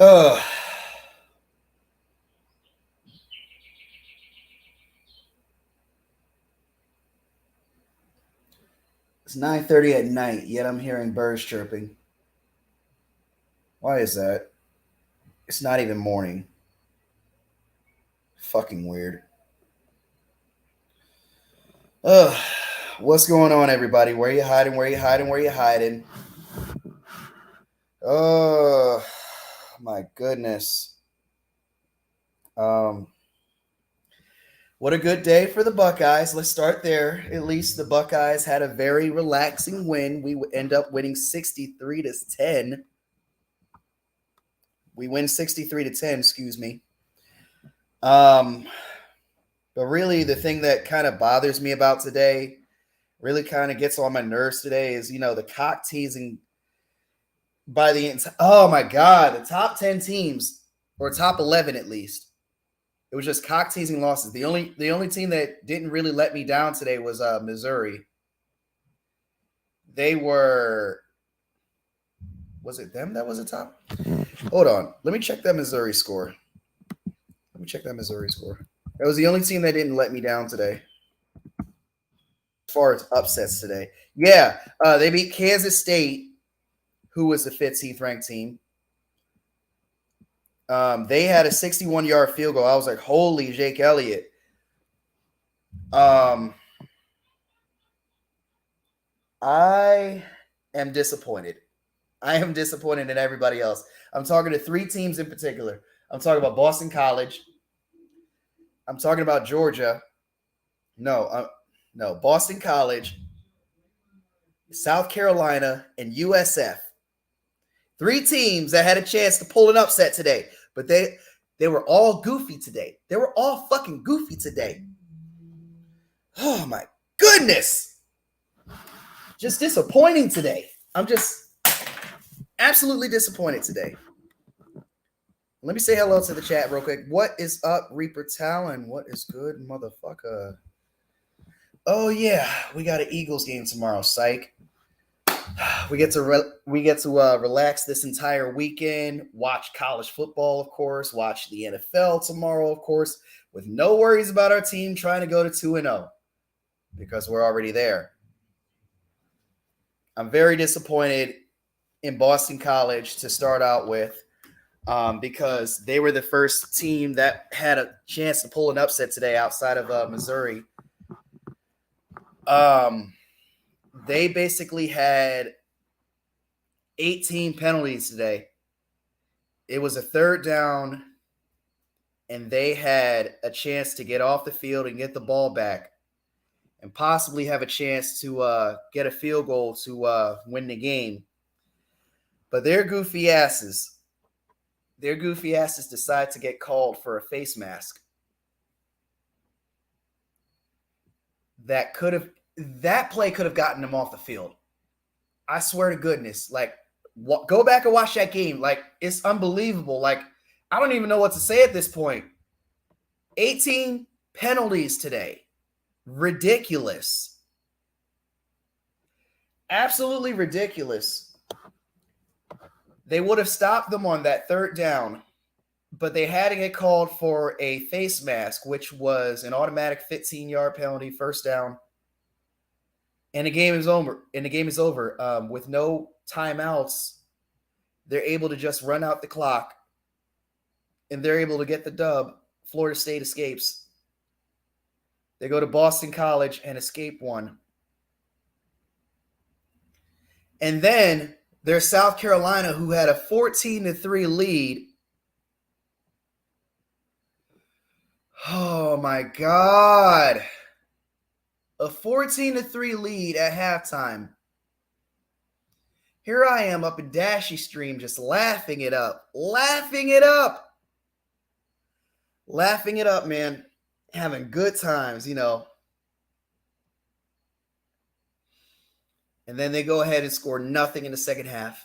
Oh, it's 9:30 at night, yet I'm hearing birds chirping. Why is that? It's not even morning. Fucking weird. Ugh. What's going on, everybody? Where you hiding? Where you hiding? Where you hiding? Oh, my goodness. Um, what a good day for the Buckeyes. Let's start there. At least the Buckeyes had a very relaxing win. We end up winning 63-10. We win 63-10, excuse me. But really, the thing that kind of bothers me about today, really kind of gets on my nerves today, is the cock teasing by oh my god, the top 10 teams, or top 11 at least. It was just cock teasing losses. The only team that didn't really let me down today was Missouri. They were. Was it them that was the top? Hold on, let me check that Missouri score. That was the only team that didn't let me down today. As far as upsets today, yeah, they beat Kansas State, who was the 15th ranked team. They had a 61-yard field goal. I was like, holy Jake Elliott. I am disappointed. I am disappointed in everybody else. I'm talking to three teams in particular. I'm talking about Boston College. I'm talking about Georgia. No, Boston College, South Carolina, and USF. Three teams that had a chance to pull an upset today, but they were all goofy today. They were all fucking goofy today. Oh my goodness. Just disappointing today. I'm just absolutely disappointed today. Let me say hello to the chat real quick. What is up, Reaper Talon? What is good, motherfucker? Oh yeah, we got an Eagles game tomorrow. Psych. We get to relax this entire weekend. Watch college football, of course. Watch the NFL tomorrow, of course, with no worries about our team trying to go to 2-0 because we're already there. I'm very disappointed in Boston College to start out with. Because they were the first team that had a chance to pull an upset today outside of Missouri. They basically had 18 penalties today. It was a third down, and they had a chance to get off the field and get the ball back and possibly have a chance to get a field goal to win the game. But their goofy asses decide to get called for a face mask. That play could have gotten them off the field. I swear to goodness, like, go back and watch that game. Like, it's unbelievable. Like, I don't even know what to say at this point. 18 penalties today. Ridiculous. Absolutely ridiculous. They would have stopped them on that third down, but they had to get called for a face mask, which was an automatic 15-yard penalty, first down. And the game is over. With no timeouts, they're able to just run out the clock, and they're able to get the dub. Florida State escapes. They go to Boston College and escape one. And then there's South Carolina, who had a 14-3 lead. Oh, my God. A 14-3 lead at halftime. Here I am up in Dashy Stream just laughing it up. Laughing it up, man. Having good times, And then they go ahead and score nothing in the second half.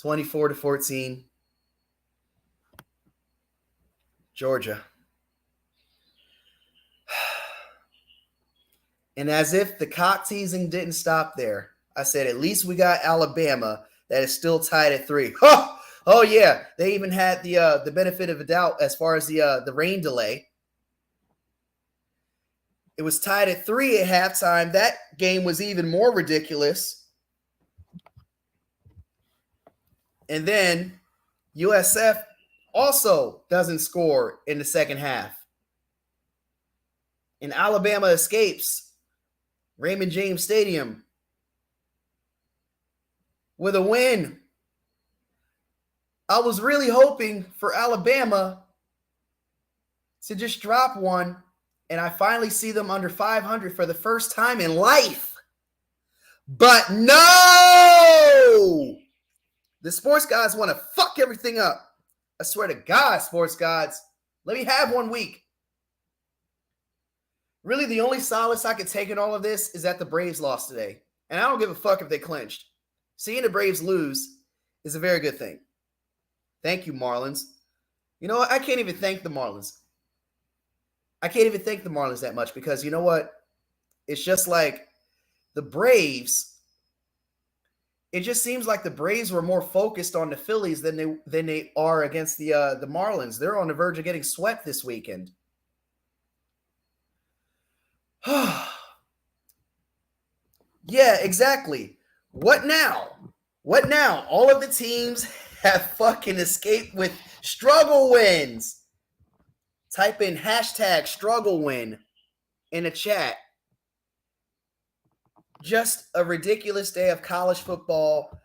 24-14. Georgia. And as if the cock teasing didn't stop there, I said, at least we got Alabama that is still tied at 3. Oh yeah, they even had the benefit of a doubt as far as the rain delay. It was tied at 3 at halftime. That game was even more ridiculous. And then USF also doesn't score in the second half. And Alabama escapes Raymond James Stadium with a win. I was really hoping for Alabama to just drop one, and I finally see them under 500 for the first time in life. But no! The sports gods want to fuck everything up. I swear to God, sports gods, let me have 1 week. Really, the only solace I could take in all of this is that the Braves lost today. And I don't give a fuck if they clinched. Seeing the Braves lose is a very good thing. Thank you, Marlins. You know what? I can't even thank the Marlins. I can't even thank the Marlins that much because you know what? It's just like the Braves. It just seems like the Braves were more focused on the Phillies than they are against the Marlins. They're on the verge of getting swept this weekend. Yeah, exactly. What now? What now? All of the teams have fucking escaped with struggle wins. Type in hashtag struggle win in the chat. Just a ridiculous day of college football.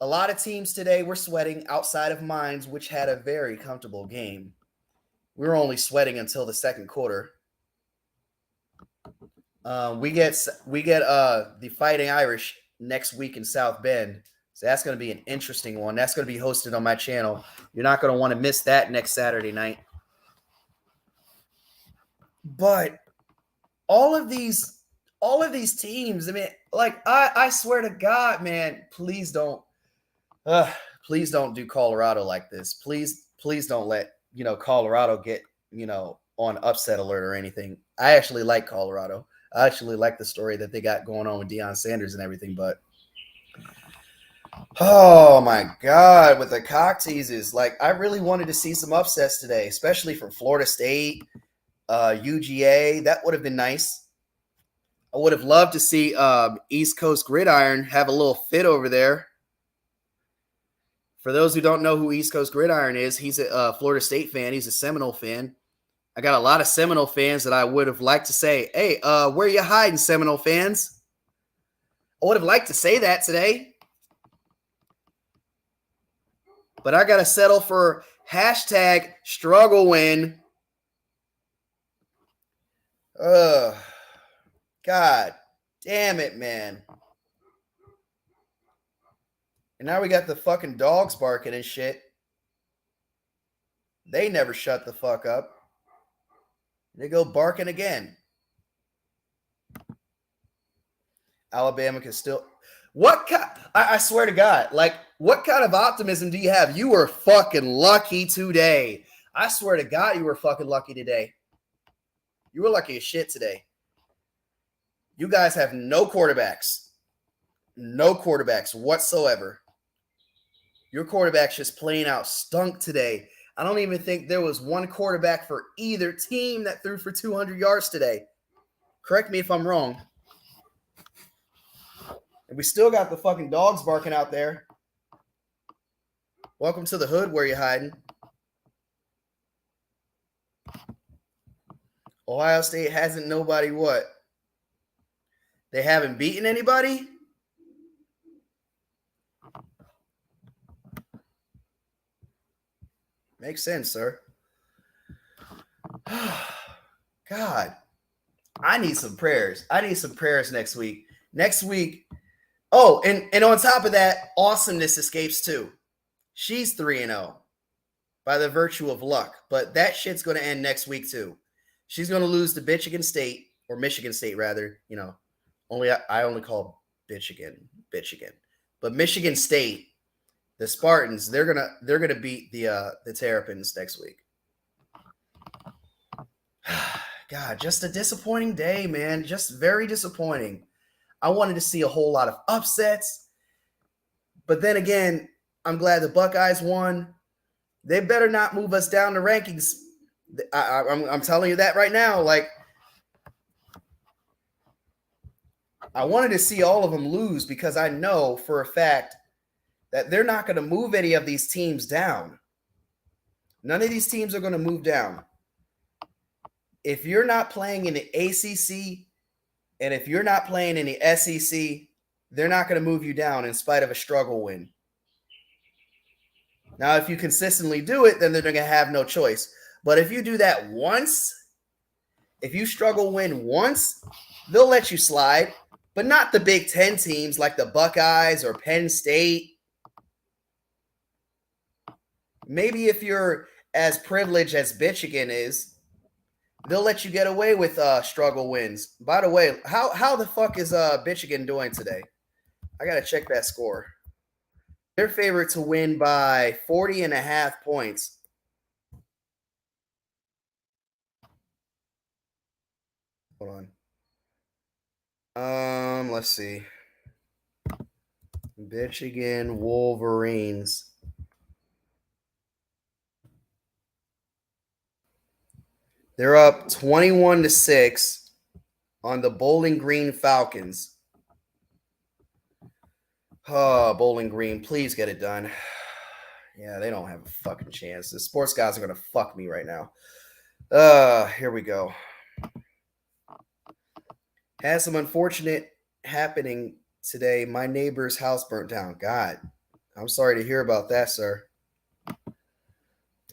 A lot of teams today were sweating outside of Mines, which had a very comfortable game. We were only sweating until the second quarter. We get the Fighting Irish next week in South Bend. So that's going to be an interesting one. That's going to be hosted on my channel. You're not going to want to miss that next Saturday night. But all of these teams, I mean, like I swear to God, man, please don't do Colorado like this. Please don't let, Colorado get, on upset alert or anything. I actually like Colorado. I actually like the story that they got going on with Deion Sanders and everything, but oh my God, with the cock teases, like I really wanted to see some upsets today, especially from Florida State, UGA. That would have been nice. I would have loved to see East Coast Gridiron have a little fit over there. For those who don't know who East Coast Gridiron is, he's a Florida State fan. He's a Seminole fan. I got a lot of Seminole fans that I would have liked to say, hey, where you hiding, Seminole fans? I would have liked to say that today. But I got to settle for hashtag struggle win. God damn it, man. And now we got the fucking dogs barking and shit. They never shut the fuck up. They go barking again. Alabama can still... I swear to God, like, what kind of optimism do you have? You were fucking lucky today. I swear to God, you were fucking lucky today. You were lucky as shit today. You guys have no quarterbacks. No quarterbacks whatsoever. Your quarterback's just plain out stunk today. I don't even think there was one quarterback for either team that threw for 200 yards today. Correct me if I'm wrong. And we still got the fucking dogs barking out there. Welcome to the hood, Whereyahidin. Ohio State hasn't nobody what? They haven't beaten anybody? Makes sense, sir. God, I need some prayers. I need some prayers next week. Next week. Oh, and on top of that, Awesomeness escapes too. She's 3-0 by the virtue of luck. But that shit's going to end next week too. She's going to lose to Michigan State, or Michigan State rather. I only call Michigan. But Michigan State, the Spartans, they're gonna beat the Terrapins next week. God, just a disappointing day, man. Just very disappointing. I wanted to see a whole lot of upsets, but then again, I'm glad the Buckeyes won. They better not move us down the rankings. I'm telling you that right now. Like, I wanted to see all of them lose because I know for a fact that they're not going to move any of these teams down. None of these teams are going to move down. If you're not playing in the ACC and if you're not playing in the SEC, they're not going to move you down in spite of a struggle win. Now, if you consistently do it, then they're going to have no choice. But if you do that once, if you struggle win once, they'll let you slide. But not the Big Ten teams like the Buckeyes or Penn State. Maybe if you're as privileged as Michigan is, they'll let you get away with struggle wins. By the way, how the fuck is Michigan doing today? I got to check that score. They're favored to win by 40.5 points. Hold on. Let's see. Michigan Wolverines. They're up 21-6 on the Bowling Green Falcons. Oh, Bowling Green, please get it done. Yeah, they don't have a fucking chance. The sports guys are going to fuck me right now. Here we go. Had some unfortunate happening today. My neighbor's house burnt down. God, I'm sorry to hear about that, sir.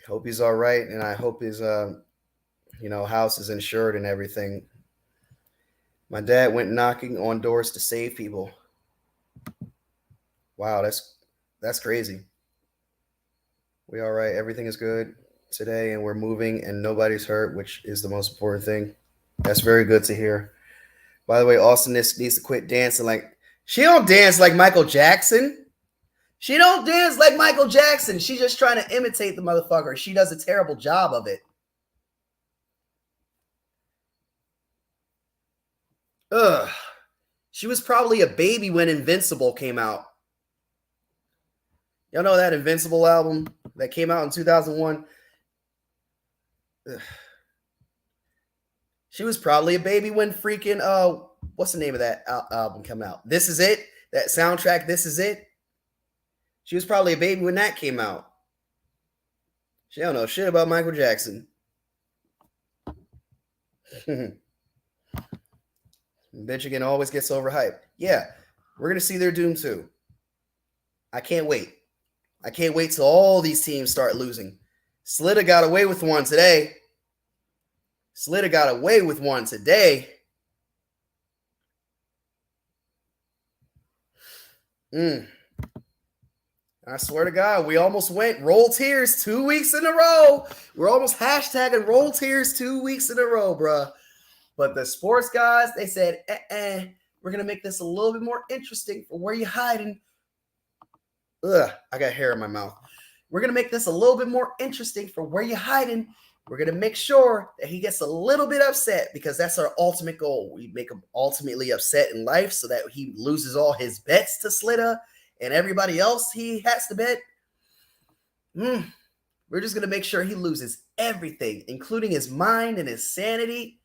Hope he's all right, and I hope his house is insured and everything. My dad went knocking on doors to save people. Wow, that's crazy. We all right? Everything is good today, and we're moving, and nobody's hurt, which is the most important thing. That's very good to hear. By the way, Austin needs to quit dancing like she don't dance like Michael Jackson. She don't dance like Michael Jackson. She's just trying to imitate the motherfucker. She does a terrible job of it. Ugh. She was probably a baby when Invincible came out. Y'all know that Invincible album that came out in 2001? Ugh. She was probably a baby when freaking, what's the name of that album come out? This Is It? That soundtrack, This Is It? She was probably a baby when that came out. She don't know shit about Michael Jackson. Michigan always gets overhyped. Yeah, we're going to see their doom too. I can't wait. I can't wait till all these teams start losing. Slitta got away with one today. I swear to God, we almost went Roll Tears 2 weeks in a row. We're almost hashtagging Roll Tears 2 weeks in a row, bruh. But the sports guys, they said, we're going to make this a little bit more interesting for Whereyahidin. Ugh, I got hair in my mouth. We're going to make this a little bit more interesting for Whereyahidin. We're going to make sure that he gets a little bit upset because that's our ultimate goal. We make him ultimately upset in life so that he loses all his bets to Slitta and everybody else he has to bet. We're just going to make sure he loses everything, including his mind and his sanity.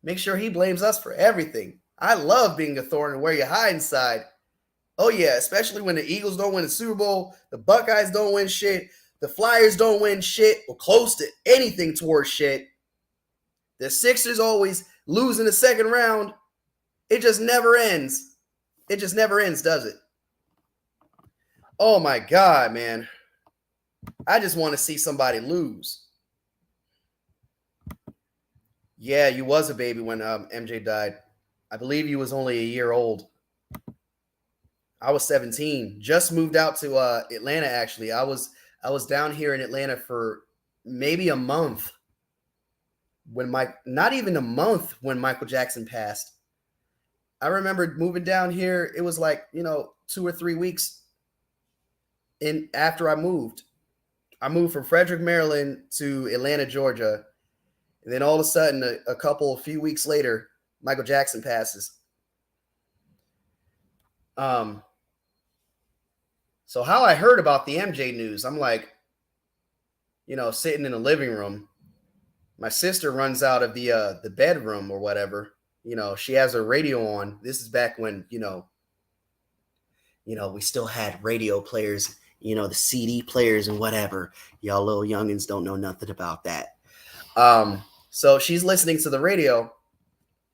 Make sure he blames us for everything. I love being a thorn in Whereyahidin's side. Oh, yeah, especially when the Eagles don't win the Super Bowl, the Buckeyes don't win shit, the Flyers don't win shit or close to anything towards shit. The Sixers always lose in the second round. It just never ends. It just never ends, does it? Oh, my God, man. I just want to see somebody lose. Yeah, you was a baby when MJ died. I believe you was only a year old. I was 17. Just moved out to Atlanta, actually. I was down here in Atlanta for maybe a month not even a month when Michael Jackson passed. I remember moving down here. It was like, 2 or 3 weeks after I moved. I moved from Frederick, Maryland to Atlanta, Georgia. And then all of a sudden, a few weeks later, Michael Jackson passes. So how I heard about the MJ news, I'm like, sitting in the living room. My sister runs out of the bedroom or whatever. She has her radio on. This is back when, we still had radio players, the CD players and whatever. Y'all little youngins don't know nothing about that. So she's listening to the radio,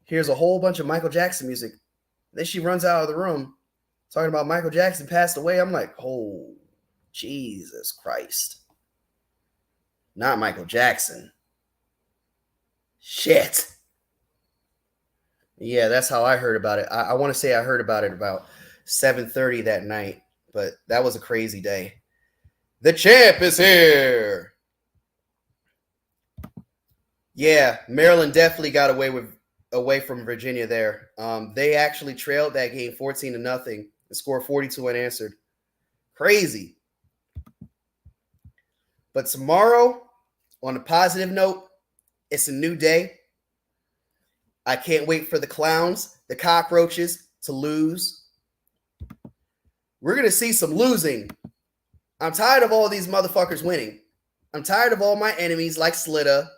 hears a whole bunch of Michael Jackson music. Then she runs out of the room talking about Michael Jackson passed away. I'm like, oh, Jesus Christ. Not Michael Jackson. Shit. Yeah, that's how I heard about it. I want to say I heard about it about 7:30 that night, but that was a crazy day. The champ is here. Yeah, Maryland definitely got away from Virginia there. They actually trailed that game 14-0 and scored 42 unanswered. Crazy. But tomorrow, on a positive note, it's a new day. I can't wait for the clowns, the cockroaches, to lose. We're going to see some losing. I'm tired of all these motherfuckers winning. I'm tired of all my enemies like Slitta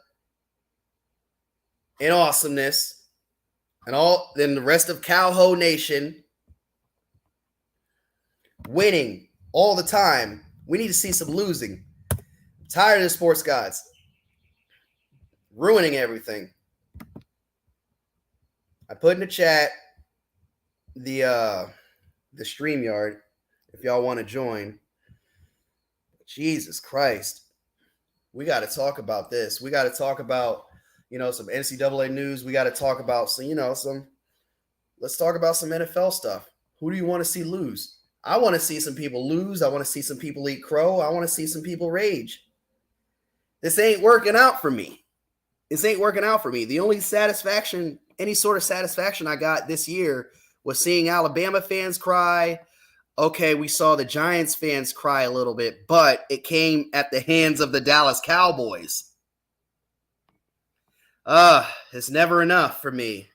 and Awesomeness and then the rest of Cowho Nation winning all the time. We need to see some losing. I'm tired of the sports gods ruining everything. I put in the chat the StreamYard if y'all want to join. Jesus Christ. We got to talk about this. We got to talk about, some NCAA news. We got to talk about let's talk about some NFL stuff. Who do you want to see lose? I want to see some people lose. I want to see some people eat crow. I want to see some people rage. This ain't working out for me. The only satisfaction, any sort of satisfaction I got this year was seeing Alabama fans cry. Okay, we saw the Giants fans cry a little bit, but it came at the hands of the Dallas Cowboys. It's never enough for me.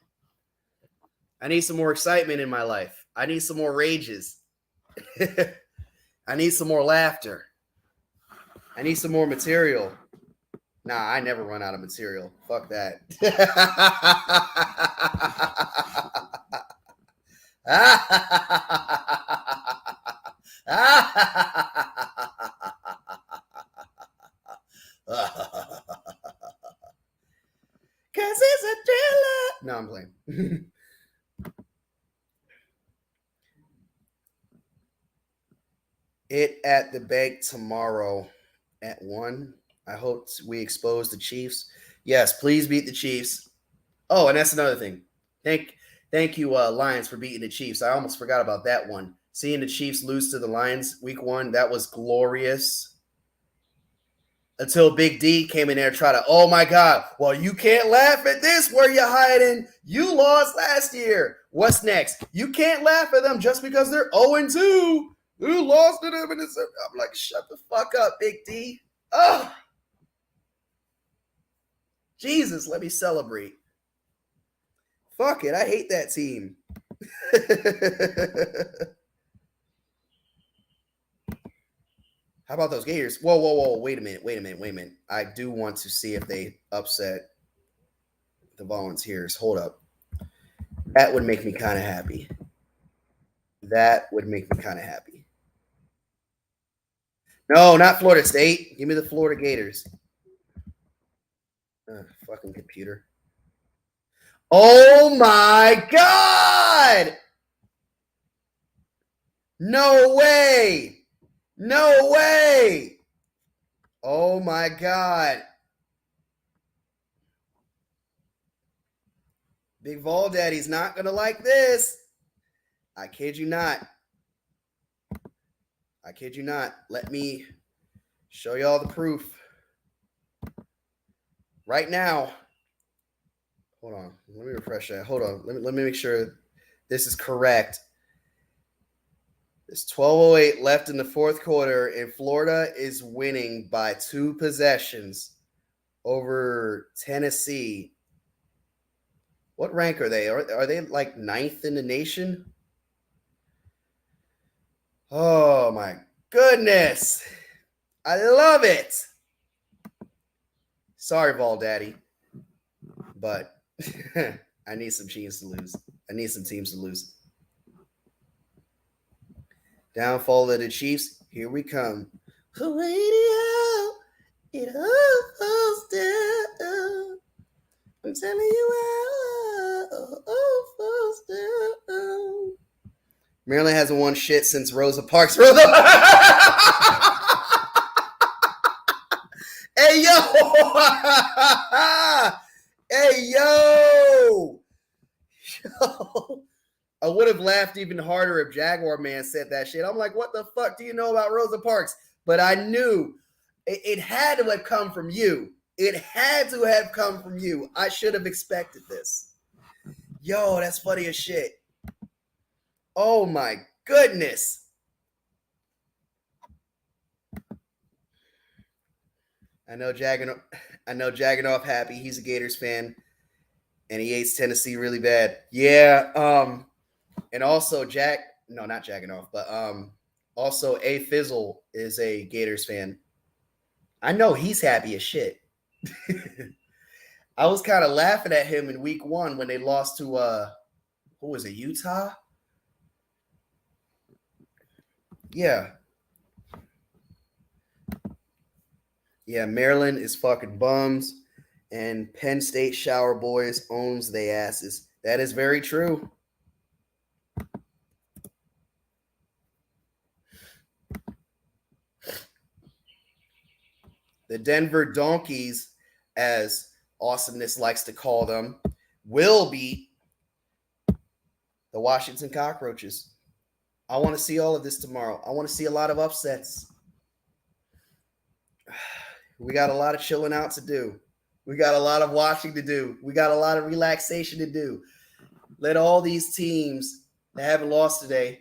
I need some more excitement in my life. I need some more rages. I need some more laughter. I need some more material. Nah, I never run out of material. Fuck that. Cause it's a thriller. No, I'm playing. It at the bank tomorrow at 1. I hope we expose the Chiefs. Yes, please beat the Chiefs. Oh, and that's another thing. Thank you, Lions, for beating the Chiefs. I almost forgot about that one. Seeing the Chiefs lose to the Lions week 1, that was glorious. Until Big D came in there and tried to, oh my God, well, you can't laugh at this. Whereyahidin? You lost last year. What's next? You can't laugh at them just because they're 0-2. Who lost to them? I'm like, shut the fuck up, Big D. Oh, Jesus, let me celebrate. Fuck it, I hate that team. How about those Gators? Whoa. Wait a minute. I do want to see if they upset the Volunteers. Hold up. That would make me kind of happy. No, not Florida State. Give me the Florida Gators. Fucking computer. Oh my God! No way! Oh my God. Big Vol Daddy's not going to like this. I kid you not. Let me show y'all the proof. Right now. Hold on. Let me refresh that. Hold on. Let me make sure this is correct. There's 12:08 left in the fourth quarter, and Florida is winning by 2 possessions over Tennessee. What rank are they? Are they like 9th in the nation? Oh my goodness. I love it. Sorry, Vol Daddy. But I need some teams to lose. I need some teams to lose. Downfall of the Chiefs. Here we come. Radio, it all falls down. I'm telling you, all falls down. Maryland hasn't won shit since Rosa Parks. Hey, yo! Hey, yo! I would have laughed even harder if Jaguar Man said that shit. I'm like, what the fuck do you know about Rosa Parks? But I knew it had to have come from you. It had to have come from you. I should have expected this. Yo, that's funny as shit. Oh my goodness. I know Jaganoff happy. He's a Gators fan. And he hates Tennessee really bad. Yeah. And also not Jaganoff, but also A Fizzle is a Gators fan. I know he's happy as shit. I was kind of laughing at him in week 1 when they lost to who was it, Utah? Yeah. Yeah, Maryland is fucking bums. And Penn State Shower Boys owns they asses. That is very true. The Denver Donkeys, as Awesomeness likes to call them, will beat the Washington Cockroaches. I want to see all of this tomorrow. I want to see a lot of upsets. We got a lot of chilling out to do. We got a lot of watching to do. We got a lot of relaxation to do. Let all these teams that haven't lost today,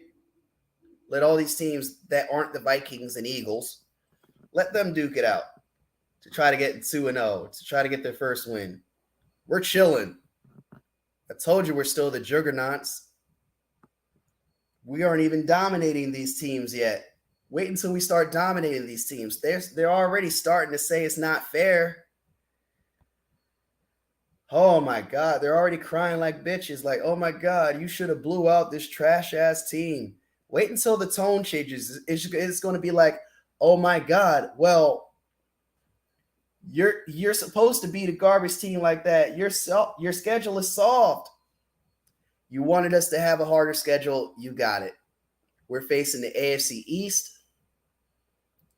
let all these teams that aren't the Vikings and Eagles, let them duke it out to try to get 2-0, to try to get their first win. We're chilling. I told you we're still the juggernauts. We aren't even dominating these teams yet. Wait until we start dominating these teams. They're already starting to say it's not fair. Oh my God, they're already crying like bitches. Like, oh my God, you should have blew out this trash ass team. Wait until the tone changes. It's going to be like, oh my God, well, you're supposed to beat a garbage team like that. Your schedule is solved. You wanted us to have a harder schedule. You got it. We're facing the AFC East.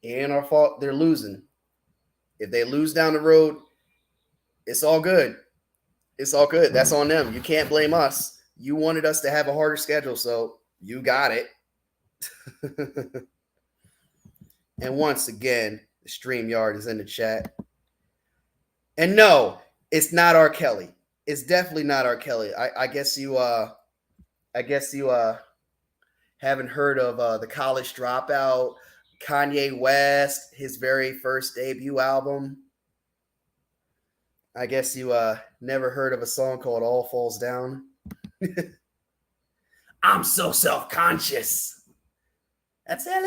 And our fault, they're losing. If they lose down the road, it's all good. It's all good. That's on them. You can't blame us. You wanted us to have a harder schedule, so you got it. And once again, the StreamYard is in the chat. And no, it's not R. Kelly. It's definitely not R. Kelly. I guess you haven't heard of the College Dropout, Kanye West, his very first debut album. I guess you never heard of a song called All Falls Down. I'm so self-conscious. I tell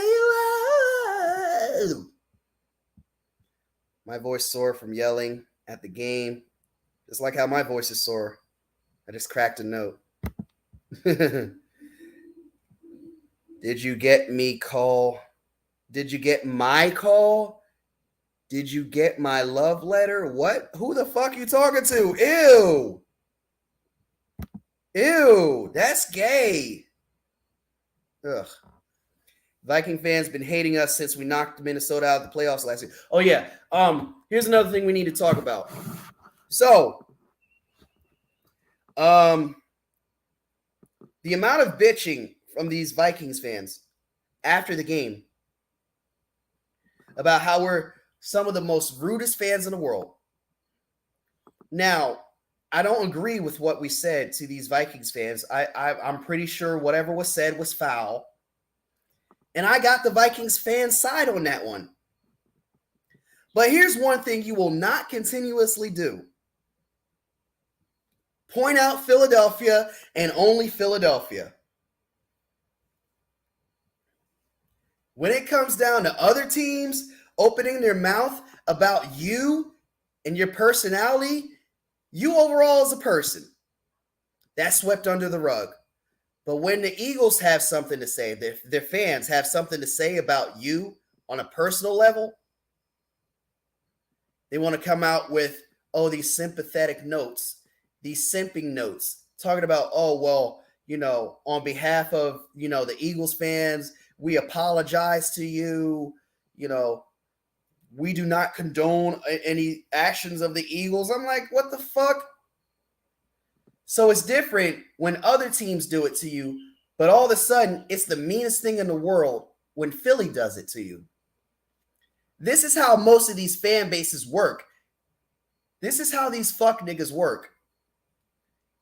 you. My voice sore from yelling at the game. Just like how my voice is sore. I just cracked a note. Did you get me call? Did you get my call? Did you get my love letter? What? Who the fuck you talking to? Ew. Ew. That's gay. Ugh. Viking fans been hating us since we knocked Minnesota out of the playoffs last year. Oh, yeah. Here's another thing we need to talk about. So, the amount of bitching from these Vikings fans after the game about how we're some of the most rudest fans in the world. Now, I don't agree with what we said to these Vikings fans. I'm pretty sure whatever was said was foul. And I got the Vikings fans' side on that one. But here's one thing you will not continuously do. Point out Philadelphia and only Philadelphia. When it comes down to other teams opening their mouth about you and your personality, you overall as a person, that's swept under the rug. But when the Eagles have something to say, their fans have something to say about you on a personal level, they want to come out with, oh, these sympathetic notes, these simping notes, talking about, oh, well, on behalf of, the Eagles fans, we apologize to you. We do not condone any actions of the Eagles. I'm like, what the fuck? So it's different when other teams do it to you, but all of a sudden, it's the meanest thing in the world when Philly does it to you. This is how most of these fan bases work. This is how these fuck niggas work.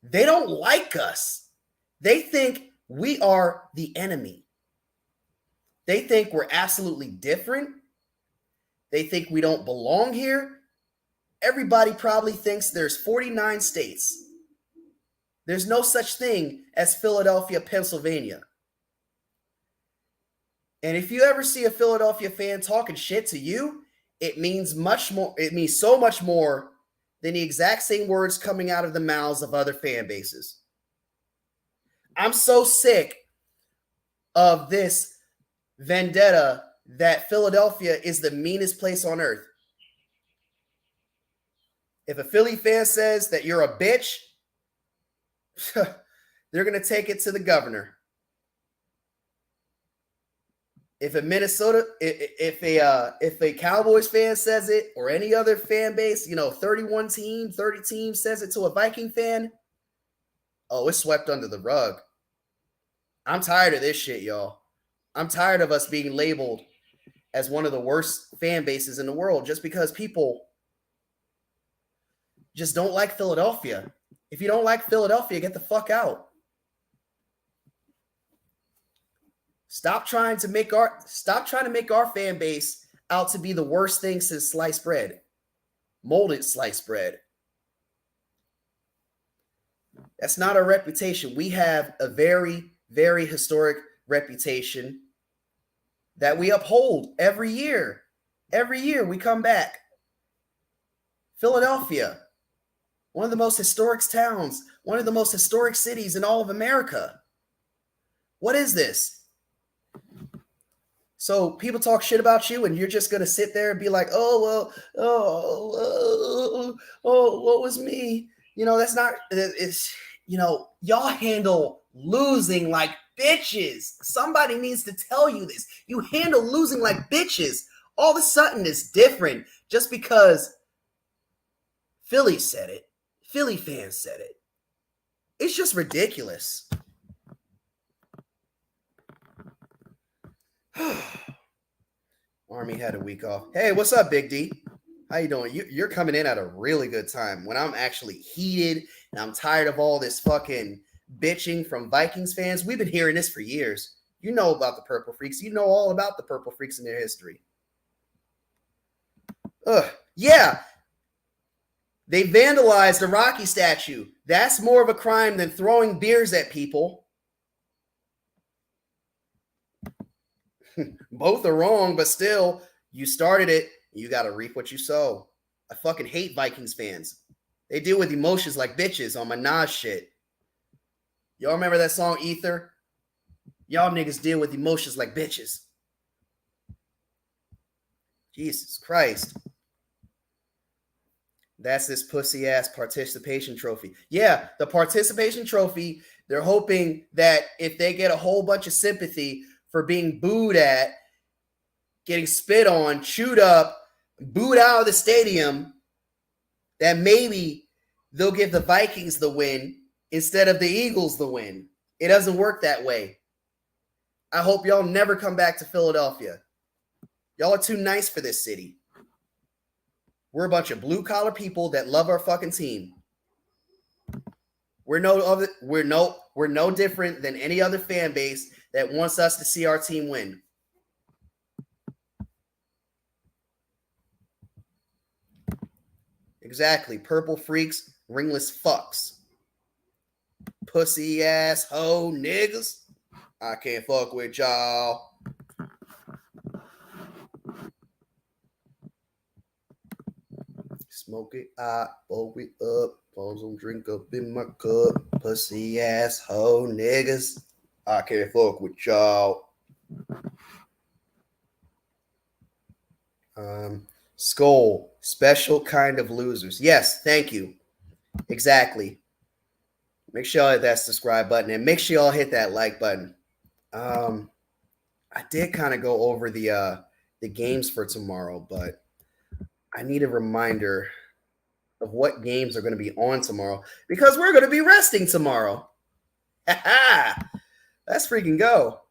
They don't like us. They think we are the enemy. They think we're absolutely different. They think we don't belong here. Everybody probably thinks there's 49 states. There's no such thing as Philadelphia, Pennsylvania. And if you ever see a Philadelphia fan talking shit to you, it means much more. It means so much more than the exact same words coming out of the mouths of other fan bases. I'm so sick of this vendetta that Philadelphia is the meanest place on earth. If a Philly fan says that you're a bitch, they're going to take it to the governor. If a Cowboys fan says it, or any other fan base, 31 team, 30 teams says it to a Viking fan, oh, it's swept under the rug. I'm tired of this shit, y'all. I'm tired of us being labeled as one of the worst fan bases in the world just because people just don't like Philadelphia. If you don't like Philadelphia, get the fuck out. Stop trying to make our fan base out to be the worst thing since sliced bread. Molded sliced bread. That's not our reputation. We have a very, very historic reputation that we uphold every year. Every year we come back. Philadelphia, one of the most historic towns, one of the most historic cities in all of America. What is this? So people talk shit about you and you're just going to sit there and be like, what was me? That's not, y'all handle losing like bitches. Somebody needs to tell you this. You handle losing like bitches. All of a sudden it's different just because Philly said it. Philly fans said it. It's just ridiculous. Army had a week off. Hey, what's up, Big D? How you doing? You're coming in at a really good time when I'm actually heated and I'm tired of all this fucking bitching from Vikings fans. We've been hearing this for years. You know about the Purple Freaks. You know all about the Purple Freaks and their history. Yeah. They vandalized the Rocky statue. That's more of a crime than throwing beers at people. Both are wrong, but still, you started it. You got to reap what you sow. I fucking hate Vikings fans. They deal with emotions like bitches on my Nas shit. Y'all remember that song, Ether? Y'all niggas deal with emotions like bitches. Jesus Christ. That's this pussy ass participation trophy. Yeah, the participation trophy, they're hoping that if they get a whole bunch of sympathy for being booed at, getting spit on, chewed up, booed out of the stadium, that maybe they'll give the Vikings the win instead of the Eagles the win. It doesn't work that way. I hope y'all never come back to Philadelphia. Y'all are too nice for this city. We're a bunch of blue-collar people that love our fucking team. We're no different than any other fan base that wants us to see our team win. Exactly. Purple freaks, ringless fucks. Pussy ass hoe niggas. I can't fuck with y'all. Smoke it up, blow it up, pour some drink up in my cup, pussy asshole niggas. I can't fuck with y'all. Skull, special kind of losers. Yes, thank you. Exactly. Make sure y'all hit that subscribe button and make sure y'all hit that like button. I did kind of go over the games for tomorrow, but I need a reminder of what games are going to be on tomorrow because we're going to be resting tomorrow. Let's freaking go.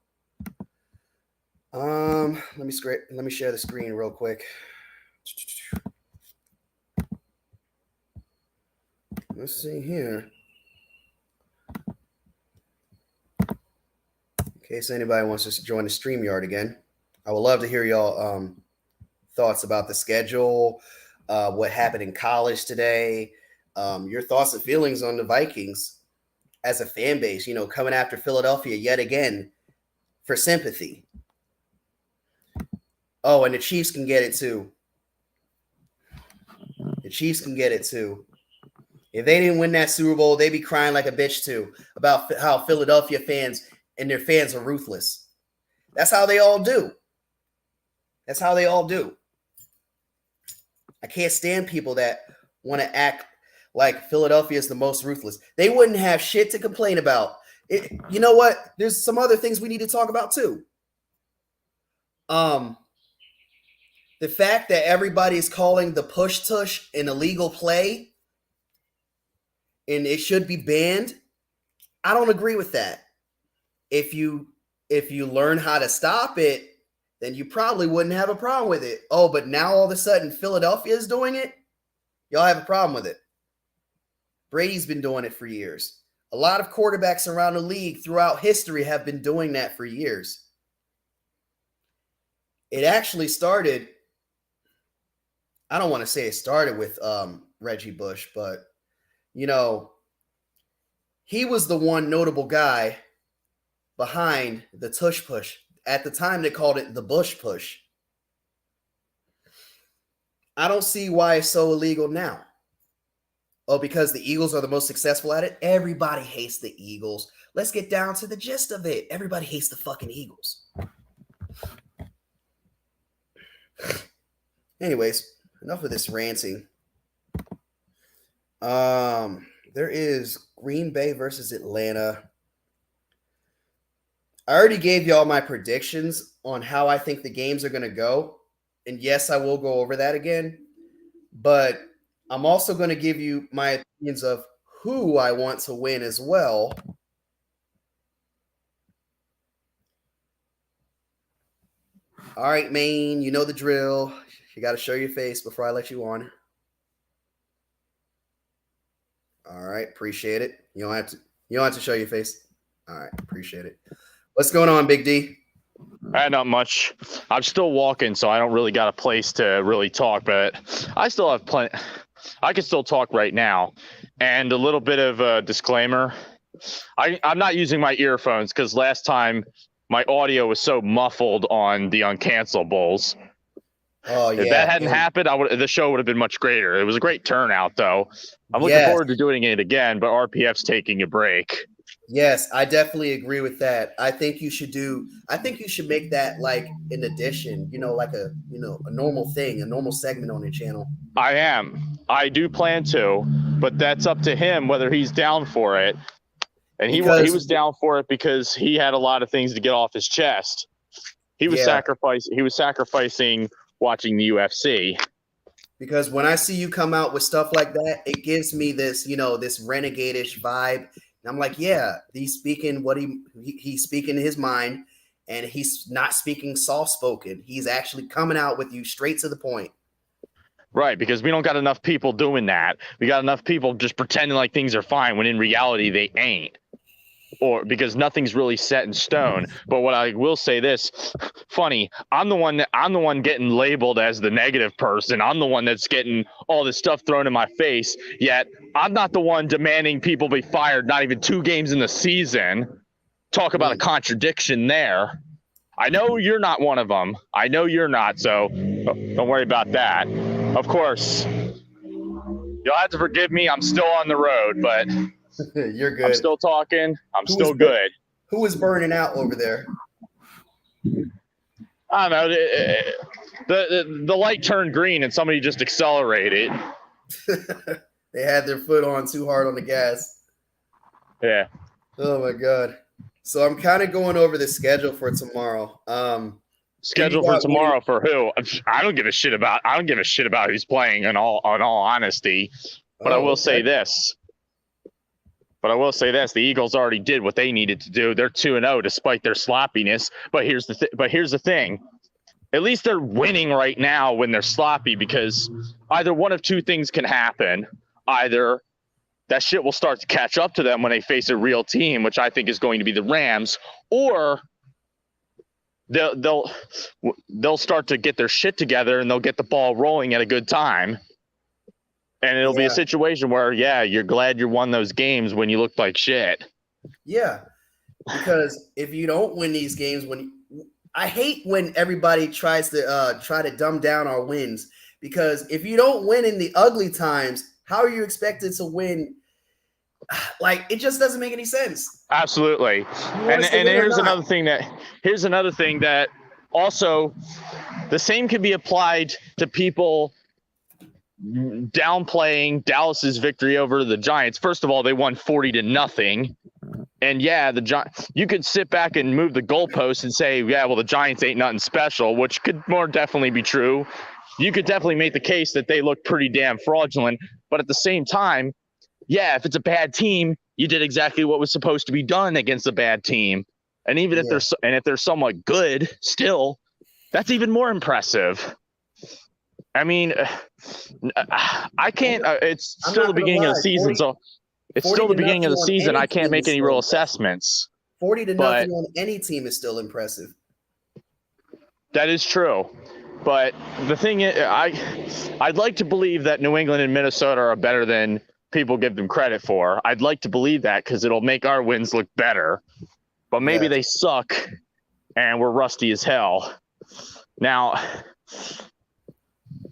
Let me share the screen real quick. Let's see here. In case anybody wants to join the StreamYard again, I would love to hear y'all thoughts about the schedule, what happened in college today, your thoughts and feelings on the Vikings as a fan base, coming after Philadelphia yet again for sympathy. Oh, and the Chiefs can get it too. The Chiefs can get it too. If they didn't win that Super Bowl, they'd be crying like a bitch too about how Philadelphia fans and their fans are ruthless. That's how they all do. That's how they all do. I can't stand people that want to act like Philadelphia is the most ruthless. They wouldn't have shit to complain about. You know what? There's some other things we need to talk about too. The fact that everybody is calling the push tush an illegal play and it should be banned, I don't agree with that. If you learn how to stop it, then you probably wouldn't have a problem with it. Oh, but now all of a sudden Philadelphia is doing it? Y'all have a problem with it. Brady's been doing it for years. A lot of quarterbacks around the league throughout history have been doing that for years. It actually started, I don't want to say it started with Reggie Bush, but, he was the one notable guy behind the tush push. At the time, they called it the Bush push. I don't see why it's so illegal now. Oh, because the Eagles are the most successful at it? Everybody hates the Eagles. Let's get down to the gist of it. Everybody hates the fucking Eagles. Anyways, enough of this ranting. There is Green Bay versus Atlanta. I already gave y'all my predictions on how I think the games are going to go. And yes, I will go over that again. But I'm also going to give you my opinions of who I want to win as well. All right, Maine, you know the drill. You got to show your face before I let you on. All right, appreciate it. You don't have to show your face. All right, appreciate it. What's going on, Big D? Not much. I'm still walking, so I don't really got a place to really talk, but I still have plenty. I can still talk right now. And a little bit of a disclaimer. I'm not using my earphones because last time my audio was so muffled on the Uncancelables. Oh, yeah. If that hadn't happened, the show would have been much greater. It was a great turnout, though. I'm looking forward to doing it again, but RPF's taking a break. Yes, I definitely agree with that. I think you should make that like an addition, like a normal thing, a normal segment on your channel. I do plan to, but that's up to him whether he's down for it. And he was down for it because he had a lot of things to get off his chest. He was sacrificing watching the UFC. Because when I see you come out with stuff like that, it gives me this, this renegade-ish vibe. And I'm like, yeah, he's speaking what he's speaking his mind, and he's not speaking soft-spoken. He's actually coming out with you straight to the point. Right, because we don't got enough people doing that. We got enough people just pretending like things are fine when in reality they ain't. Or because nothing's really set in stone. But what I will say this, funny, I'm the one getting labeled as the negative person. I'm the one that's getting all this stuff thrown in my face. Yet I'm not the one demanding people be fired not even 2 games in the season. Talk about a contradiction there. I know you're not one of them. I know you're not, so don't worry about that. Of course, You'll have to forgive me. I'm still on the road, but You're good. I'm still talking. I'm Who still is good. Who is burning out over there? I don't know. The light turned green and somebody just accelerated. They had their foot on too hard on the gas. Yeah. Oh my god. So I'm kind of going over the schedule for tomorrow. Schedule for tomorrow for who? I don't give a shit about. I don't give a shit about who's playing. In all honesty, but I will say this. The Eagles already did what they needed to do. They're 2-0 despite their sloppiness. But here's the thing. At least they're winning right now when they're sloppy, because either one of two things can happen. Either that shit will start to catch up to them when they face a real team, which I think is going to be the Rams, or they'll start to get their shit together and they'll get the ball rolling at a good time. And it'll be a situation where, you're glad you won those games when you looked like shit. Yeah, because if you don't win these games, I hate when everybody tries to dumb down our wins, because if you don't win in the ugly times, how are you expected to win? Like, it just doesn't make any sense. Absolutely. And here's another thing that also the same can be applied to people downplaying Dallas's victory over the Giants. First of all, they won 40-0. And the Giants, you could sit back and move the goalposts and say, the Giants ain't nothing special, which could more definitely be true. You could definitely make the case that they look pretty damn fraudulent. But at the same time, if it's a bad team, you did exactly what was supposed to be done against a bad team. And even if they're somewhat good still, that's even more impressive. I mean, I can't. It's still the beginning of the season, so it's still the beginning of the season. I can't make any real assessments. 40-0 on any team is still impressive. That is true, but the thing is, I'd like to believe that New England and Minnesota are better than people give them credit for. I'd like to believe that because it'll make our wins look better. But maybe they suck, and we're rusty as hell. Now,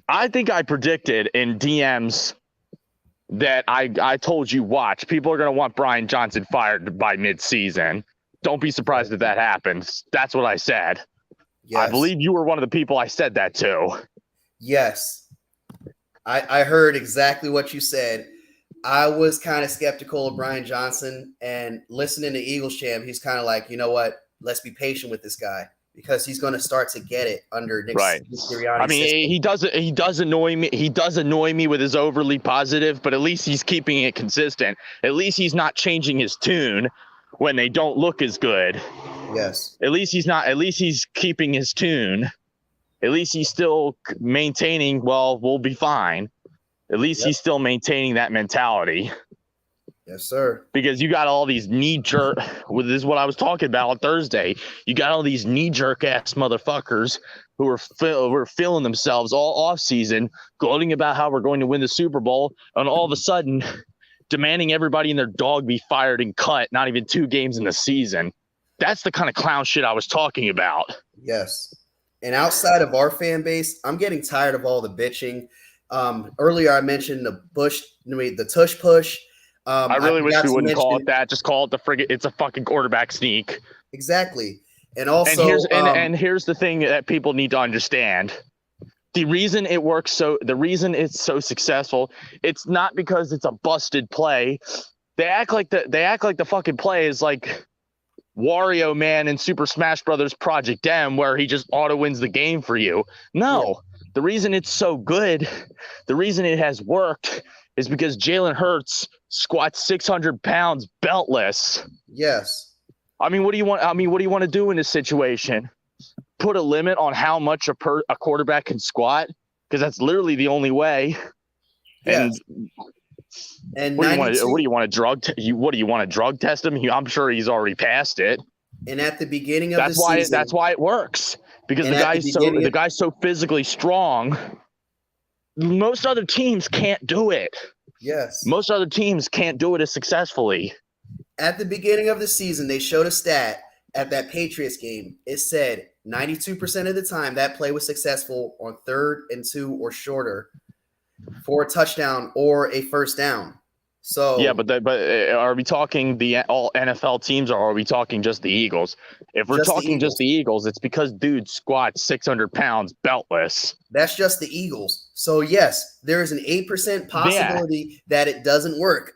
I think I predicted in DMs that I told you, watch, people are going to want Brian Johnson fired by midseason. Don't be surprised if that happens. That's what I said. Yes. I believe you were one of the people I said that to. Yes. I heard exactly what you said. I was kind of skeptical of Brian Johnson, and listening to Eagles Champ, he's kind of like, you know what? Let's be patient with this guy, because he's going to start to get it under Nick Sirianni's I mean, system. He does annoy me. He does annoy me with his overly positive, but at least he's keeping it consistent. At least he's not changing his tune when they don't look as good. Yes. At least he's keeping his tune. At least he's still maintaining, we'll be fine. At least he's still maintaining that mentality. Yes, sir. Because you got all these knee-jerk – this is what I was talking about on Thursday. You got all these knee-jerk ass motherfuckers who are feeling themselves all offseason, gloating about how we're going to win the Super Bowl, and all of a sudden demanding everybody and their dog be fired and cut, not even 2 games in the season. That's the kind of clown shit I was talking about. Yes. And outside of our fan base, I'm getting tired of all the bitching. Earlier I mentioned the tush push. I really wish we wouldn't call it that. Just call it the frigate. It's a fucking quarterback sneak. Exactly. And also, here's the thing that people need to understand. The reason it's so successful, it's not because it's a busted play. They act like the fucking play is like Wario Man in Super Smash Brothers Project M, where he just auto wins the game for you. No. Yeah. The reason it's so good, the reason it has worked, is because Jalen Hurts squats 600 pounds beltless. Yes. I mean, what do you want to do in this situation? Put a limit on how much a quarterback can squat? Because that's literally the only way. Yes. And what do you want to drug test him? I'm sure he's already passed it. And at the beginning of the season, that's why it works. Because the guy's so physically strong. Most other teams can't do it. Yes. Most other teams can't do it as successfully. At the beginning of the season, they showed a stat at that Patriots game. It said 92% of the time that play was successful on 3rd and 2 or shorter. for a touchdown or a first down. So Yeah, but are we talking all NFL teams, or are we talking just the Eagles? If we're just the talking just Eagles. the Eagles, it's because dude squats 600 pounds beltless. That's just the Eagles. So yes, there is an 8% possibility that it doesn't work.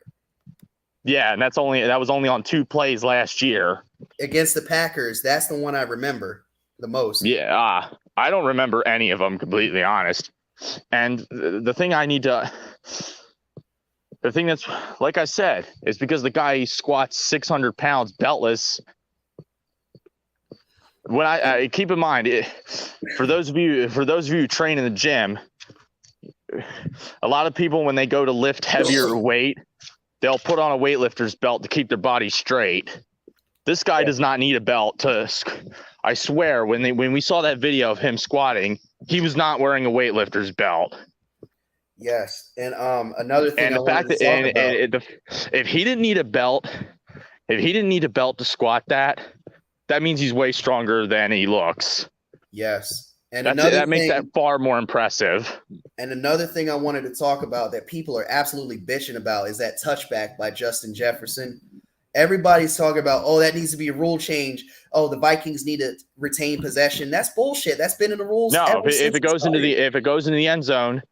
Yeah, and that was only on 2 plays last year against the Packers. That's the one I remember the most. Yeah, I don't remember any of them, completely honest. And the thing that's, like I said, is because the guy squats 600 pounds beltless. When I keep in mind, for those of you who train in the gym, a lot of people, when they go to lift heavier weight, they'll put on a weightlifter's belt to keep their body straight. This guy does not need a belt to. I swear, when we saw that video of him squatting, he was not wearing a weightlifter's belt. Yes, and another thing. And the fact that if he didn't need a belt, to squat that means he's way stronger than he looks. Yes, and that makes that far more impressive. And another thing I wanted to talk about that people are absolutely bitching about is that touchback by Justin Jefferson. Everybody's talking about, oh, that needs to be a rule change. Oh, the Vikings need to retain possession. That's bullshit. That's been in the rules. No, if it goes into the end zone,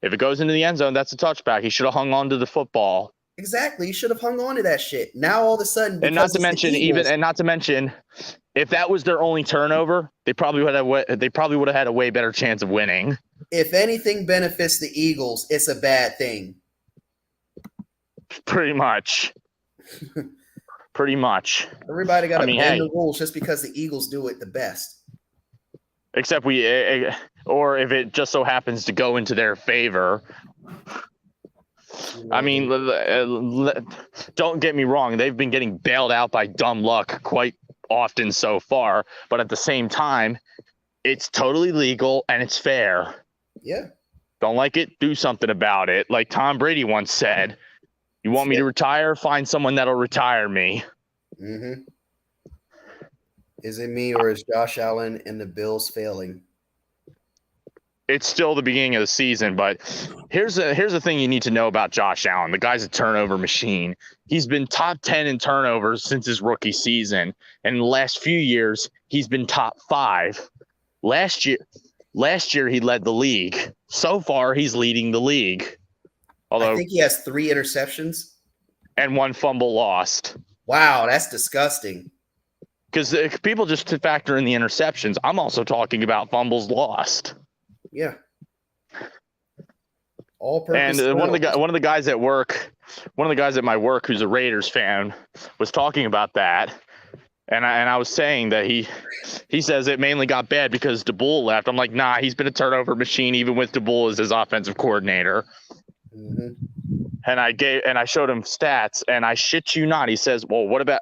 that's a touchback. He should have hung on to the football. Exactly. He should have hung on to that shit. Now all of a sudden, and not to mention, if that was their only turnover, they probably would have had a way better chance of winning. If anything benefits the Eagles, it's a bad thing. Pretty much. Everybody got to bend the rules just because the Eagles do it the best. Except or if it just so happens to go into their favor. I mean, don't get me wrong. They've been getting bailed out by dumb luck quite often so far. But at the same time, it's totally legal and it's fair. Yeah. Don't like it? Do something about it. Like Tom Brady once said, you want me to retire? Find someone that'll retire me. Mm-hmm. Is it me or is Josh Allen and the Bills failing? It's still the beginning of the season, but here's the thing you need to know about Josh Allen. The guy's a turnover machine. He's been top 10 in turnovers since his rookie season. And in the last few years, he's been top 5. Last year he led the league. So far, he's leading the league. Although I think he has 3 interceptions and 1 fumble lost. Wow, that's disgusting. Because people just factor in the interceptions. I'm also talking about fumbles lost. Yeah. All purpose. And one of the guys at my work, who's a Raiders fan, was talking about that. And I was saying that he says it mainly got bad because DeBull left. I'm like, nah, he's been a turnover machine even with DeBull as his offensive coordinator. Mm-hmm. And I showed him stats, and I shit you not. He says, well, what about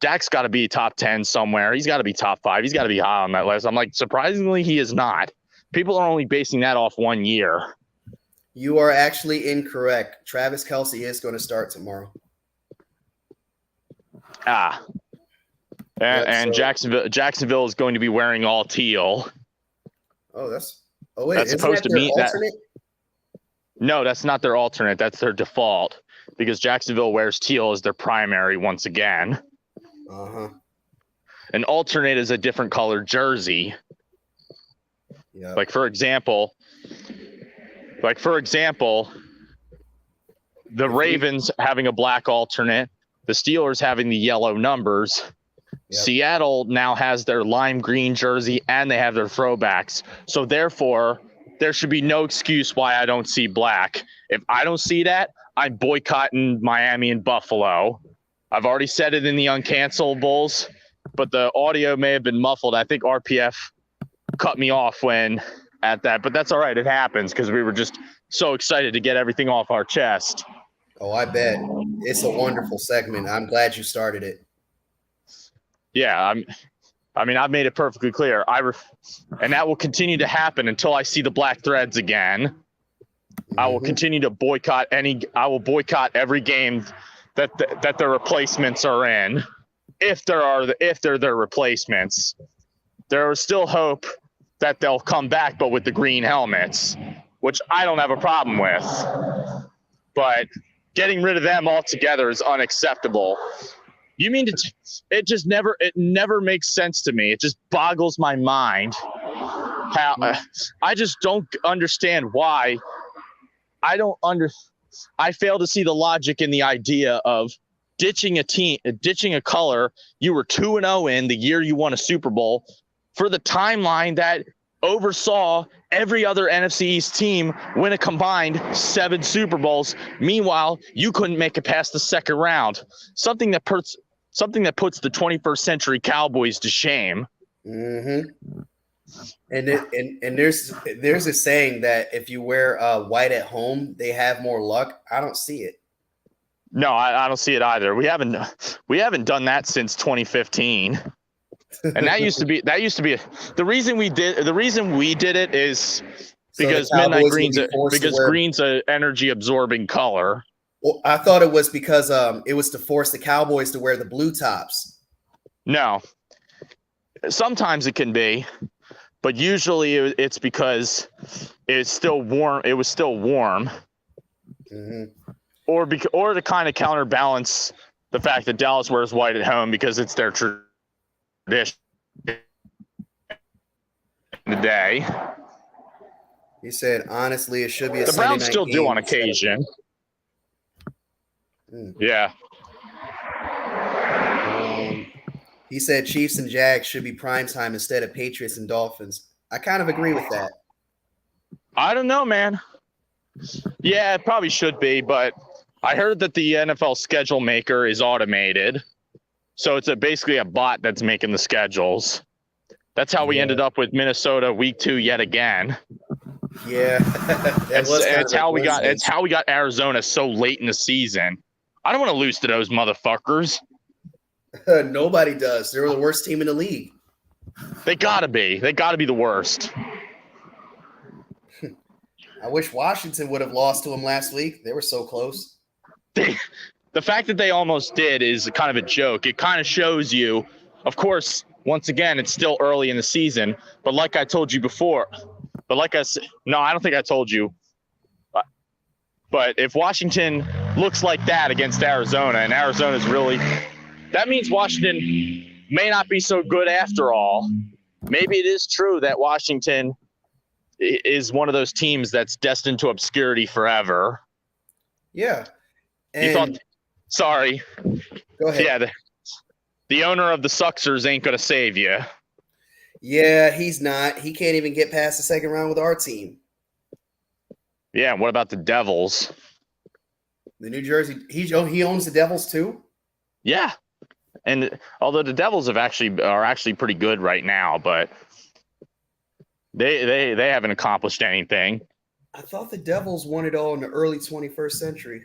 Dak's got to be top 10 somewhere. He's got to be top 5. He's got to be high on that list. I'm like, surprisingly, he is not. People are only basing that off 1 year. You are actually incorrect. Travis Kelce is going to start tomorrow. And Jacksonville is going to be wearing all teal. That's supposed to mean that. Alternate? No, that's not their alternate. That's their default because Jacksonville wears teal as their primary once again. Uh-huh. An alternate is a different color jersey. Yeah. Like for example, the Ravens having a black alternate, the Steelers having the yellow numbers. Yep. Seattle now has their lime green jersey and they have their throwbacks. So therefore, there should be no excuse why I don't see black. If I don't see that, I'm boycotting Miami and Buffalo. I've already said it in the uncancelables, but the audio may have been muffled. I think RPF cut me off when at that, but that's all right. It happens because we were just so excited to get everything off our chest. Oh, I bet. It's a wonderful segment. I'm glad you started it. Yeah, I've made it perfectly clear. And that will continue to happen until I see the black threads again. Mm-hmm. I will continue to boycott every game that the replacements are in. If they're their replacements, there is still hope that they'll come back, but with the green helmets. which I don't have a problem with. But getting rid of them altogether is unacceptable. You mean it never makes sense to me. It just boggles my mind how I just don't understand why. I fail to see the logic in the idea of ditching a color you were 2-0 in the year you won a Super Bowl for the timeline that oversaw every other NFC East team win a combined 7 Super Bowls. Meanwhile, you couldn't make it past the second round. Something that puts the 21st century Cowboys to shame. Mm-hmm. And there's a saying that if you wear white at home, they have more luck. I don't see it. No, I don't see it either. We haven't done that since 2015. And that used to be the reason we did it is because midnight green's a energy absorbing color. Well, I thought it was because it was to force the Cowboys to wear the blue tops. No. Sometimes it can be, but usually it's because it's still warm. It was still warm. Mm-hmm. Or to kind of counterbalance the fact that Dallas wears white at home because it's their tradition the day. He said, honestly, it should be a the Sunday Browns night still game do on occasion. Yeah. He said Chiefs and Jags should be primetime instead of Patriots and Dolphins. I kind of agree with that. I don't know, man. Yeah, it probably should be, but I heard that the NFL schedule maker is automated. So it's basically a bot that's making the schedules. That's how we ended up with Minnesota week 2 yet again. Yeah. It's how we got Arizona so late in the season. I don't want to lose to those motherfuckers. Nobody does. They were the worst team in the league. They gotta be. They gotta be the worst. I wish Washington would have lost to them last week. They were so close. The fact that they almost did is kind of a joke. It kind of shows you, of course, once again, it's still early in the season. But like I told you before, no, I don't think I told you. But if Washington looks like that against Arizona, and Arizona's really, that means Washington may not be so good after all. Maybe it is true that Washington is one of those teams that's destined to obscurity forever. Yeah. And sorry. Go ahead. Yeah, the owner of the Suxers ain't going to save you. Yeah, he's not. He can't even get past the second round with our team. Yeah, what about the Devils? The New Jersey, he owns the Devils too? Yeah. And although the Devils are actually pretty good right now, but they haven't accomplished anything. I thought the Devils won it all in the early 21st century.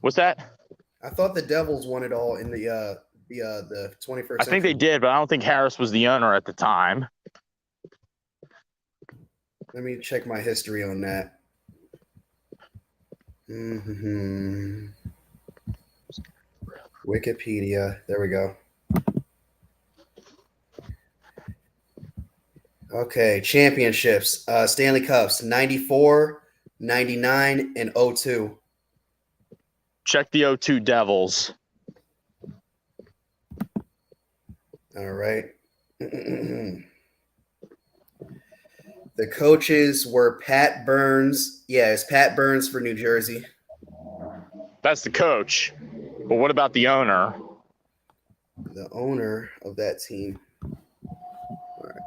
What's that? I thought the Devils won it all in the 21st century. I think they did, but I don't think Harris was the owner at the time. Let me check my history on that. Mm-hmm. Wikipedia. There we go. Okay, championships. Stanley Cups, 94, 99, and 02. Check the 02 Devils. All right. The coaches were Pat Burns. Yeah, it's Pat Burns for New Jersey. That's the coach. But what about the owner? The owner of that team. All right.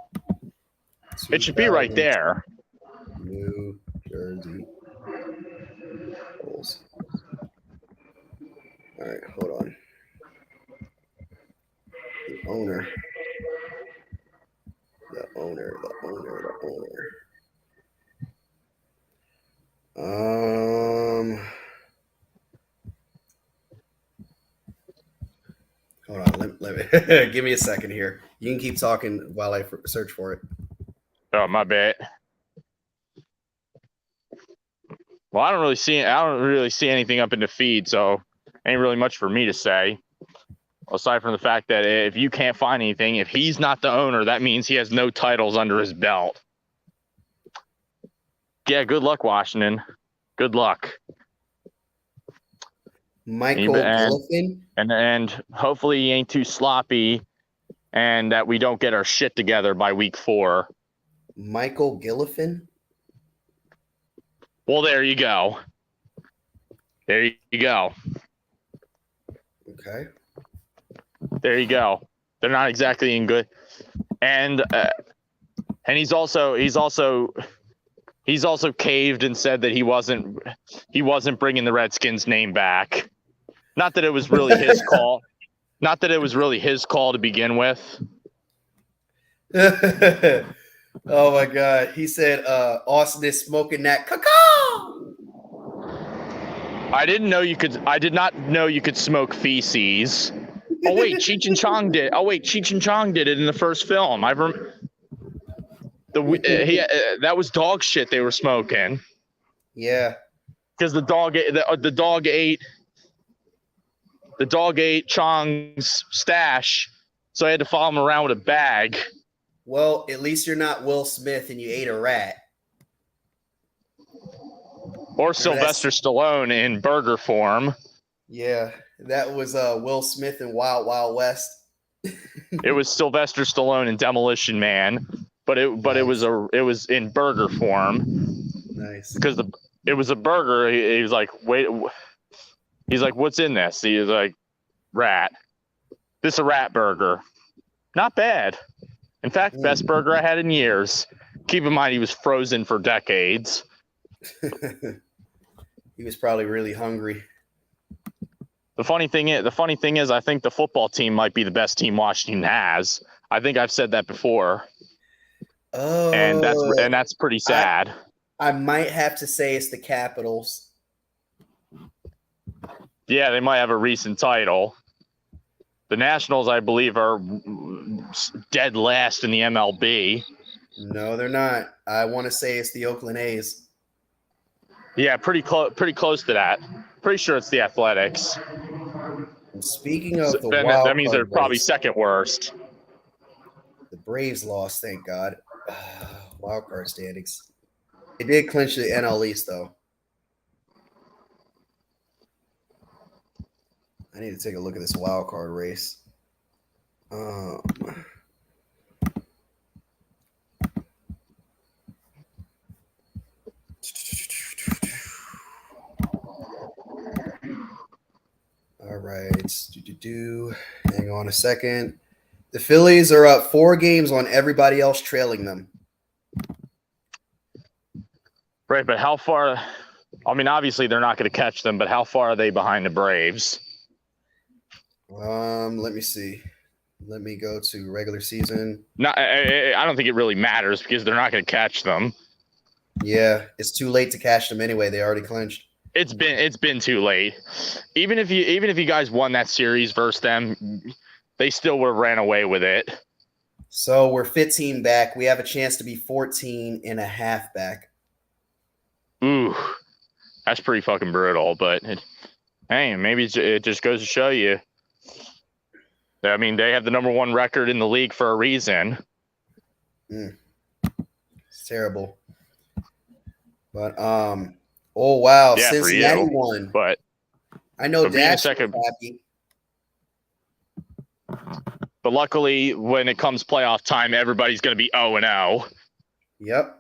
It should be right there. New Jersey Bulls. All right, hold on. The owner. Hold on. Let me give me a second here. You can keep talking while I search for it. Oh, my bad. Well, I don't really see anything up in the feed, so ain't really much for me to say. Aside from the fact that if you can't find anything, if he's not the owner, that means he has no titles under his belt. Yeah, good luck, Washington. Good luck. Michael Gillifin. And hopefully he ain't too sloppy and that we don't get our shit together by week 4. Michael Gillifin. Well, there you go. There you go. Okay. There you go. They're not exactly in good. And he's also caved and said that he wasn't bringing the Redskins name back. Not that it was really his call. Not that it was really his call to begin with. Oh my God. He said Austin is smoking that cacao. I did not know you could smoke feces. Oh wait, Cheech and Chong did. Oh wait, Cheech and Chong did it in the first film. That was dog shit they were smoking. Yeah. Because the dog ate Chong's stash, so I had to follow him around with a bag. Well, at least you're not Will Smith and you ate a rat. Or Sylvester Stallone in burger form. Yeah, that was Will Smith in Wild Wild West. It was Sylvester Stallone in Demolition Man, but it was in burger form. Nice. Because it was a burger. He was like, wait. He's like, what's in this? He was like, rat. This is a rat burger. Not bad. In fact, best burger I had in years. Keep in mind, he was frozen for decades. He was probably really hungry. The funny thing is, I think the football team might be the best team Washington has. I think I've said that before. Oh, and that's pretty sad. I might have to say it's the Capitals. Yeah, they might have a recent title. The Nationals, I believe, are dead last in the MLB. No, they're not. I want to say it's the Oakland A's. Yeah, pretty close to that. Pretty sure it's the Athletics. And speaking of the then wild that means they're card probably race, second worst. The Braves lost, thank God. Wild card standings. They did clinch the NL East, though. I need to take a look at this wild card race. All right. Hang on a second. The Phillies are up 4 games on everybody else trailing them. Right, but how far? I mean, obviously they're not going to catch them, but how far are they behind the Braves? Let me see. Let me go to regular season. No, I don't think it really matters because they're not going to catch them. Yeah, it's too late to catch them anyway. They already clinched. It's been too late. Even if you guys won that series versus them, they still would have ran away with it. So we're 15 back. We have a chance to be 14 and a half back. Ooh, that's pretty fucking brutal. But hey, maybe it just goes to show you. I mean, they have the number 1 record in the league for a reason. It's terrible. But oh wow, yeah, Cincinnati for you, won. But I know Dash is happy. But luckily, when it comes playoff time, everybody's going to be 0-0. Yep.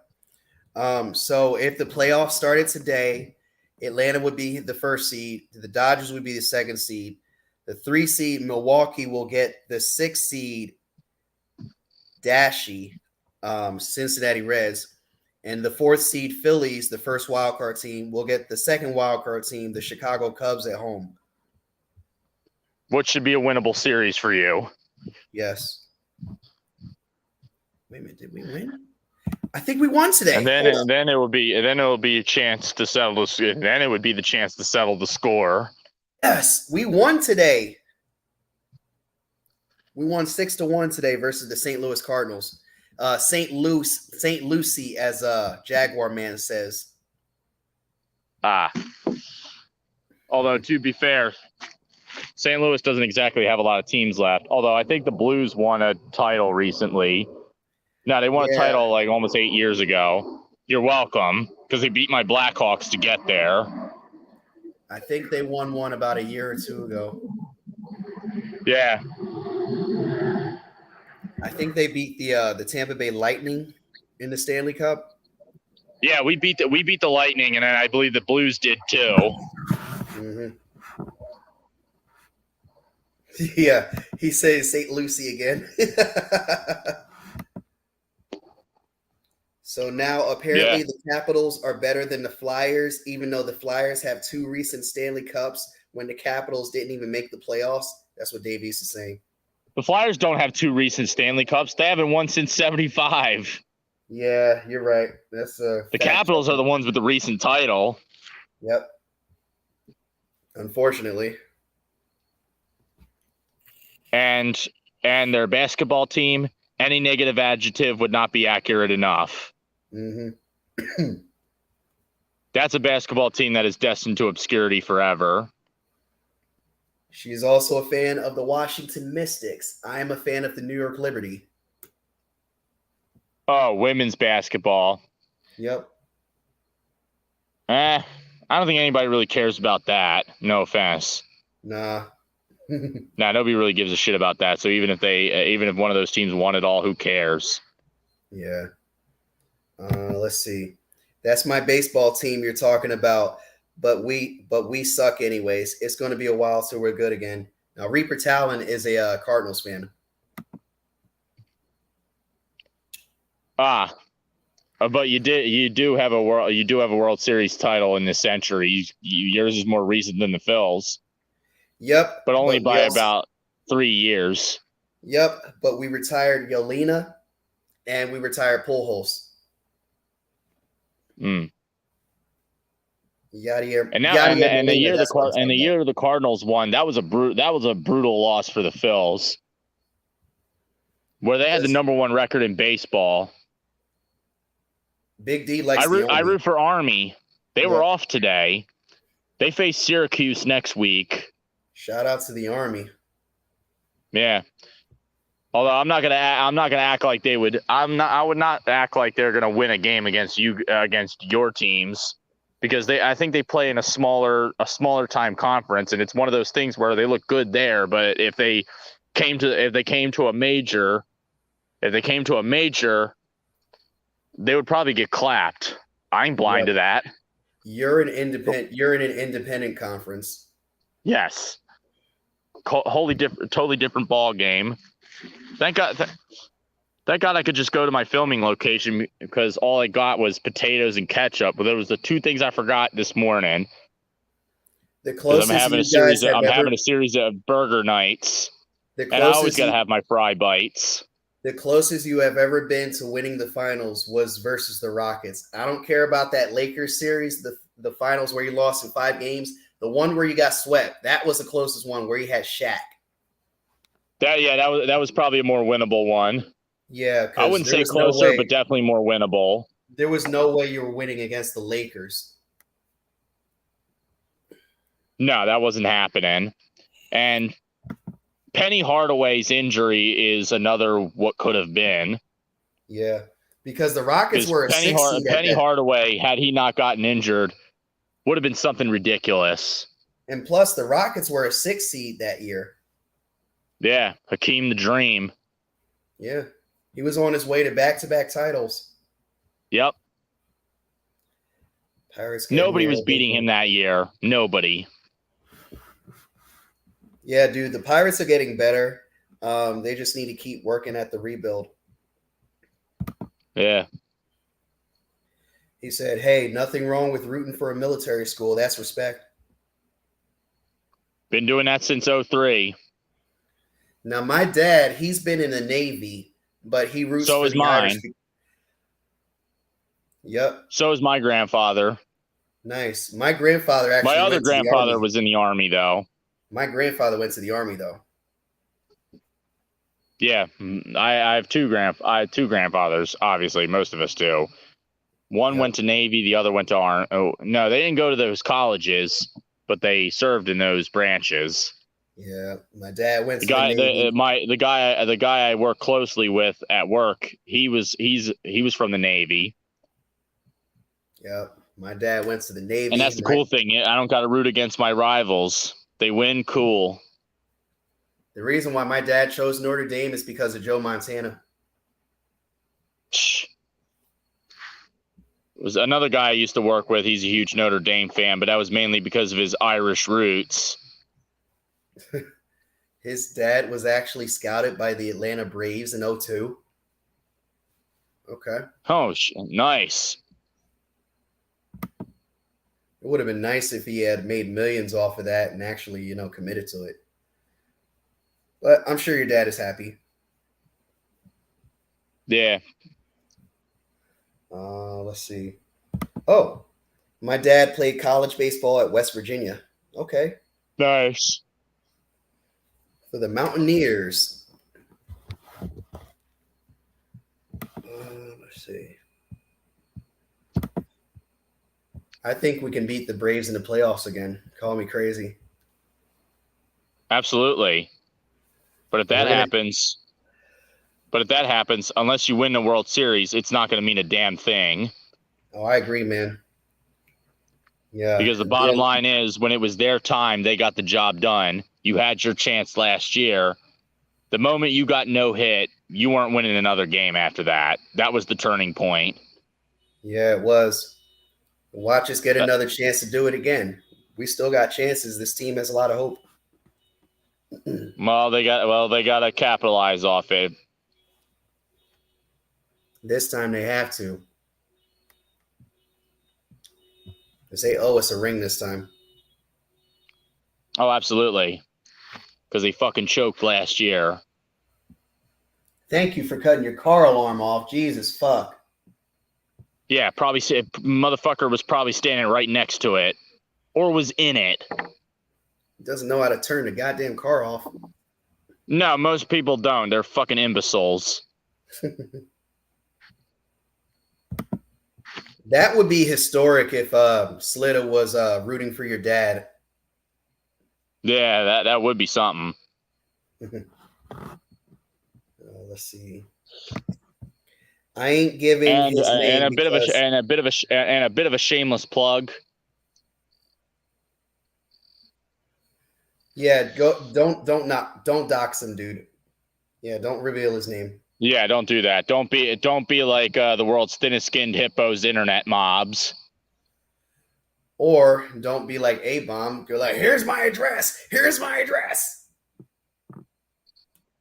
So if the playoffs started today, Atlanta would be the 1st seed. The Dodgers would be the 2nd seed. The 3 seed, Milwaukee, will get the 6th seed, Dashy, Cincinnati Reds. And the 4th seed, Phillies, the first wild card team, will get the 2nd wild card team, the Chicago Cubs at home. What should be a winnable series for you? Yes. Wait a minute, did we win? I think we won today. And then it will be a chance to settle this. Then it would be the chance to settle the score. Yes, we won today. We won 6-1 today versus the St. Louis Cardinals. St. Lucie, as Jaguar man says. Although to be fair, St. Louis doesn't exactly have a lot of teams left. Although I think the Blues won a title recently. No, they won a title like almost 8 years ago. You're welcome, because they beat my Blackhawks to get there. I think they won one about a year or two ago. Yeah. I think they beat the Tampa Bay Lightning in the Stanley Cup. Yeah, we beat the Lightning, and then I believe the Blues did too. Mm-hmm. Yeah, he says St. Lucie again. So now apparently the Capitals are better than the Flyers, even though the Flyers have 2 recent Stanley Cups when the Capitals didn't even make the playoffs. That's what Dave East is saying. The Flyers don't have 2 recent Stanley Cups. They haven't won since '75. Yeah, you're right. That's the Capitals are the ones with the recent title. Yep. Unfortunately. And their basketball team, any negative adjective would not be accurate enough. Mm-hmm. That's a basketball team that is destined to obscurity forever. She's also a fan of the Washington Mystics. I am a fan of the New York Liberty. Oh, women's basketball. Yep. I don't think anybody really cares about that. No offense. Nah. Nah, nobody really gives a shit about that. So even if one of those teams won it all, who cares? Yeah. Let's see. That's my baseball team you're talking about, but we suck anyways. It's going to be a while till we're good again. Now, Reaper Talon is a Cardinals fan. But you do have a World Series title in this century. Yours is more recent than the Phils. Yep, but only by about 3 years. Yep, but we retired Yelena and we retired Pujols. Mm. Yadier, and now and the year the Cardinals won, that was a brutal loss for the Phils, where they had the number 1 record in baseball. Big D likes I root for Army. They were off today. They face Syracuse next week. Shout out to the Army. Yeah. Although I'm not gonna act like they would. I would not act like they're gonna win a game against your teams, because I think they play in a smaller time conference, and it's one of those things where they look good there, but if they came to a major, they would probably get clapped. I ain't blind to that. You're in an independent conference. Yes. Totally different ball game. Thank God I could just go to my filming location, because all I got was potatoes and ketchup. But there was the 2 things I forgot this morning. The closest I'm having a series of burger nights, and I always got to have my fry bites. The closest you have ever been to winning the finals was versus the Rockets. I don't care about that Lakers series, the finals where you lost in 5 games. The one where you got swept, that was the closest one, where you had Shaq. That was probably a more winnable one. Yeah, I wouldn't say closer, but definitely more winnable. There was no way you were winning against the Lakers. No, that wasn't happening. And Penny Hardaway's injury is another what could have been. Yeah, because the Rockets were a 6 seed. Penny Hardaway, had he not gotten injured, would have been something ridiculous. And plus, the Rockets were a 6 seed that year. Yeah, Hakeem the Dream. Yeah, he was on his way to back-to-back titles. Yep. Pirates. Nobody was beating him that year. Nobody. Yeah, dude, the Pirates are getting better. They just need to keep working at the rebuild. Yeah. He said, hey, nothing wrong with rooting for a military school. That's respect. Been doing that since 2003. Now, my dad, he's been in the Navy, but he roots for the Irish. Yep. So is my grandfather. Nice. My grandfather actually. My other grandfather was in the Army, though. My grandfather went to the Army, though. Yeah, I have two grandfathers. Obviously, most of us do. One went to Navy, the other went to Army. Oh no, they didn't go to those colleges, but they served in those branches. Yeah, my dad went to the Navy. The guy I work closely with at work, he was from the Navy. Yep. My dad went to the Navy. And that's the cool thing. I don't got to root against my rivals. They win, cool. The reason why my dad chose Notre Dame is because of Joe Montana. Was another guy I used to work with. He's a huge Notre Dame fan, but that was mainly because of his Irish roots. His dad was actually scouted by the Atlanta Braves in 2002. Okay. Oh, nice. It would have been nice if he had made millions off of that and actually, committed to it. But I'm sure your dad is happy. Yeah. Let's see. Oh, my dad played college baseball at West Virginia. Okay. Nice. For the Mountaineers. Let's see. I think we can beat the Braves in the playoffs again. Call me crazy. Absolutely. But if that happens, unless you win the World Series, it's not going to mean a damn thing. Oh, I agree, man. Yeah. Because the bottom line is, when it was their time, they got the job done. You had your chance last year. The moment you got no hit, you weren't winning another game after that. That was the turning point. Yeah, it was. Watch us get another chance to do it again. We still got chances. This team has a lot of hope. Well, they got to capitalize off it. This time they have to. Because they owe us a ring this time. Oh, absolutely. Because they fucking choked last year. Thank you for cutting your car alarm off. Jesus, fuck. Yeah, probably. Motherfucker was probably standing right next to it. Or was in it. He doesn't know how to turn the goddamn car off. No, most people don't. They're fucking imbeciles. That would be historic if Slitta was rooting for your dad. Yeah, that would be something. Let's see. I ain't giving his name and a bit of a shameless plug. Yeah, don't dox him, dude. Yeah, don't reveal his name. Yeah, don't do that. Don't be like the world's thinnest skinned hippos internet mobs. Or don't be like A-Bomb. You're like, here's my address. Here's my address.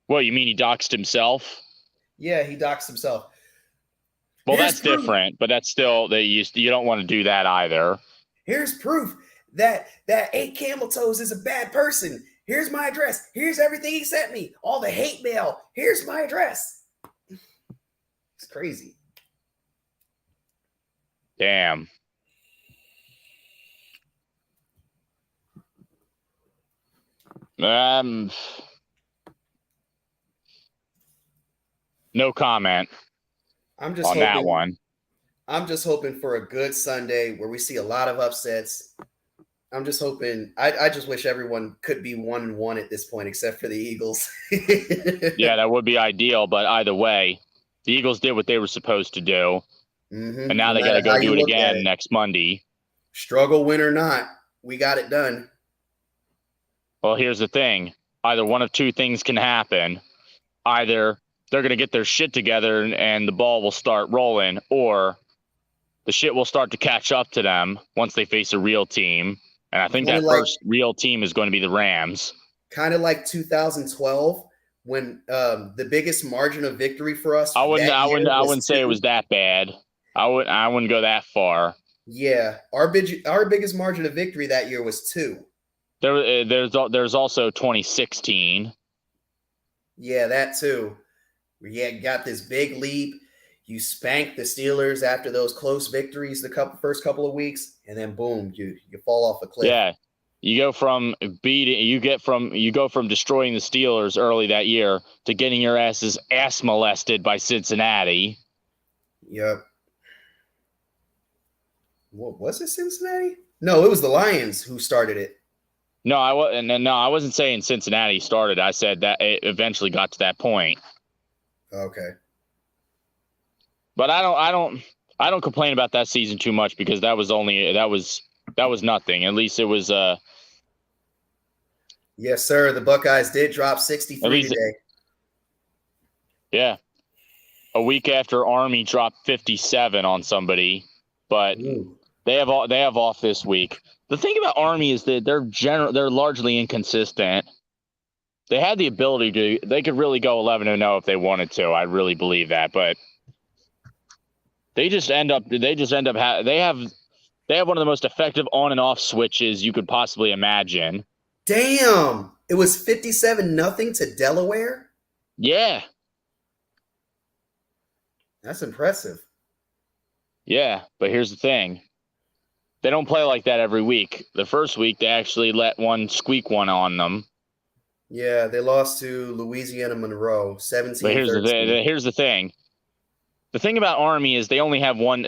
What, you mean he doxed himself? Yeah, he doxed himself. Well, that's different, but that's still you don't want to do that either. Here's proof that 8 Camel Toes is a bad person. Here's my address. Here's everything he sent me. All the hate mail. Here's my address. It's crazy. Damn. No comment. I'm just on hoping, that one. I'm just hoping for a good Sunday where we see a lot of upsets. I'm just hoping. I just wish everyone could be 1-1 at this point, except for the Eagles. Yeah, that would be ideal. But either way, the Eagles did what they were supposed to do, and now they got to go do it again next Monday. Struggle, win or not, we got it done. Well, here's the thing: either one of two things can happen. Either they're going to get their shit together and the ball will start rolling, or the shit will start to catch up to them once they face a real team. And I think that first real team is going to be the Rams. Kind of like 2012 when the biggest margin of victory for us. I wouldn't say it was that bad. I wouldn't go that far. Yeah, our biggest margin of victory that year was 2. There's also 2016. Yeah, that too. You got this big leap. You spanked the Steelers after those close victories the first couple of weeks, and then boom, you fall off a cliff. Yeah, you go from destroying the Steelers early that year to getting your ass molested by Cincinnati. Yep. What was it, Cincinnati? No, it was the Lions who started it. No, I wasn't saying Cincinnati started. I said that it eventually got to that point. Okay. But I I don't complain about that season too much because that was nothing. At least it was Yes, sir. The Buckeyes did drop 63 today. Yeah. A week after Army dropped 57 on somebody, but they have off this week. The thing about Army is that they're largely inconsistent. They had the ability they could really go 11-0 if they wanted to. I really believe that, but they have one of the most effective on and off switches you could possibly imagine. Damn. It was 57-0 to Delaware? Yeah. That's impressive. Yeah, but here's the thing. They don't play like that every week. The first week, they actually let one squeak one on them. Yeah, they lost to Louisiana Monroe, 17-13. But here's the thing. The thing about Army is they only have one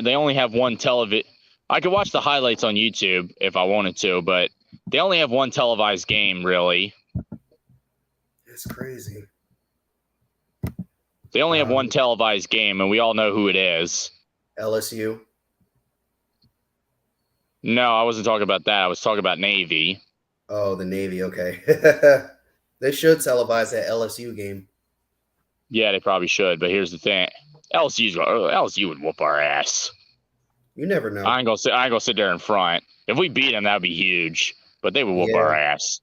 television. I could watch the highlights on YouTube if I wanted to, but they only have one televised game, really. That's crazy. They only have one televised game, and we all know who it is. LSU. No, I wasn't talking about that. I was talking about Navy. Oh, the Navy. Okay. They should televise that LSU game. Yeah, they probably should. But here's the thing: LSU would whoop our ass. You never know. I ain't gonna sit there in front. If we beat them, that'd be huge. But they would whoop our ass.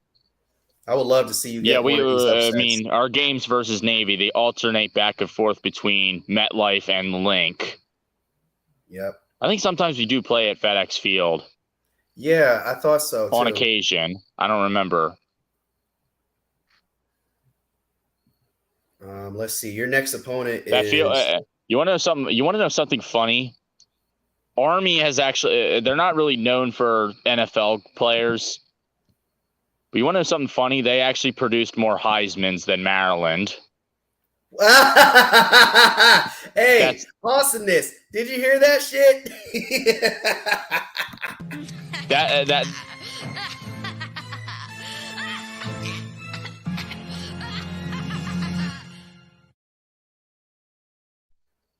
I would love to see you get one of these upsets. I mean, our games versus Navy, they alternate back and forth between MetLife and the Link. Yep. I think sometimes we do play at FedEx Field. Yeah, I thought so, too. On occasion. I don't remember. Let's see. Your next opponent is... You want to know something funny? Army has actually... They're not really known for NFL players. But you want to know something funny? They actually produced more Heismans than Maryland. Hey, awesomeness. Did you hear that shit? that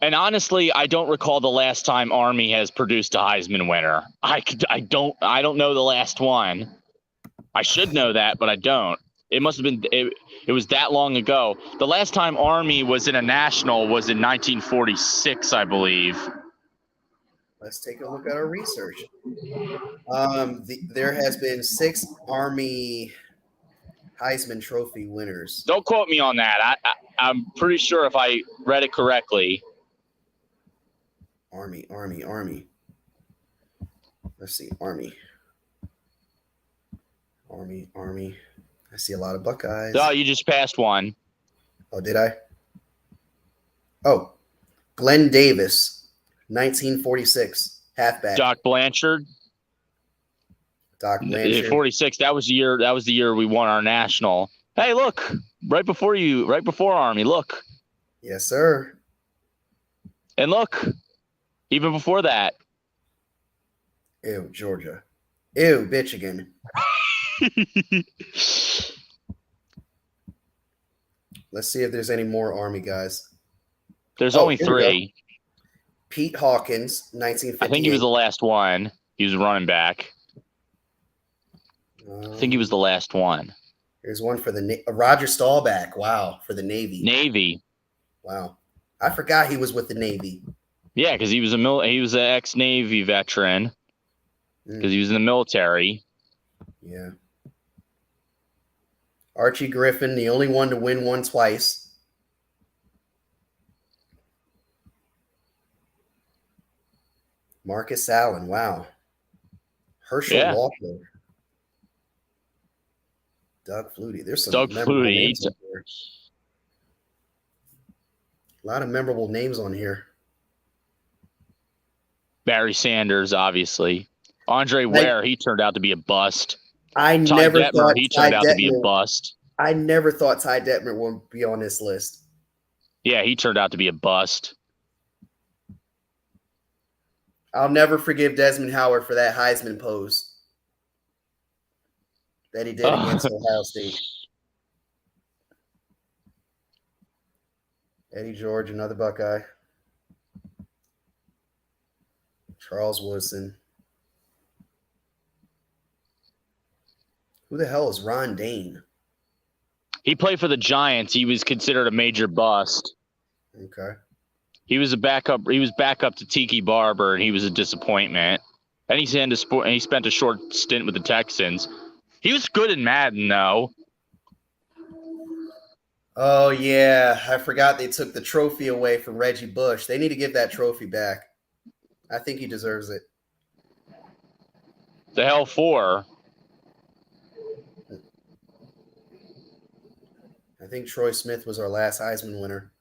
And honestly, I don't recall the last time Army has produced a Heisman winner. I don't know the last one. I should know that, but I don't. It must have been it was that long ago. The last time Army was in a national was in 1946, I believe. Let's take a look at our research. There has been 6 Army Heisman Trophy winners. Don't quote me on that. I'm pretty sure if I read it correctly. Army. Let's see, Army. I see a lot of Buckeyes. Oh, you just passed one. Oh, did I? Oh, Glenn Davis, 1946, halfback. Doc Blanchard. 46. That was the year we won our national. Hey, look, right before Army. Look. Yes, sir. And look, even before that. Ew, Georgia. Ew, Michigan. Let's see if there's any more Army guys. There's only 3. Pete Hawkins, 1958. I think he was the last one. He was running back. I think he was the last one. Here's one for the Roger Staubach. Wow, for the Navy. Wow, I forgot he was with the Navy. Yeah, because he was an ex-Navy veteran. Because he was in the military. Yeah. Archie Griffin, the only one to win one twice. Marcus Allen, wow. Herschel Walker. Doug Flutie. There's some memorable names on here. A lot of memorable names on here. Barry Sanders, obviously. Andre Ware, he turned out to be a bust. I never thought he turned out to be a bust. I never thought Ty Detmer would be on this list. Yeah, he turned out to be a bust. I'll never forgive Desmond Howard for that Heisman pose that he did against Ohio State. Eddie George, another Buckeye. Charles Woodson. Who the hell is Ron Dane? He played for the Giants. He was considered a major bust. Okay. He was a backup. He was backup to Tiki Barber, and he was a disappointment. And he spent a short stint with the Texans. He was good in Madden, though. Oh, yeah. I forgot they took the trophy away from Reggie Bush. They need to give that trophy back. I think he deserves it. The hell for? I think Troy Smith was our last Heisman winner.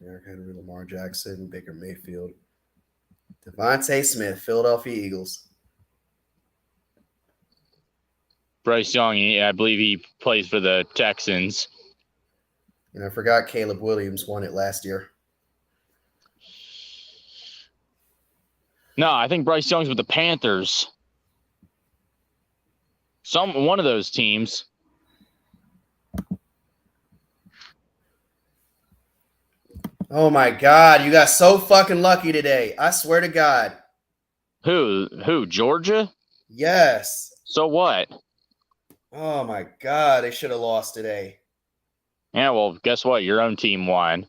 Derrick Henry, Lamar Jackson, Baker Mayfield. Devontae Smith, Philadelphia Eagles. Bryce Young, I believe he plays for the Texans. And I forgot Caleb Williams won it last year. No, I think Bryce Young's with the Panthers. One of those teams. Oh my God, you got so fucking lucky today. I swear to God. Who? Georgia? Yes. So what? Oh my God, they should have lost today. Yeah, well, guess what? Your own team won.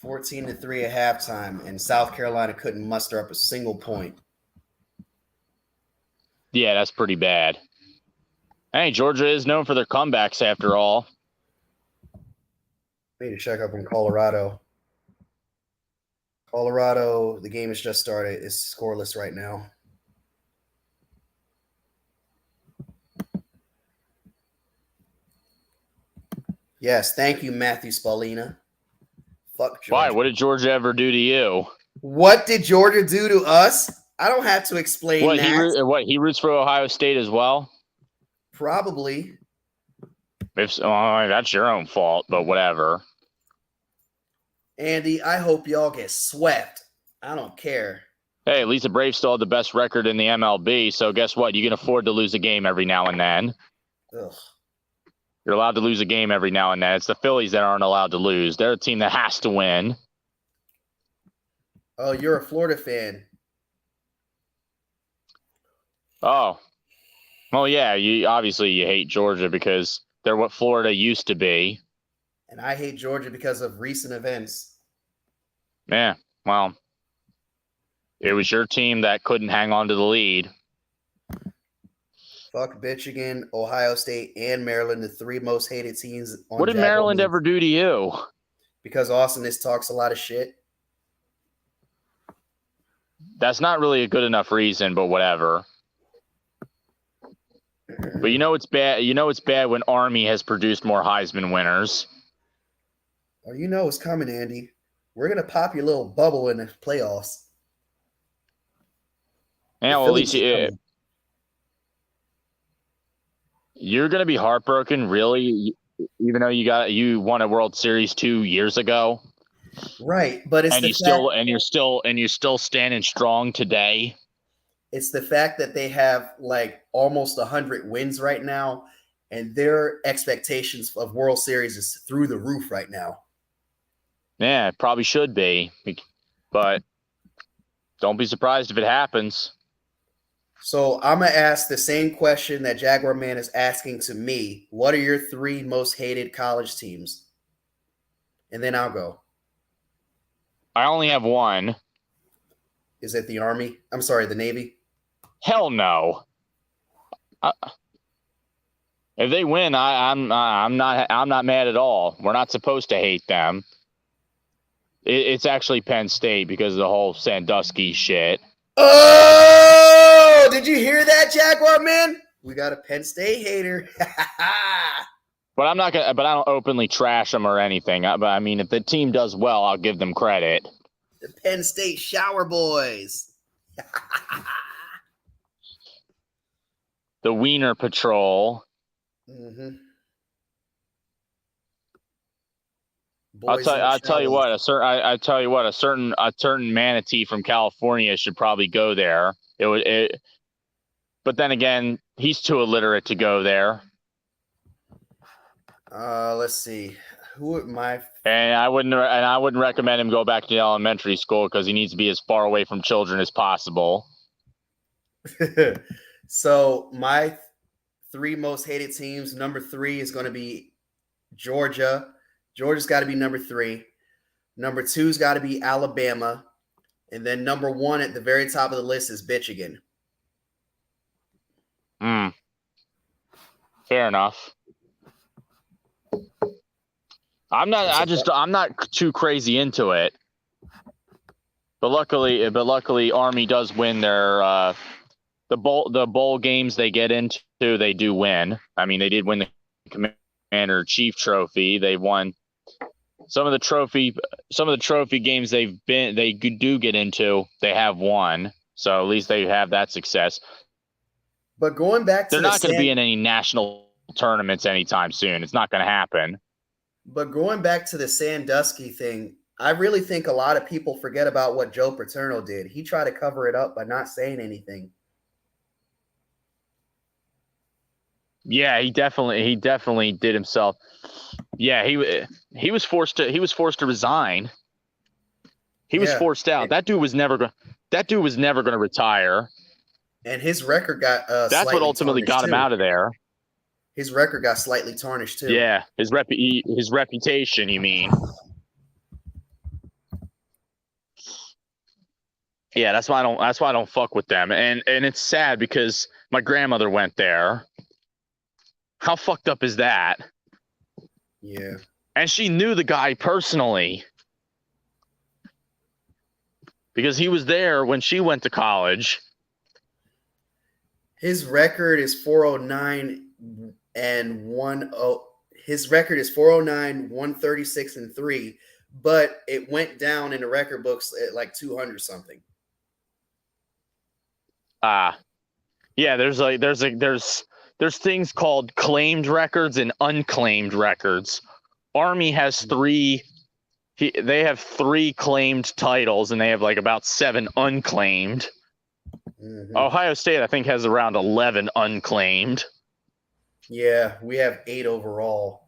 14-3 at halftime, and South Carolina couldn't muster up a single point. Yeah, that's pretty bad. Hey, Georgia is known for their comebacks after all. I need to check up on Colorado. Colorado, the game has just started. It's scoreless right now. Yes, thank you, Matthew Spallina. Fuck Georgia. Why? What did Georgia ever do to you? What did Georgia do to us? I don't have to explain that. He roots for Ohio State as well? Probably. If so, that's your own fault, but whatever. Andy, I hope y'all get swept. I don't care. Hey, at least the Braves still have the best record in the MLB, so guess what? You can afford to lose a game every now and then. Ugh. You're allowed to lose a game every now and then. It's the Phillies that aren't allowed to lose. They're a team that has to win. Oh, you're a Florida fan. Oh. Well, yeah, you hate Georgia because they're what Florida used to be. And I hate Georgia because of recent events. Yeah, well, it was your team that couldn't hang on to the lead. Fuck Michigan, Ohio State, and Maryland, the three most hated teams on What did Maryland ever do to you? Because Austin talks a lot of shit. That's not really a good enough reason, but whatever. But you know it's bad. You know it's bad when Army has produced more Heisman winners. Oh, you know it's coming, Andy. We're gonna pop your little bubble in the playoffs. Yeah, well, at least you're gonna be heartbroken, really, even though you won a World Series 2 years ago. Right, but it's you're still standing strong today. It's the fact that they have like almost 100 wins right now, and their expectations of World Series is through the roof right now. Yeah, it probably should be, but don't be surprised if it happens. So I'm going to ask the same question that Jaguar Man is asking to me. What are your three most hated college teams? And then I'll go. I only have one. Is it the Army? I'm sorry, the Navy? Hell no. If they win, I'm not mad at all. We're not supposed to hate them. It's actually Penn State because of the whole Sandusky shit. Oh, did you hear that, Jaguar Man? We got a Penn State hater. But I'm not gonna. But I don't openly trash them or anything. But I mean, if the team does well, I'll give them credit. The Penn State Shower Boys. The Wiener Patrol. Mm-hmm. I'll tell you what. A certain manatee from California should probably go there. But then again, he's too illiterate to go there. Let's see. Who would my And I wouldn't recommend him go back to elementary school because he needs to be as far away from children as possible. So my three most hated teams. Number 3 is going to be Georgia. Georgia's got to be number 3. Number 2's got to be Alabama, and then number 1 at the very top of the list is Michigan. Fair enough. I'm not too crazy into it. But luckily Army does win their the bowl games they get into, they do win. I mean, they did win the Commander Chief Trophy. They won some of the trophy games they do get into, they have won. So at least they have that success. But going back to they're not going to be in any national tournaments anytime soon. It's not going to happen. But going back to the Sandusky thing, I really think a lot of people forget about what Joe Paterno did. He tried to cover it up by not saying anything. Yeah, he definitely did himself. Yeah, he was forced to resign. He was forced out. That dude was never going to retire. And his record got that's what ultimately got him out of there. His record got slightly tarnished too. Yeah, his reputation, you mean? Yeah, that's why I don't fuck with them. And it's sad because my grandmother went there. How fucked up is that? Yeah. And she knew the guy personally. Because he was there when she went to college. His record is 409 and 10. His record is 409, 136 and 3, but it went down in the record books at like 200 something. Yeah, there's things called claimed records and unclaimed records. Army has 3. They have 3 claimed titles, and they have like about 7 unclaimed. Mm-hmm. Ohio State, I think, has around 11 unclaimed. Yeah, we have 8 overall.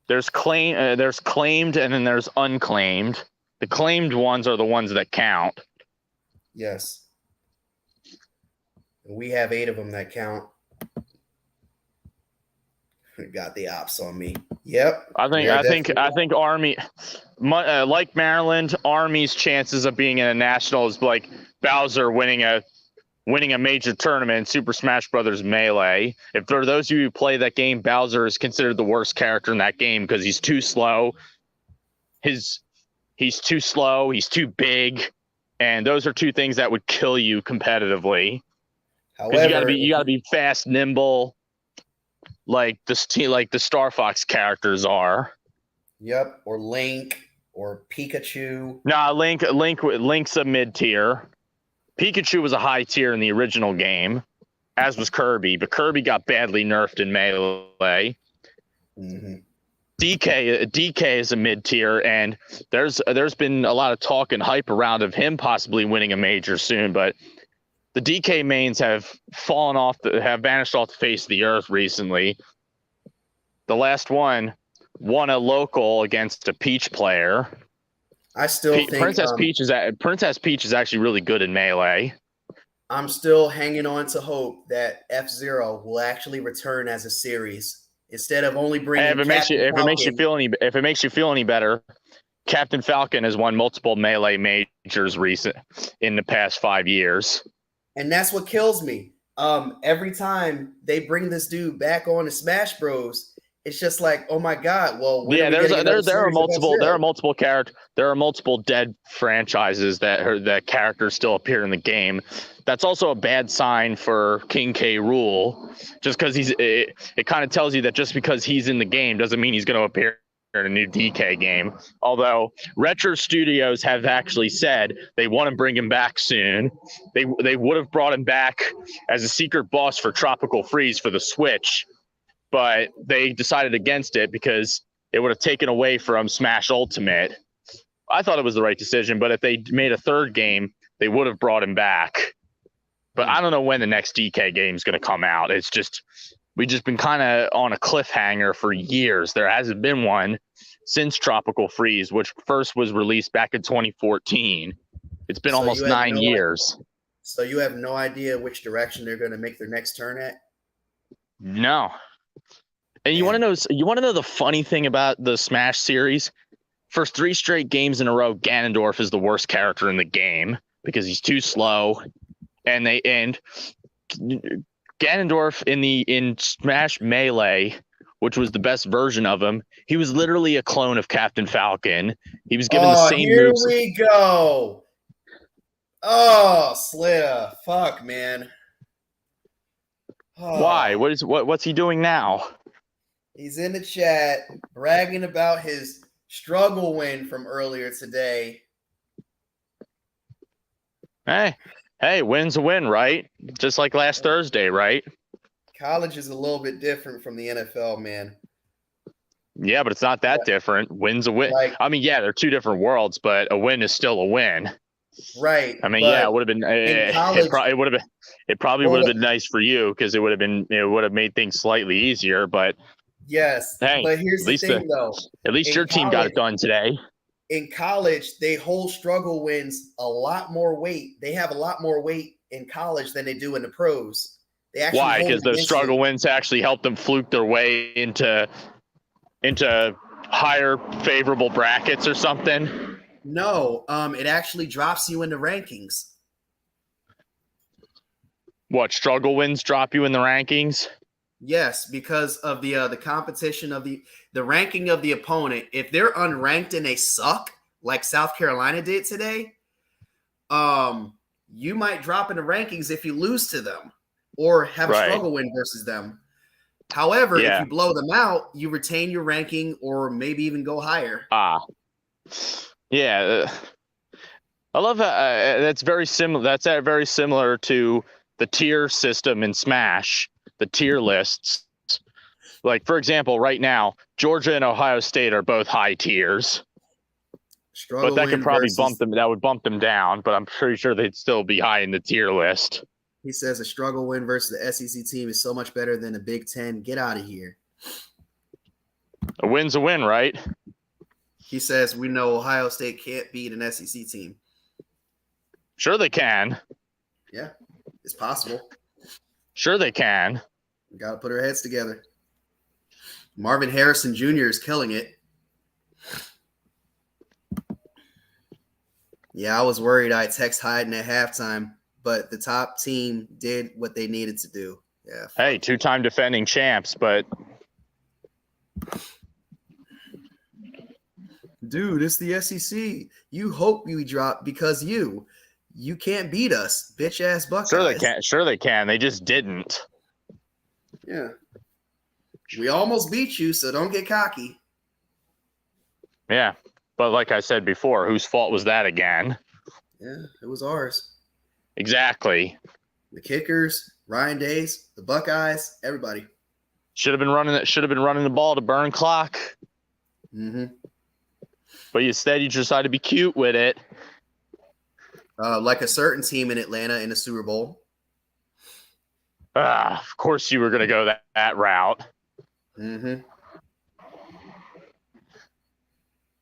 There's claimed, and then there's unclaimed. The claimed ones are the ones that count. Yes. We have 8 of them that count. Got the ops on me. Yep. I think Army, like Maryland, Army's chances of being in a national is like Bowser winning a major tournament in Super Smash Brothers Melee. If for those of you who play that game, Bowser is considered the worst character in that game because he's too slow. He's too slow. He's too big, and those are 2 things that would kill you competitively. However, you gotta be fast, nimble, like the Star Fox characters are. Yep, or Link, or Pikachu. Nah, Link's a mid tier. Pikachu was a high tier in the original game, as was Kirby, but Kirby got badly nerfed in Melee. Mm-hmm. DK is a mid tier, and there's been a lot of talk and hype around of him possibly winning a major soon, but the DK mains have have vanished off the face of the earth recently. The last one won a local against a Peach player. I still think Princess Peach is actually really good in Melee. I'm still hanging on to hope that F-Zero will actually return as a series instead of only bringing. If it makes you feel any better, Captain Falcon has won multiple Melee majors in the past 5 years. And that's what kills me. Every time they bring this dude back on to Smash Bros, it's just like, oh my god. Well, there are multiple dead franchises that characters still appear in the game. That's also a bad sign for King K. Rool. Just because it kind of tells you that just because he's in the game doesn't mean he's going to appear in a new DK game. Although Retro Studios have actually said they want to bring him back soon. They would have brought him back as a secret boss for Tropical Freeze for the Switch, but they decided against it because it would have taken away from Smash Ultimate. I thought it was the right decision, but if they made a 3rd game, they would have brought him back. But I don't know when the next DK game is going to come out. It's just we've just been kind of on a cliffhanger for years. There hasn't been one since Tropical Freeze, which first was released back in 2014. It's been almost 9 years. So you have no idea which direction they're going to make their next turn at? No. And you want to know the funny thing about the Smash series? For 3 straight games in a row, Ganondorf is the worst character in the game because he's too slow. And Ganondorf in Smash Melee, which was the best version of him, he was literally a clone of Captain Falcon. He was given the same moves. Here we go. Oh, Slitta. Fuck, man. Oh. Why? What's he doing now? He's in the chat bragging about his struggle win from earlier today. Hey, win's a win, right? Just like last Thursday, right? College is a little bit different from the NFL, man. Yeah, but it's not that different. Win's a win. Like, I mean, yeah, they're 2 different worlds, but a win is still a win. Right. I mean, yeah, it would have been. College, it probably would have been nice for you because it would have made things slightly easier. But yes, hey, but here's the thing, though. At least your team got it done today. In college, they hold struggle wins a lot more weight. They have a lot more weight in college than they do in the pros. They actually why? Because those struggle wins actually help them fluke their way into higher favorable brackets or something. No, it actually drops you in the rankings. What, struggle wins drop you in the rankings? Yes, because of the competition of the ranking of the opponent. If they're unranked and they suck, like South Carolina did today, you might drop in the rankings if you lose to them or have a struggle win versus them. However, if you blow them out, you retain your ranking or maybe even go higher. Yeah, I love that. That's very similar. That's very similar to the tier system in Smash, the tier lists. Like, for example, right now, Georgia and Ohio State are both high tiers. But that could probably bump them. That would bump them down. But I'm pretty sure they'd still be high in the tier list. He says a struggle win versus the SEC team is so much better than a Big Ten. Get out of here. A win's a win, right? He says we know Ohio State can't beat an SEC team. Sure they can. Yeah, it's possible. Sure they can. We got to put our heads together. Marvin Harrison Jr. is killing it. Yeah, I was worried I'd text Hayden at halftime, but the top team did what they needed to do. Yeah. Hey, 2-time defending champs, but dude, it's the SEC. You hope we drop because you can't beat us, bitch ass Buckeyes. Sure they can. They just didn't. Yeah. We almost beat you, so don't get cocky. Yeah. But like I said before, whose fault was that again? Yeah, it was ours. Exactly. The Kickers, Ryan Days, the Buckeyes, everybody. Should have been running the ball to burn clock. Mm-hmm. But instead, you decided to be cute with it. Like a certain team in Atlanta in the Super Bowl. Of course, you were going to go that route. Mm-hmm.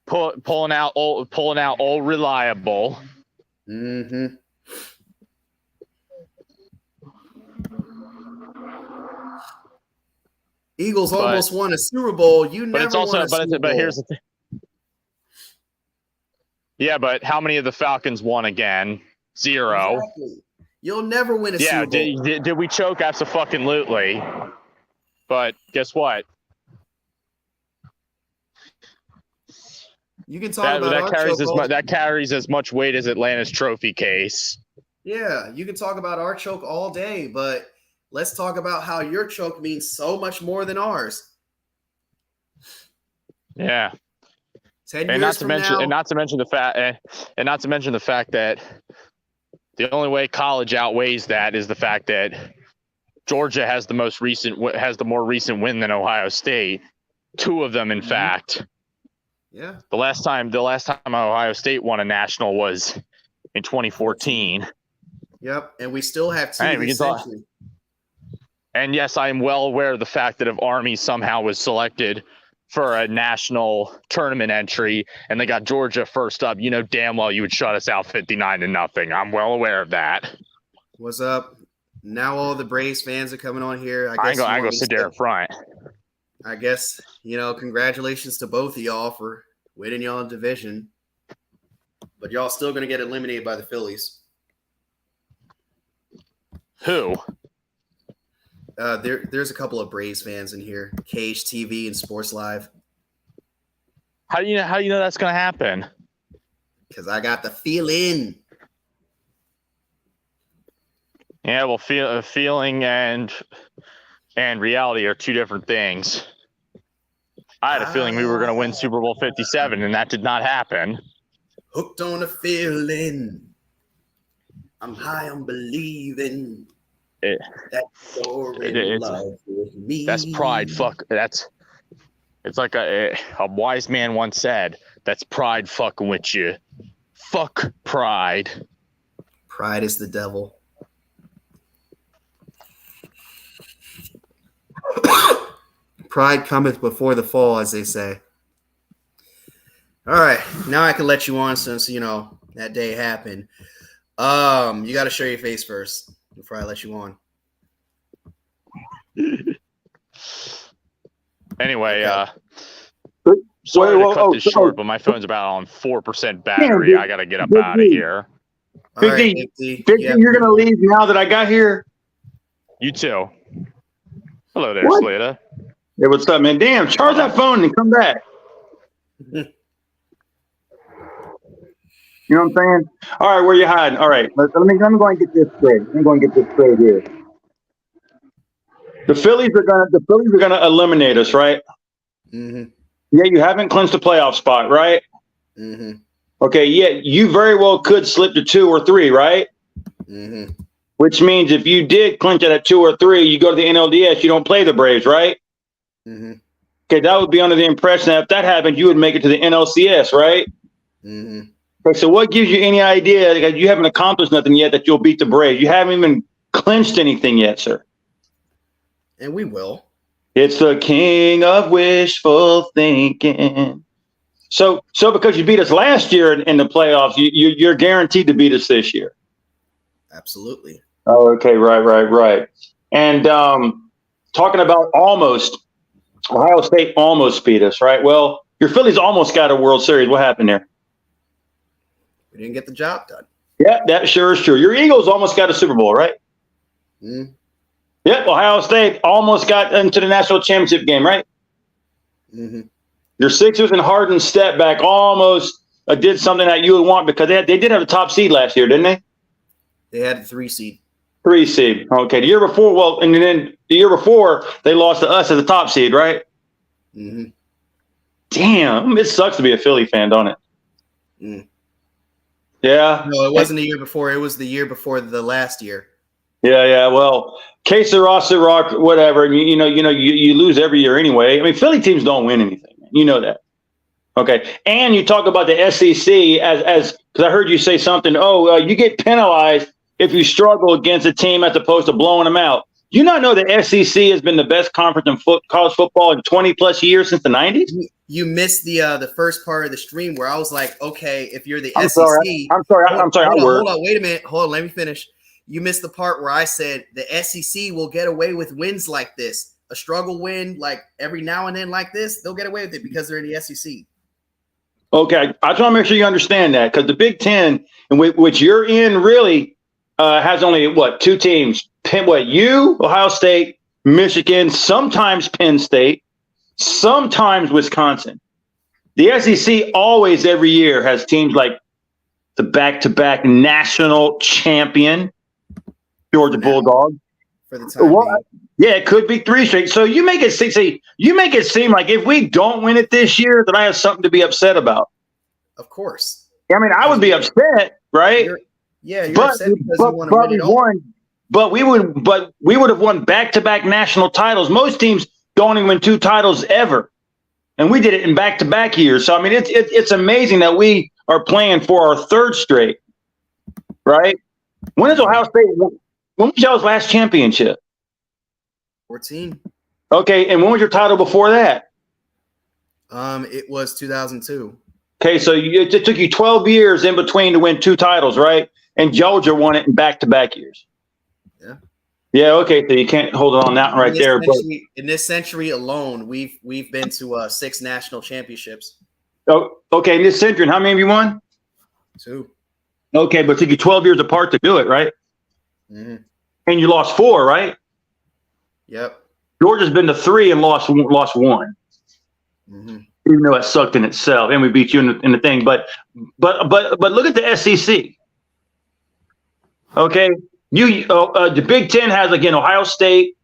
Pulling out all reliable. Mm-hmm. Eagles almost won a Super Bowl. You never won a Super Bowl. But here's the thing. Yeah, but how many of the Falcons won again? 0. Exactly. You'll never win a Super Bowl. Did we choke? Absolutely. But guess what? You can talk about that carries as much weight as Atlanta's trophy case. Yeah, you can talk about our choke all day, but let's talk about how your choke means so much more than ours. Yeah. 10 years not to mention the fact that the only way college outweighs that is the fact that Georgia has the more recent win than Ohio State. 2 of them, in fact. Yeah. The last time Ohio State won a national was in 2014. Yep, and we still have 2 this century. And yes, I am well aware of the fact that if Army somehow was selected for a national tournament entry and they got Georgia first up, you know damn well you would shut us out 59-0. I'm well aware of that. What's up? Now all the Braves fans are coming on here. I ain't gonna sit there in front. I guess, congratulations to both of y'all for winning y'all division. But y'all still going to get eliminated by the Phillies. Who? There's a couple of Braves fans in here. Cage TV and Sports Live. How do you know that's going to happen? Because I got the feeling. Yeah, well, feeling and reality are two different things. I had a feeling we were going to win Super Bowl 57, and that did not happen. Hooked on a feeling. I'm high on believing that you're in love with me. That's pride. It's like a wise man once said, that's pride fucking with you. Fuck pride. Pride is the devil. Pride cometh before the fall, as they say. All right, now I can let you on since that day happened. You got to show your face first before I let you on. Anyway, okay. Sorry to cut this short, but my phone's about on 4% battery. I got to get up out of here. All right, you're going to leave now that I got here? You too. Hello there, Slata. Hey, what's up, man? Damn, charge that phone and come back. You know what I'm saying? All right, where you hiding? All right, let me go and get this straight. I'm going to get this straight here. The Phillies are gonna eliminate us, right? Mm-hmm. Yeah, you haven't clinched the playoff spot, right? Mm-hmm. Okay, yeah, you very well could slip to 2 or 3, right? Mm-hmm. Which means if you did clinch it at 2 or 3, you go to the NLDS, you don't play the Braves, right? Mm-hmm. Okay, that would be under the impression that if that happened, you would make it to the NLCS, right? Mm-hmm. Okay, so what gives you any idea that you haven't accomplished nothing yet that you'll beat the Braves? You haven't even clinched anything yet, sir. And we will. It's the king of wishful thinking. So because you beat us last year in the playoffs, you're guaranteed to beat us this year. Absolutely. Oh, okay, right. And talking about almost, Ohio State almost beat us, right? Well, your Phillies almost got a World Series. What happened there? We didn't get the job done. Yeah, that sure is true. Your Eagles almost got a Super Bowl, right? Mm-hmm. Yep, Ohio State almost got into the national championship game, right? Mm-hmm. Your Sixers and Harden step back almost did something that you would want because they did have a top seed last year, didn't they? They had a 3 seed. 3 seed. Okay. The year before, and then the year before, they lost to us as a top seed, right? Mm-hmm. Damn, it sucks to be a Philly fan, don't it? Mm. Yeah. No, it wasn't the year before. It was the year before the last year. Yeah. Well, que sera, sera, whatever. You lose every year anyway. I mean, Philly teams don't win anything. You know that. Okay. And you talk about the SEC as because I heard you say something. You get penalized if you struggle against a team as opposed to blowing them out. Do you not know the SEC has been the best conference in college football in 20 plus years since the 90s? You missed the first part of the stream where I was like, okay, if you're the I'm SEC. I'm sorry. Hold on. Wait a minute. Hold on. Let me finish. You missed the part where I said the SEC will get away with wins like this. A struggle win, like every now and then like this, they'll get away with it because they're in the SEC. Okay. I just want to make sure you understand that because the Big Ten, which you're in, really has only, 2 teams? Ohio State, Michigan, sometimes Penn State, sometimes Wisconsin. The SEC always every year has teams like the back-to-back national champion, Georgia Bulldogs. For the time yeah, it could be 3 straight. So you make it seem like if we don't win it this year, that I have something to be upset about. Of course. I mean, I would be upset, right? You're upset because you want to win it all. But we would have won back-to-back national titles. Most teams don't even win 2 titles ever, and we did it in back-to-back years. So I mean, it's amazing that we are playing for our 3rd straight, right? When is Ohio State? When was y'all's last championship? 14. Okay, and when was your title before that? It was 2002. Okay, so it took you 12 years in between to win 2 titles, right? And Georgia won it in back-to-back years. Yeah. Yeah, okay, so you can't hold it on that one right there. But, in this century alone, we've been to 6 national championships. oh, okay, in this century, how many have you won? 2. Okay, but it took you 12 years apart to do it, right? Mm-hmm. And you lost 4, right? Yep. Georgia's been to 3 and lost 1, Mm-hmm. even though it sucked in itself, and we beat you in the thing. But look at the SEC. Okay, the Big Ten has again Ohio State,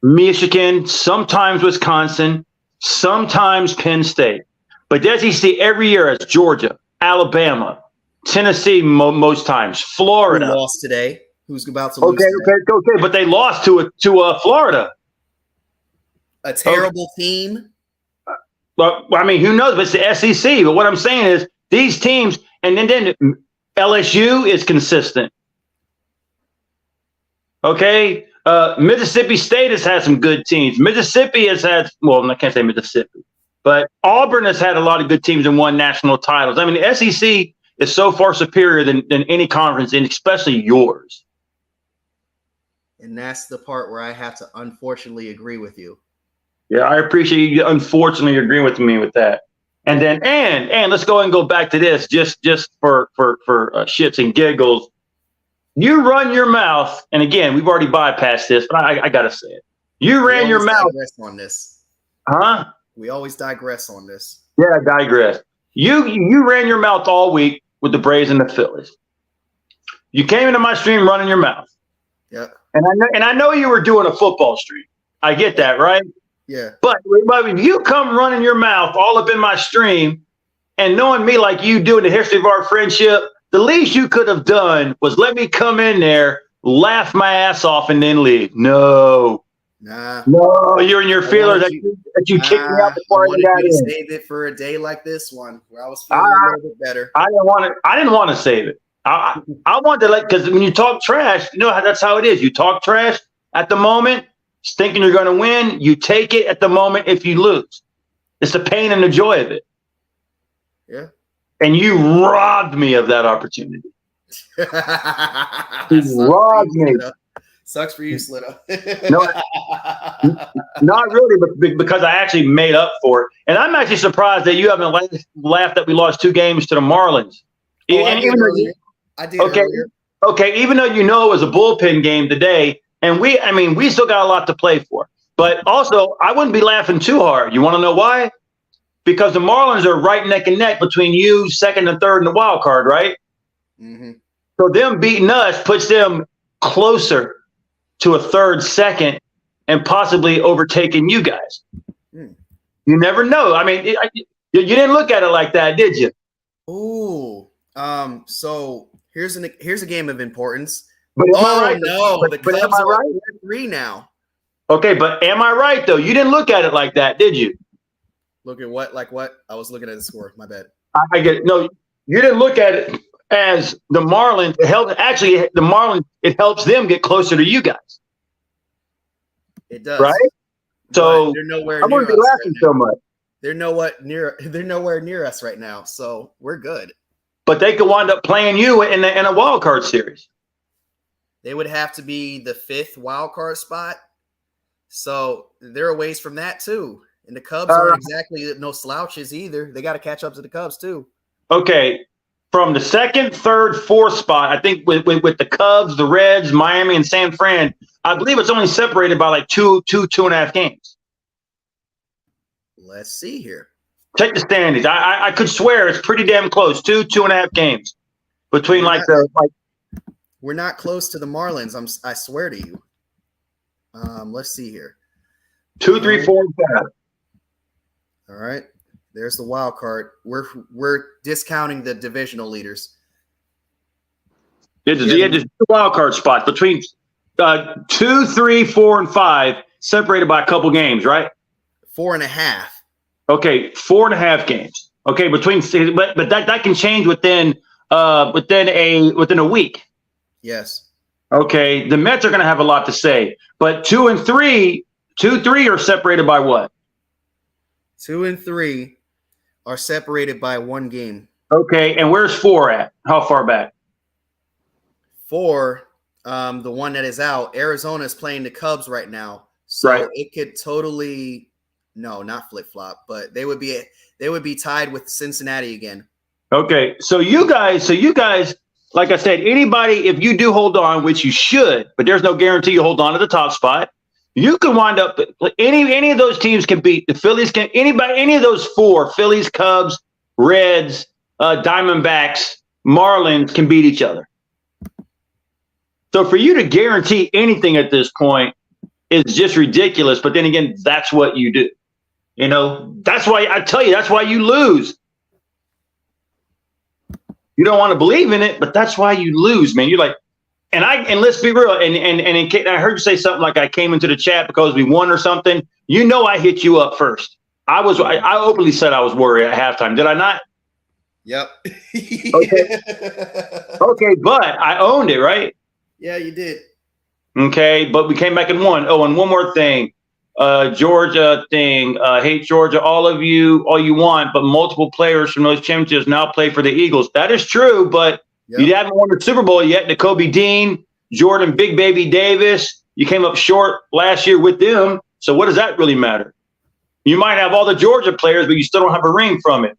Michigan, sometimes Wisconsin, sometimes Penn State. But the SEC every year has Georgia, Alabama, Tennessee most times, Florida. Who lost today? Who's about to lose? Okay, but they lost to Florida. A terrible team. Well, I mean, who knows? But it's the SEC. But what I'm saying is these teams, and then LSU is consistent. Okay, Mississippi State has had some good teams. Mississippi has had, well, I can't say Mississippi, but Auburn has had a lot of good teams and won national titles. I mean, the SEC is so far superior than any conference, and especially yours. And that's the part where I have to unfortunately agree with you. Yeah, I appreciate you unfortunately agreeing with me with that. And then, and let's go and go back to this just for shits and giggles. You run your mouth, and again, we've already bypassed this, but I gotta say it. You ran your mouth on this, huh? We always digress on this. Yeah, digress. You ran your mouth all week with the Braves and the Phillies. You came into my stream running your mouth. Yeah. And I know you were doing a football stream. I get that, right? Yeah. But if you come running your mouth all up in my stream and knowing me like you do in the history of our friendship, the least you could have done was let me come in there, laugh my ass off, and then leave. No, you're in your feelers that you kicked me out before I got in. Save it for a day like this one where I was feeling a little bit better. I didn't want to save it. I wanted to because when you talk trash, you know that's how it is. You talk trash at the moment, thinking you're going to win. You take it at the moment if you lose. It's the pain and the joy of it. Yeah. And you robbed me of that opportunity. You robbed me. Sucks for you, Slito. No, not really, but because I actually made up for it. And I'm actually surprised that you haven't laughed that we lost 2 games to the Marlins. I did earlier. Okay, even though you know it was a bullpen game today, and we still got a lot to play for. But also, I wouldn't be laughing too hard. You want to know why? Because the Marlins are right neck and neck between you, second and third in the wild card, right? Mm-hmm. So them beating us puts them closer to a third, second, and possibly overtaking you guys. You never know. I mean, you didn't look at it like that, did you? Ooh. So here's a game of importance. But am I right? No, the Cubs am I right? are 3 now. Okay, but am I right though? You didn't look at it like that, did you? Look at what? Like what? I was looking at the score. My bad. I get it. No, you didn't look at it as the Marlins. It helps them get closer to you guys. It does, right? So they're nowhere. I wouldn't be laughing so much. They're nowhere near us right now, so we're good. But they could wind up playing you in a wild card series. They would have to be the 5th wild card spot, so they're a ways from that too. And the Cubs aren't exactly no slouches either. They got to catch up to the Cubs too. Okay, from the 2nd, 3rd, 4th spot, I think with the Cubs, the Reds, Miami, and San Fran, I believe it's only separated by like 2.5 games. Let's see here. Check the standings. I could swear it's pretty damn close. 2.5 games between We're not close to the Marlins. I swear to you. Let's see here. 2, 3, 4, and 5. All right. There's the wild card. We're discounting the divisional leaders. There's 2 wild card spots between 2, 3, 4, and 5, separated by a couple games, right? 4.5. Okay, 4.5 games. Okay, but that can change within a week. Yes. Okay, the Mets are going to have a lot to say, but 2 and 3 2, 3 are separated by what? 2 and 3 are separated by 1 game. Okay, and where's 4 at? How far back? 4, the one that is out, Arizona is playing the Cubs right now. So Right. it could totally not flip-flop, but they would be tied with Cincinnati again. Okay, so you guys, like I said, anybody, if you do hold on, which you should, but there's no guarantee you hold on to the top spot, you can wind up any of those teams can beat the Phillies. Any of those 4, Phillies, Cubs, Reds, Diamondbacks, Marlins can beat each other. So for you to guarantee anything at this point is just ridiculous. But then again, that's what you do. You know, that's why I tell you, that's why you lose. You don't want to believe in it, but that's why you lose, man. You're like, and let's be real. And I heard you say something like I came into the chat because we won or something. You know, I hit you up first. I openly said I was worried at halftime. Did I not? Yep. Okay. Okay, but I owned it, right? Yeah, you did. Okay, but we came back and won. Oh, and one more thing. Georgia thing. Hate Georgia, all of you, all you want, but multiple players from those championships now play for the Eagles. That is true, but you haven't won the Super Bowl yet. N'Kobe Dean, Jordan, Big Baby Davis. You came up short last year with them. So what does that really matter? You might have all the Georgia players, but you still don't have a ring from it.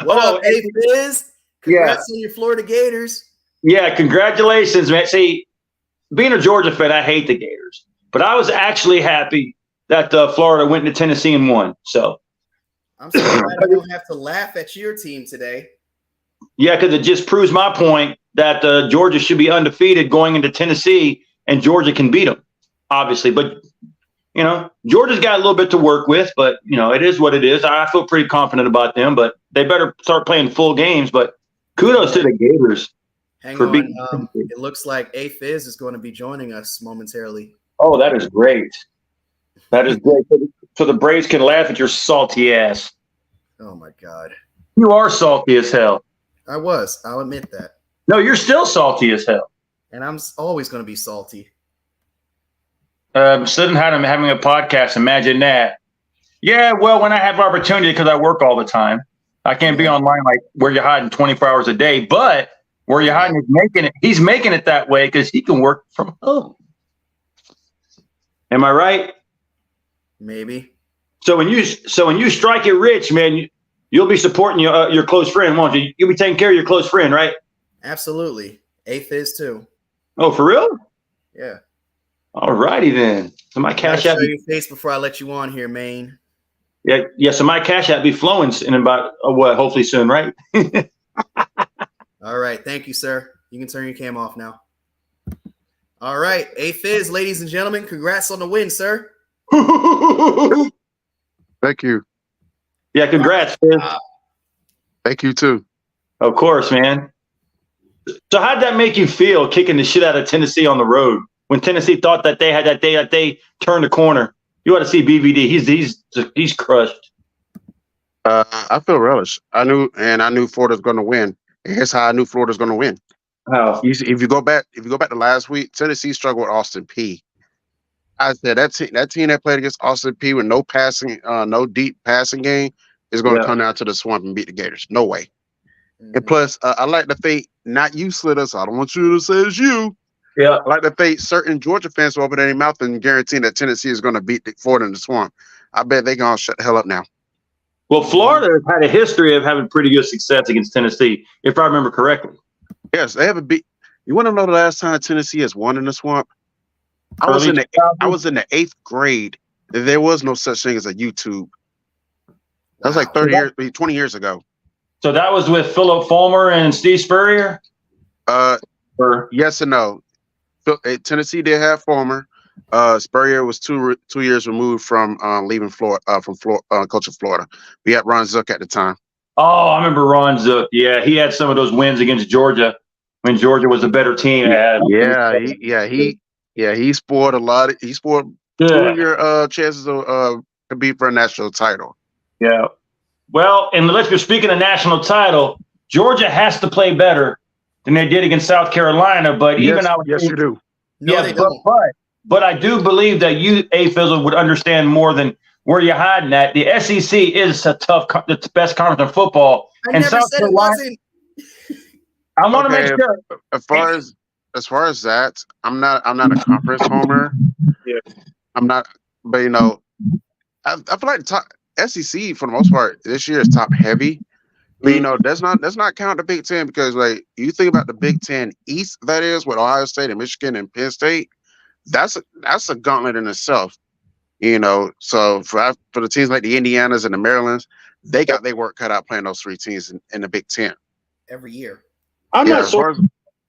What up, A-Fizz? Congrats on your Florida Gators. Yeah, congratulations, man. See, being a Georgia fan, I hate the Gators. But I was actually happy that Florida went to Tennessee and won. So I'm so glad I don't have to laugh at your team today. Yeah, because it just proves my point that Georgia should be undefeated going into Tennessee, and Georgia can beat them, obviously. But, you know, Georgia's got a little bit to work with, but, you know, it is what it is. I feel pretty confident about them, but they better start playing full games. But kudos to the Gators. Hang on. It looks like A-Fizz is going to be joining us momentarily. Oh, that is great. That is great. So the Braves can laugh at your salty ass. Oh, my God. You are salty as hell. I'll admit that. No, you're still salty as hell. And I'm always going to be salty. Sitting having a podcast, imagine that. Yeah, well, when I have opportunity, because I work all the time, I can't be online like Whereyahidin 24 hours a day, but Whereyahidin is making it. He's making it that way because he can work from home. Am I right? Maybe. So when you strike it rich, man, you'll be supporting your close friend, won't you? You'll be taking care of your close friend, right? Absolutely. A-Fizz too. Oh, for real? Yeah. All righty then. So my cash app. Show your face before I let you on here, Maine. Yeah. So my cash app be flowing in about hopefully soon, right? All right. Thank you, sir. You can turn your cam off now. All right. A-Fizz, ladies and gentlemen, congrats on the win, sir. Thank you. Yeah, congrats, Fizz. Thank you too. Of course, man. So how'd that make you feel kicking the shit out of Tennessee on the road when Tennessee thought that they turned the corner? You ought to see BVD. He's crushed. I feel relish. I knew Florida's going to win. And here's how I knew Florida's going to win. How? If you go back to last week, Tennessee struggled with Austin P. I said that team that played against Austin P with no deep passing game is going to come down to the swamp and beat the Gators. No way. Mm-hmm. And plus, I like the fate. Not you, Slitter. So I don't want you to say it's you. Yeah. I like the fate. Certain Georgia fans will open their mouth and guarantee that Tennessee is going to beat Florida in the swamp. I bet they're going to shut the hell up now. Well, Florida has had a history of having pretty good success against Tennessee, if I remember correctly. Yes, they have a beat. You want to know the last time Tennessee has won in the swamp? I was in the 8th grade. There was no such thing as a YouTube. That was like 20 years ago. So that was with Philip Fulmer and Steve Spurrier? Yes and no. Tennessee did have Fulmer. Spurrier was two years removed from leaving Florida, coach of Florida. We had Ron Zook at the time. Oh, I remember Ron Zook. Yeah, he had some of those wins against Georgia when Georgia was a better team. He spoiled a lot. He spoiled 2 of your chances of compete for a national title. Yeah. Well, and let's be speaking of national title, Georgia has to play better than they did against South Carolina. But yes, you do. No, they don't. but I do believe that you, A. Fizzle, would understand more than where you're hiding at. The SEC is a tough, the best conference in football. I never said it wasn't. I want to make sure. As far as that, I'm not a conference homer. Yeah. I'm not, but I feel like the top SEC for the most part this year is top heavy. But does not count the Big Ten, because like you think about the Big Ten East, that is with Ohio State and Michigan and Penn State, that's a gauntlet in itself. So for the teams like the Indianas and the Marylands, they got their work cut out playing those three teams in the Big Ten every year. I'm not sure,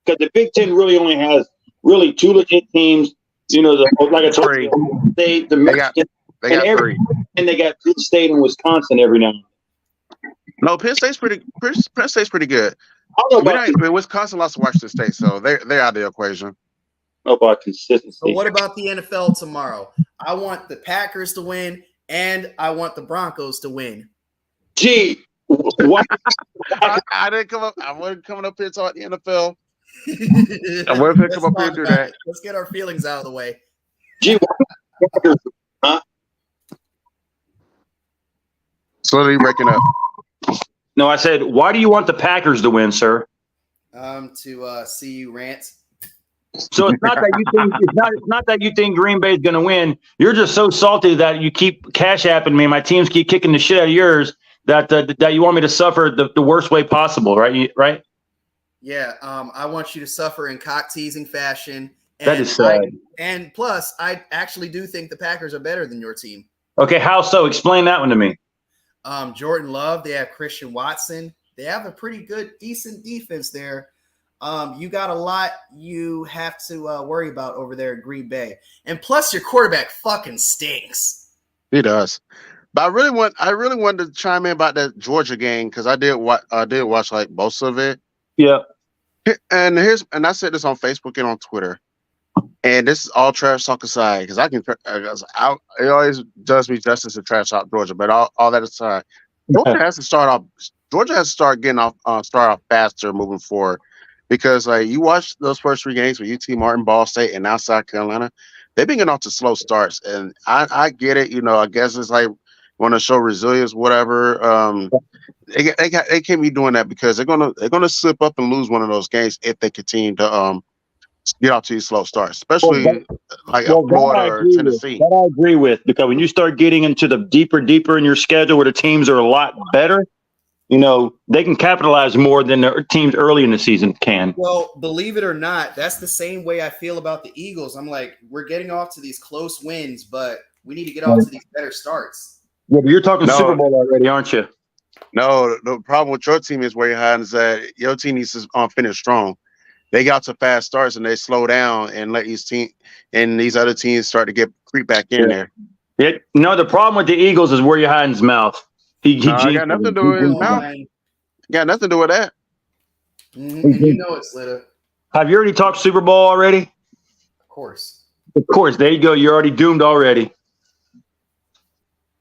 because the Big Ten really only has really two legit teams. Like I told you, the Mexican, they got three, and they got Penn State and Wisconsin every now and then. No, Penn State's pretty good. I don't know about Wisconsin lost to Washington State, so they're out of the equation. About consistency. So what about the NFL tomorrow? I want the Packers to win, and I want the Broncos to win. Gee, what? I didn't come up. I wasn't coming up here to talk the NFL. I wasn't come up here and do that. Let's get our feelings out of the way. Gee, huh? Slowly breaking up. No, I said, why do you want the Packers to win, sir? To see you rant. So it's not that you think it's not that you think Green Bay is going to win. You're just so salty that you keep cash apping me. My teams keep kicking the shit out of yours. That you want me to suffer the worst way possible, right? Right? Yeah. I want you to suffer in cock teasing fashion. And that is sad. And plus, I actually do think the Packers are better than your team. Okay, how so? Explain that one to me. Jordan Love. They have Christian Watson. They have a pretty good, decent defense there. You got a lot you have to worry about over there at Green Bay. And plus, your quarterback fucking stinks. He does. But I really wanted to chime in about that Georgia game, because I did watch like most of it. Yeah. And I said this on Facebook and on Twitter. And this is all trash talk aside, because it always does me justice to trash talk Georgia. But all that aside, Georgia has to start off faster moving forward. Because like you watch those first three games with UT Martin, Ball State, and now South Carolina, they've been getting off to slow starts. And I get it, I guess it's like want to show resilience, whatever. They can't be doing that, because they're gonna slip up and lose one of those games if they continue to get off to these slow starts, especially Florida or Tennessee. That I agree with, because when you start getting into the deeper in your schedule where the teams are a lot better, they can capitalize more than the teams early in the season can. Well, believe it or not, that's the same way I feel about the Eagles. I'm like, we're getting off to these close wins, but we need to get off to these better starts. Yeah, but you're talking Super Bowl already, aren't you? No, the problem with your team is Whereyahidin is that your team needs to finish strong. They got to fast starts and they slow down and let these other teams start to creep back in there. The problem with the Eagles is Whereyahidin's mouth. He got nothing to do with his mouth. Got nothing to do with that. Mm-hmm. And you know it's Litta. Have you already talked Super Bowl already? Of course. Of course. There you go. You're already doomed already.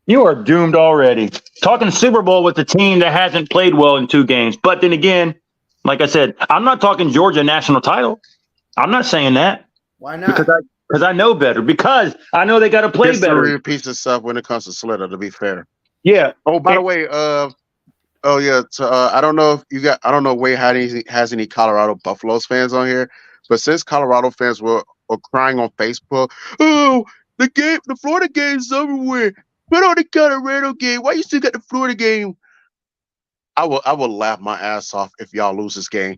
You are doomed already. Talking Super Bowl with a team that hasn't played well in 2 games. But then again, like I said, I'm not talking Georgia national title. I'm not saying that. Why not? Because I know better. Because I know they got to play better. Repeats itself when it comes to Slater, to be fair. Yeah. Oh, by the way, I don't know if I don't know Whereyahidin has any Colorado Buffaloes fans on here, but since Colorado fans were crying on Facebook, oh, the Florida game's over with. Put on the Colorado game. Why you still got the Florida game? I will laugh my ass off if y'all lose this game.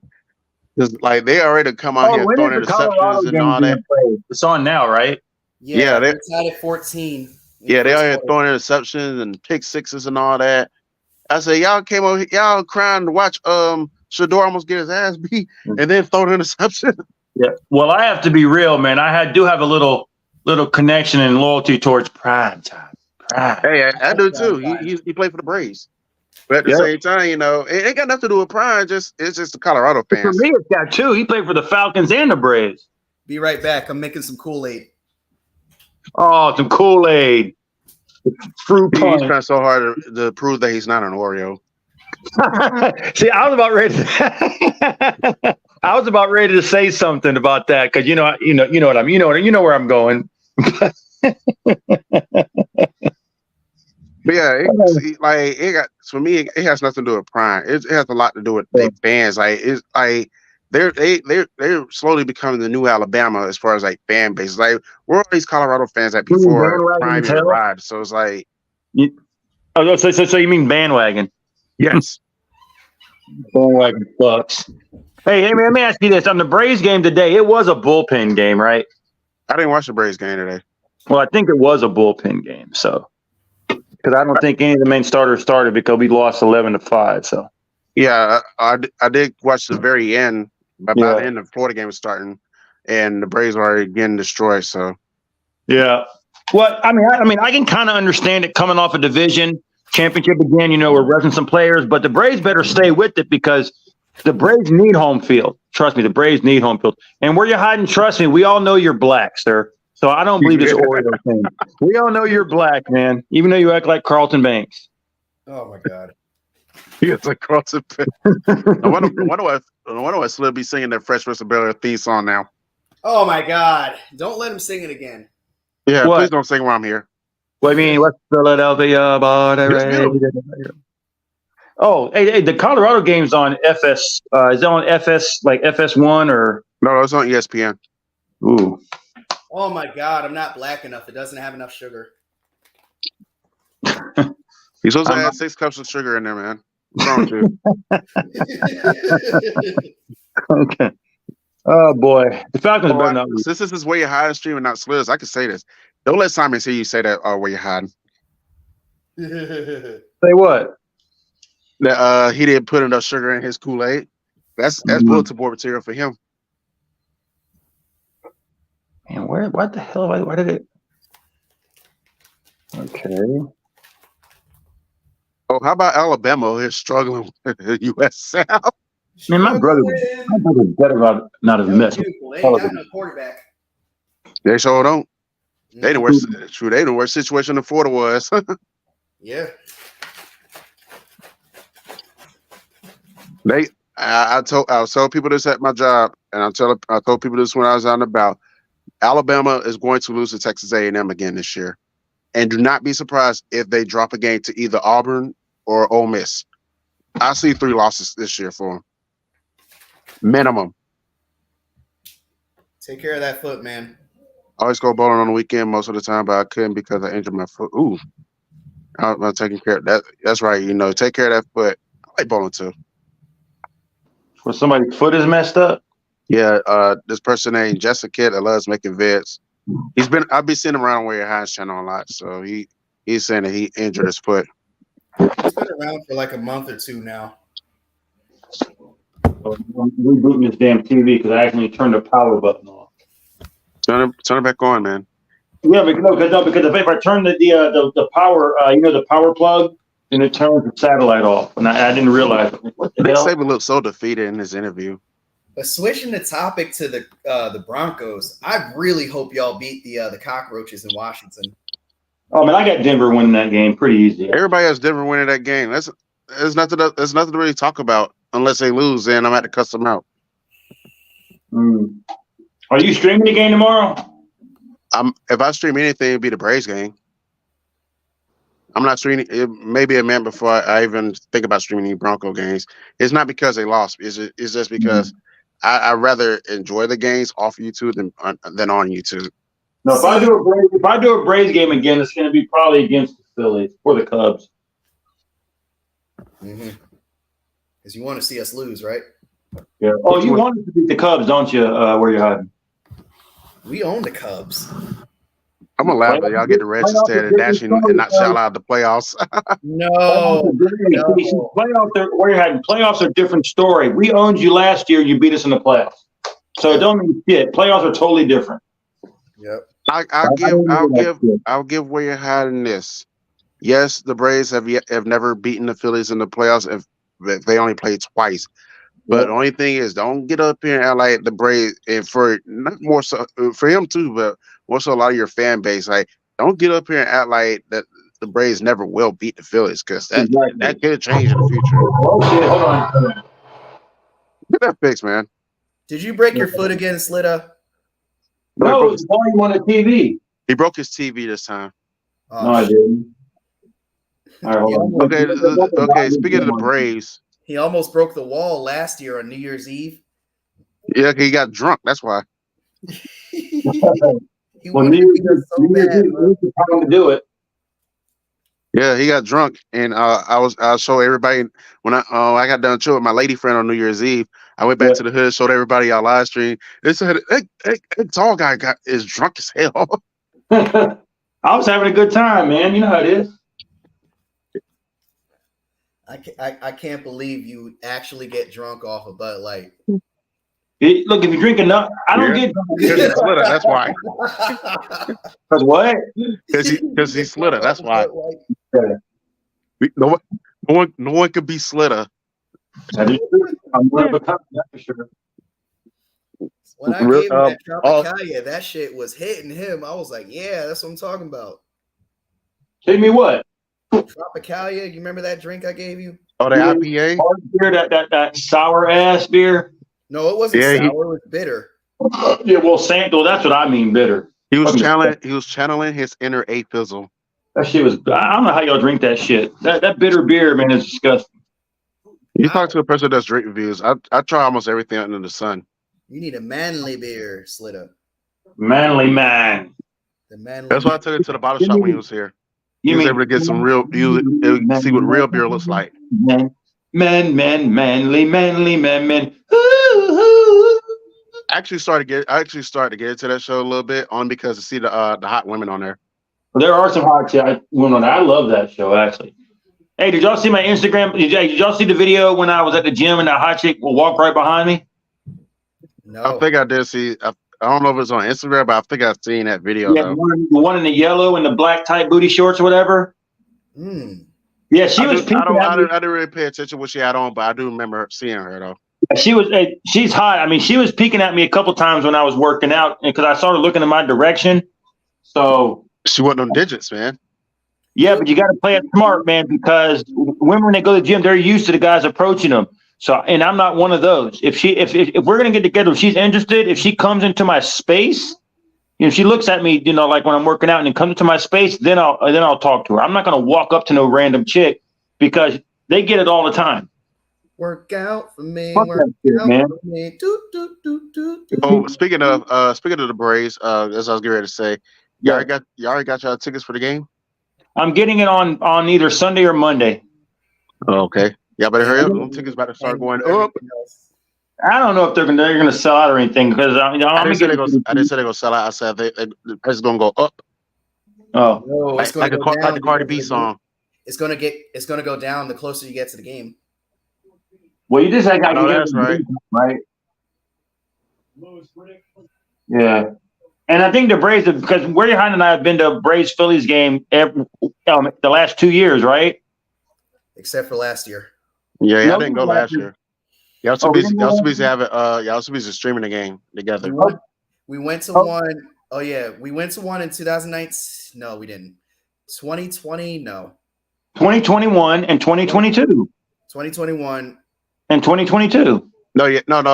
Just like they already come out here throwing interceptions and all that. It's on now, right? Yeah, they're tied at 14. Yeah, they are throwing interceptions and pick sixes and all that. I said, y'all came over here, y'all crying to watch Shador almost get his ass beat and then throw the interception. Yeah. Well, I have to be real, man. I do have a little connection and loyalty towards prime time. Hey, I do too. He played for the Braves. But at the same time, it ain't got nothing to do with prime. It's just the Colorado fans. For me, it's got two. He played for the Falcons and the Braves. Be right back. I'm making some Kool-Aid. Oh, some Kool-Aid. Fruit punch. He's trying so hard to prove that he's not an Oreo. See, I was about ready. I was about ready to say something about that because you know where I'm going. But yeah, it got for me. It has nothing to do with prime. It has a lot to do with the fans. Like it's like they're slowly becoming the new Alabama as far as like fan base. Like we're all these Colorado fans that before prime even arrived. So it's like, so you mean bandwagon? Yes, bandwagon sucks. Hey, man, let me ask you this: on the Braves game today, it was a bullpen game, right? I didn't watch the Braves game today. Well, I think it was a bullpen game, so. Because I don't think any of the main starters started because we lost 11-5. So, yeah, I did watch the very end. By the end of the Florida game was starting, and the Braves were already getting destroyed. So, yeah. Well, I mean, I can kind of understand it coming off a division championship again. You know, we're resting some players, but the Braves better stay with it because the Braves need home field. Trust me, the Braves need home field. And where you're hiding, trust me, we all know you're black, sir. So I don't believe this Oreo thing. We all know you're black, man, even though you act like Carlton Banks. Oh my God. Yes, like Carlton Banks. I wonder why Slim be singing that Fresh Prince of Bel-Air theme song now. Oh my God. Don't let him sing it again. Yeah, please don't sing while I'm here. What I mean, West Philadelphia, Oh, hey, the Colorado game's on FS. Is it on FS, like FS1 or? No, it's on ESPN. Ooh. Oh my God, I'm not black enough. It doesn't have enough sugar. You're supposed to add 6 cups of sugar in there, man. What's wrong with you? Okay. Oh boy, the Falcons better not lose. Since this is Where You're Hiding stream and not Sliz, I can say this. Don't let Simon hear you say that. Where You're Hiding. Say what? That he didn't put enough sugar in his Kool-Aid. That's bulletin board material for him. Man, what the hell? Why did it? Okay. Oh, how about Alabama is struggling with the U.S. South? Man, my brother better not have missed. They ain't got no quarterback. They sure don't. They the worst. True, they the worst situation in Florida was. Yeah. I was telling people this at my job, and I told people this when I was out and about. Alabama is going to lose to Texas A&M again this year, and do not be surprised if they drop a game to either Auburn or Ole Miss. I see 3 losses this year for them, minimum. Take care of that foot, man. I always go bowling on the weekend most of the time, but I couldn't because I injured my foot. Ooh, I'm taking care of that. That's right. You know, take care of that foot. I like bowling too. Where somebody's foot is messed up? Yeah, this person named Jessica that loves making vids. I've been seeing him around Where You're Hiding channel a lot. So he's saying that he injured his foot. He's been around for like a month or 2 now. Rebooting this damn TV because I actually turned the power button off. Turn it back on, man. Yeah, because if I turn the power, the power plug, then it turns the satellite off, and I didn't realize it. What the hell? Nick Saban looked so defeated in his interview. But switching the topic to the Broncos, I really hope y'all beat the Cockroaches in Washington. Oh man, I got Denver winning that game pretty easy. Everybody has Denver winning that game. There's nothing to really talk about unless they lose. Then I'm at to cuss them out. Are you streaming the game tomorrow? If I stream anything, it'd be the Braves game. I'm not streaming. It may be a minute before I even think about streaming any Bronco games. It's not because they lost. It's just because I rather enjoy the games off YouTube than on YouTube. No, if I do a Braves game again, it's going to be probably against the Phillies or the Cubs. Because you want to see us lose, right? Yeah. Oh, you wanted to beat the Cubs, don't you? Where you're hiding? We own the Cubs. I'm gonna laugh that y'all get the Reds instead of dashing and not shout out the playoffs. No. Where you're hiding? Playoffs are a different story. We owned you last year. You beat us in the playoffs. So it don't mean shit. Playoffs are totally different. Yep. I'll give Where You're Hiding this. Yes, the Braves have never beaten the Phillies in the playoffs if they only played twice. But the only thing is, don't get up here and act like the Braves, and for not more so for him too, but more so a lot of your fan base, like don't get up here and act like that the Braves never will beat the Phillies because that could change in the future. Oh shit! Hold on. Get that fixed, man. Did you break your foot again, Slitta? No, it's volume on the TV. He broke his TV this time. Oh, No, I didn't. All right, hold on. Okay. Speaking of the Braves, he almost broke the wall last year on New Year's Eve. yeah, he got drunk. That's why. He wanted to beat us so bad. To do it. Yeah, he got drunk, and I'll show everybody when I got done chilling with my lady friend on New Year's Eve. I went back to the hood, showed everybody our live stream. They said, "That tall guy is drunk as hell." I was having a good time, man. You know how it is. I can't believe you actually get drunk off of Bud Light. Look, if you drink enough, I don't get drunk. Because he's Slitter, that's why. Because what? Because he's Slitter, that's why. Yeah. No one could be Slitter. That is true. I'm one of a kind, that's for sure. When I gave him that Tropicalia, that shit was hitting him. I was like, yeah, that's what I'm talking about. Hit me what? Tropicalia, you remember that drink I gave you? Oh, the IPA? Hard beer, that sour ass beer. No, it wasn't sour. It was bitter. Yeah, well, that's what I mean, bitter. He was channeling his inner A Fizzle. That shit was. I don't know how y'all drink that shit. That bitter beer, man, is disgusting. You talk to a person that does drink reviews. I try almost everything under the sun. You need a manly beer, Slitta. Manly man. The manly. That's why I took it to the bottle shop when he was here. He was able to get some real. See what real beer looks like. Man. I actually started to get into that show a little bit on because to see the hot women on there. Well, there are some hot women on there. I love that show actually. Hey, did y'all see my Instagram? Did y'all see the video when I was at the gym and that hot chick will walk right behind me? No, I think I did see. I don't know if it's on Instagram, but I think I've seen that video. Yeah, the one in the yellow and the black tight booty shorts or whatever. Yeah, she was. I didn't really pay attention to what she had on, but I do remember seeing her though. She's hot. I mean, she was peeking at me a couple times when I was working out because I started looking in my direction. So she wasn't on digits, man. Yeah, but you got to play it smart, man, because women when they go to the gym, they're used to the guys approaching them. So, and I'm not one of those. If we're gonna get together, if she's interested, if she comes into my space, she looks at me, like when I'm working out, and then comes into my space, then I'll talk to her. I'm not gonna walk up to no random chick because they get it all the time. Work out for me, man. For me. Oh, speaking of the Braves, as I was getting ready to say, you already got your tickets for the game. I'm getting it on either Sunday or Monday. Oh, okay. Y'all better hurry up. Them tickets about to start going up. I don't know if they're gonna sell out or anything because I didn't say they're gonna sell out. I said the price is gonna go up. Oh, no, like the Cardi B song. It's gonna go down the closer you get to the game. Well, you just got to that's right. Yeah. And I think the Braves, because Whereyahidin and I have been to a Braves Phillies game the last 2 years, right? Except for last year. Yeah, I didn't go last year. Y'all supposed to have it. Y'all supposed to streaming the game together. We went to one. Oh yeah, we went to one in 2009. No, we didn't. 2020. No. 2021 and 2022. 2021 and 2022. No.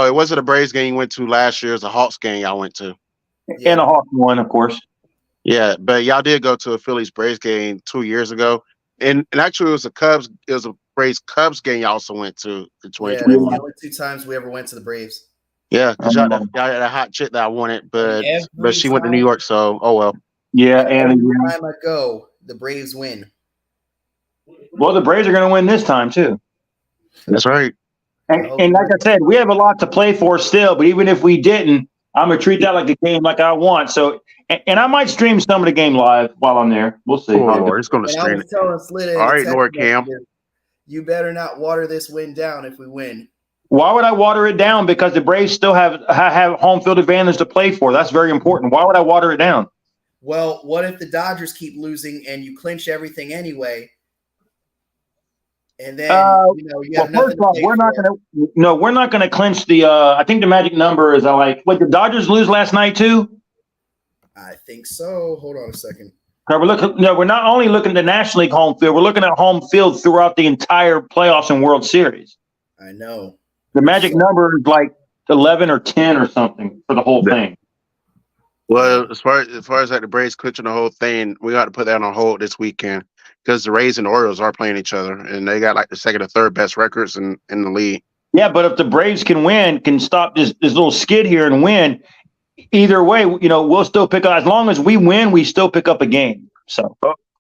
It wasn't a Braves game you went to last year. It was a Hawks game y'all went to. Yeah. And a Hawks one, of course. Yeah, but y'all did go to a Phillies Braves game 2 years ago. And actually, it was a Braves Cubs game you also went to in 2020. Yeah, the only 2 times we ever went to the Braves. Yeah, because y'all had a hot chick that I wanted, but she went to New York, so oh well. Yeah, and every time I go, the Braves win. Well, the Braves are going to win this time too. That's right. And like I said, we have a lot to play for still. But even if we didn't, I'm gonna treat that like a game like I want. So, and I might stream some of the game live while I'm there. We'll see. Oh, it's going to stream it. All right, Lord Cam. You better not water this win down if we win. Why would I water it down? Because the Braves still have home field advantage to play for. That's very important. Why would I water it down? Well, what if the Dodgers keep losing and you clinch everything anyway? And then you have nothing. First off, we're not gonna clinch the. I think the magic number is the Dodgers lose last night too. I think so. Hold on a second. We're not only looking at the National League home field. We're looking at home field throughout the entire playoffs and World Series. I know. The magic number is 11 or 10 or something for the whole thing. Well, as far as like the Braves clinching the whole thing, we got to put that on hold this weekend because the Rays and the Orioles are playing each other, and they got like the second or third best records in the league. Yeah, but if the Braves can stop this little skid here and win, either way, we'll still pick up. As long as we win, we still pick up a game. So,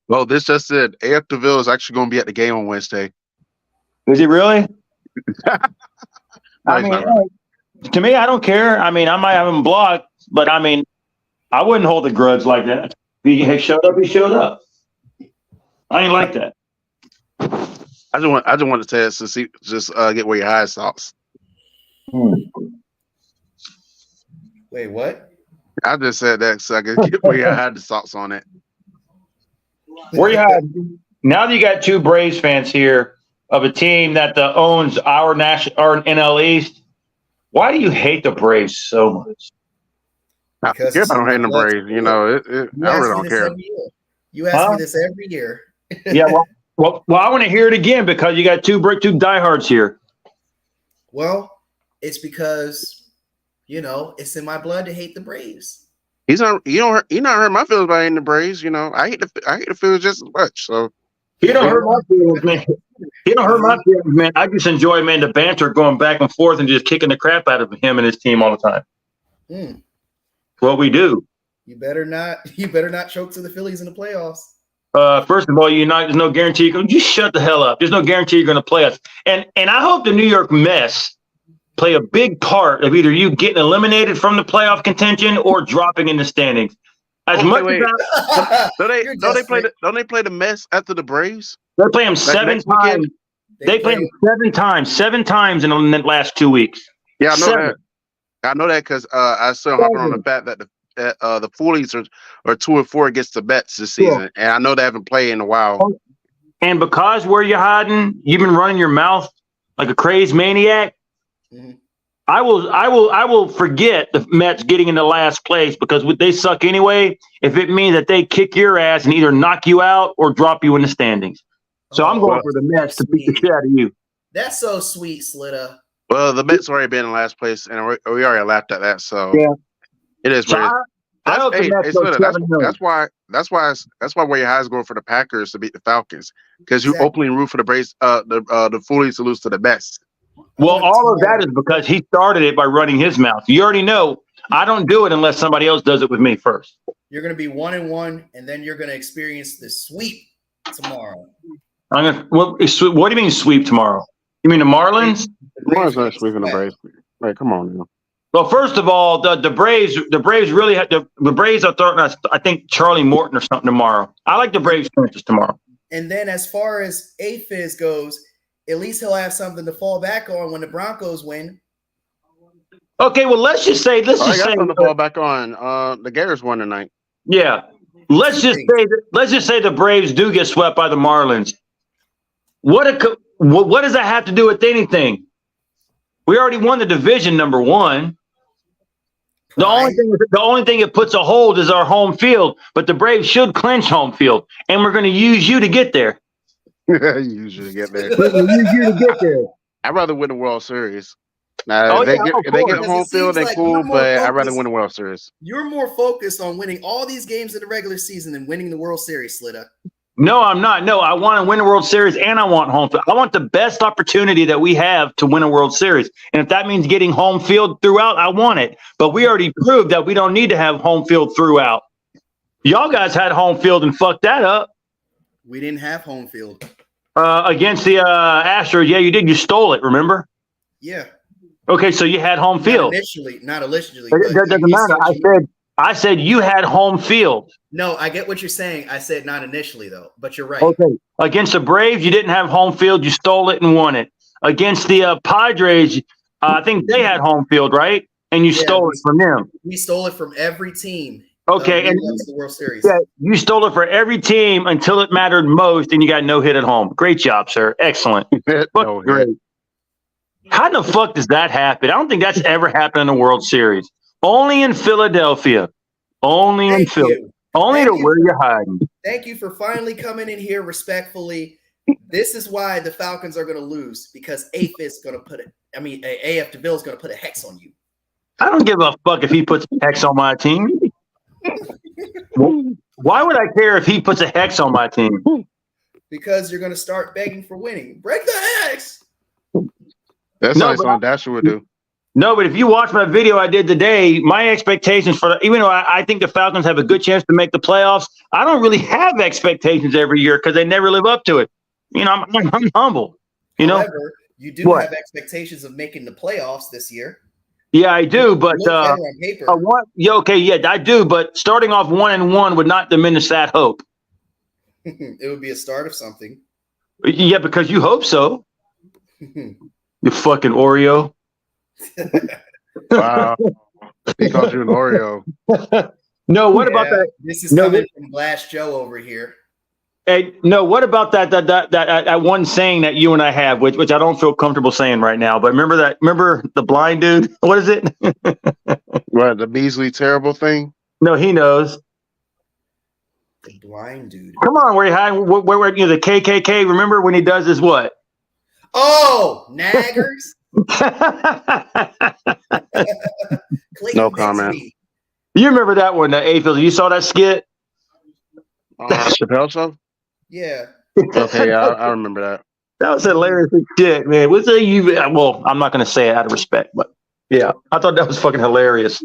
well, this just said AF DeVille is actually going to be at the game on Wednesday. Is he really? No, I mean, to me, I don't care. I mean, I might have him blocked, but I mean, I wouldn't hold a grudge like that. If he showed up, he showed up. I ain't like that. I just want to test to see, get where your highest thoughts. Wait, what? I just said that so I could get where your highest thoughts on it. Whereyahidin. Now that you got two Braves fans here of a team that owns our NL East, why do you hate the Braves so much? I don't hate the Braves. I really don't care. You ask me this every year. Yeah, well, I want to hear it again because you got two diehards here. Well, it's because it's in my blood to hate the Braves. He's not hurt my feelings by hating the Braves. I hate the Phillies just as much. So he don't hurt my feelings, man. He don't hurt my feelings, man. I just enjoy, man, the banter going back and forth and just kicking the crap out of him and his team all the time. What we do. You better not choke to the Phillies in the playoffs. First of all, there's no guarantee you're going to just shut the hell up. There's no guarantee you're going to play us. And I hope the New York Mets play a big part of either you getting eliminated from the playoff contention or dropping in the standings. Don't they play the Mets after the Braves? They play them 7 times. They play them 7 times in the last 2 weeks. Yeah, I know that. I know that because I still hopping on the fact that the Phillies are 2-4 against the Mets this season, and I know they haven't played in a while. And because Whereyahidin, you've been running your mouth like a crazed maniac. Mm-hmm. I will forget the Mets getting into last place because they suck anyway. If it means that they kick your ass and either knock you out or drop you in the standings, so I'm going for the Mets to beat the shit out of you. That's so sweet, Slitta. Well, the Mets already been in last place, and we already laughed at that. So it is. So that's why Whereyahidin's going for the Packers to beat the Falcons because you openly root for the Braves, the Phillies to lose to the Mets. Well, all of that is because he started it by running his mouth. You already know I don't do it unless somebody else does it with me first. You're going to be 1-1, and then you're going to experience the sweep tomorrow. What do you mean sweep tomorrow? You mean the Marlins? The Marlins are sweeping the Braves. Like, come on now. Well, first of all, the Braves really have the Braves are throwing, I think, Charlie Morton or something tomorrow. I like the Braves' chances tomorrow. And then as far as AFIS goes, at least he'll have something to fall back on when the Broncos win. Okay, well, let's just say something to fall back on. The Gators won tonight. Yeah, let's just say the Braves do get swept by the Marlins. What does that have to do with anything? We already won the division, number one. The only thing it puts a hold is our home field, but the Braves should clinch home field, and we're going to use you to get there. Use you to get there. I'd rather win the World Series. Now, if they get home field, they're cool, but I'd rather win the World Series. You're more focused on winning all these games in the regular season than winning the World Series, Slitta. No, I'm not. No, I want to win the World Series and I want home field. I want the best opportunity that we have to win a World Series. And if that means getting home field throughout, I want it. But we already proved that we don't need to have home field throughout. Y'all guys had home field and fucked that up. We didn't have home field. Against the Astros. Yeah, you did. You stole it, remember? Yeah. Okay, so you had home field. Not initially. It doesn't matter. I said you had home field. No, I get what you're saying. I said not initially, though, but you're right. Okay. Against the Braves, you didn't have home field. You stole it and won it. Against the Padres, I think they had home field, right? And you stole it from them. We stole it from every team. Okay, and the World Series. Yeah, you stole it for every team until it mattered most, and you got no hit at home. Great job, sir. Excellent. Great. How the fuck does that happen? I don't think that's ever happened in a World Series. Only in Philadelphia. Only to Whereyahidin. Thank you for finally coming in here respectfully This is why the Falcons are going to lose because AF is going to put it. I mean, AF DeVille is going to put a hex on you. I don't give a fuck if he puts a hex on my team. Why would I care if he puts a hex on my team? Because you're going to start begging for winning. Break the hex. That's not something Dasher would do. No, but if you watch my video I did today, my expectations even though I think the Falcons have a good chance to make the playoffs, I don't really have expectations every year because they never live up to it. You know, I'm humble. You know, however, you do have expectations of making the playoffs this year. Yeah, I do, but on paper. I do, but starting off 1-1 would not diminish that hope. It would be a start of something. Yeah, because you hope so. You fucking Oreo. Wow. He called you an Oreo. No, what about that? This is coming from Blast Joe over here. Hey, no, what about that one saying that you and I have, which I don't feel comfortable saying right now, but remember the blind dude? What is it? What, the measly terrible thing? No, he knows. The blind dude. Come on, where the KKK, remember when he does his what? Oh, naggers. No comment. You remember that one, A-Field? You saw that skit? Chappelle Show? Yeah. Okay, I remember that. That was hilarious shit, man. Well, I'm not going to say it out of respect, but yeah, I thought that was fucking hilarious.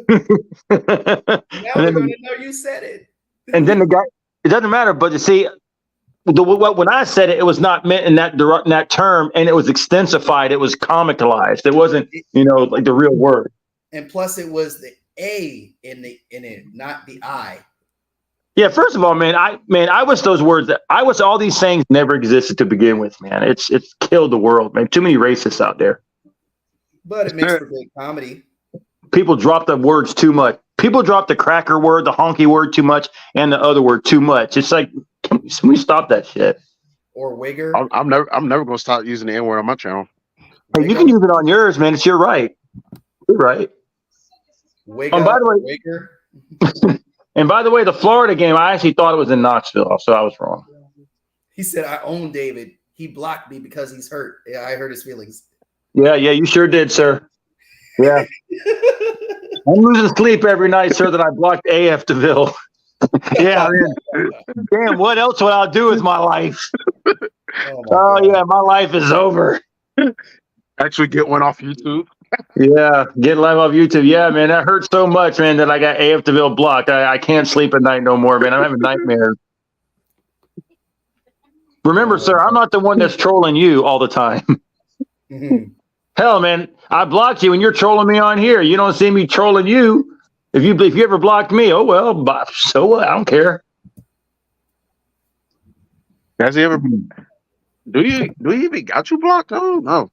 Now we're going to know you said it. And then the guy, it doesn't matter, but you see, when I said it, it was not meant in that term, and it was extensified. It was comicalized. It wasn't, like the real word. And plus, it was the A in it, not the I. Yeah, first of all, man, I wish those words. I wish all these sayings never existed to begin with, man. It's killed the world, man. Too many racists out there. But it makes for great comedy. People drop the words too much. People drop the cracker word, the honky word too much, and the other word too much. It's like, can we stop that shit? Or wigger. I'm never gonna stop using the N-word on my channel. Hey, you can use it on yours, man. It's your right. You're right. Wigger. By the way, wigger. And by the way, the Florida game, I actually thought it was in Knoxville, so I was wrong. He said, I own David. He blocked me because he's hurt. Yeah, I hurt his feelings. Yeah, you sure did, sir. Yeah. I'm losing sleep every night, sir, that I blocked AF DeVille. Yeah, man. Damn, what else would I do with my life? Yeah, my life is over. Actually get one off YouTube. Yeah, get live off YouTube. Yeah, man, that hurts so much, man, that I got AF DeVille blocked. I can't sleep at night no more, man. I'm having nightmares. Remember, sir, I'm not the one that's trolling you all the time. Hell, man, I blocked you and you're trolling me on here. You don't see me trolling you. If you ever blocked me, oh well, so what? I don't care. Has he ever? Do you even got you blocked? Oh no.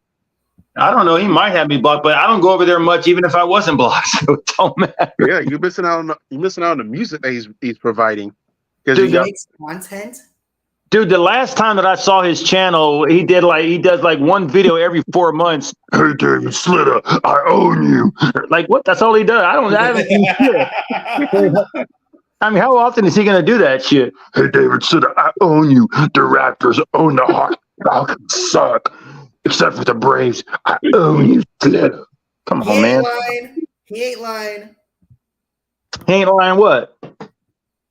I don't know. He might have me blocked, but I don't go over there much, even if I wasn't blocked. So it don't matter. Yeah, you're missing out on the music that he's providing. Dude, he makes content. Dude, the last time that I saw his channel, he does like one video every 4 months. Hey, David Slitter, I own you. Like what? That's all he does. I haven't seen shit. I mean, how often is he gonna do that shit? Hey, David Slitter, I own you. The Raptors own the Hawks. Falcons suck. Except for the Braves, I own you, Slitter. Come on, man. He ain't lying. He ain't lying what?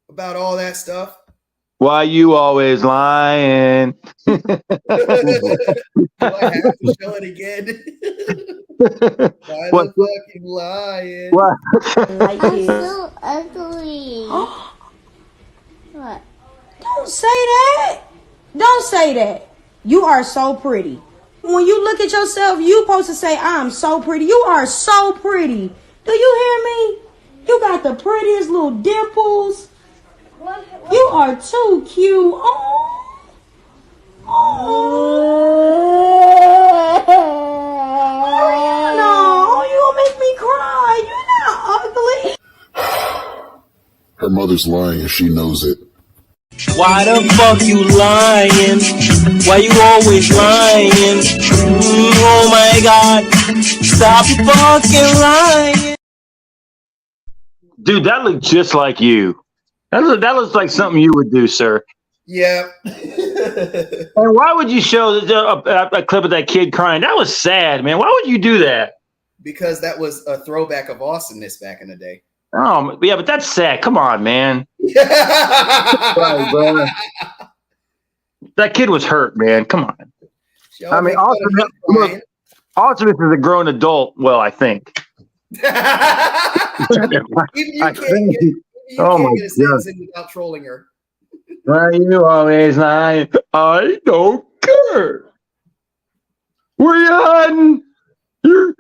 About all that stuff. Why you always lying? Do I have to show it again? Why what? the fucking lying? What? I'm so ugly. What? Don't say that. Don't say that. You are so pretty. When you look at yourself, you supposed to say, I'm so pretty. You are so pretty. Do you hear me? You got the prettiest little dimples. You are too cute. Oh. No, you gonna make me cry. You're not ugly. Her mother's lying and she knows it. Why the fuck you lying? Why you always lying? Oh my god. Stop fucking lying. Dude, that looked just like you. That looks like something you would do, sir. Yeah. And why would you show a clip of that kid crying? That was sad, man. Why would you do that? Because that was a throwback of awesomeness back in the day. Oh, yeah, but that's sad. Come on, man. Right, bro. That kid was hurt, man. Come on. I mean, Awesomeness is a grown adult. Well, I think. Even you can't get a sentence in without trolling her. Why you always lie? I don't care. Where you hiding? You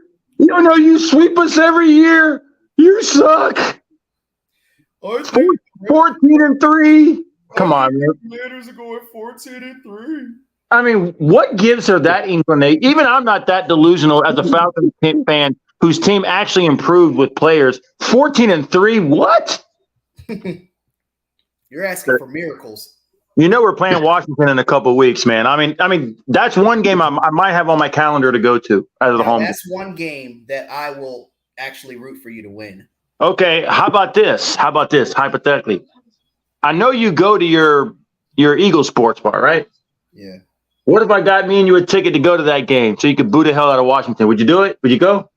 don't know you sweep us every year. You suck. 14-3. Come on, man. Commanders are going 14-3. I mean, what gives her that inclination? Even I'm not that delusional as a Falcons fan whose team actually improved with players. 14-3. What? You're asking for miracles. You know we're playing Washington in a couple of weeks, man. I mean that's one game I might have on my calendar to go to out of the home. That's one game that I will actually root for you to win. Okay, how about this? Hypothetically, I know you go to your Eagles sports bar, right? Yeah. What if I got me and you a ticket to go to that game so you could boo the hell out of Washington? Would you do it? Would you go?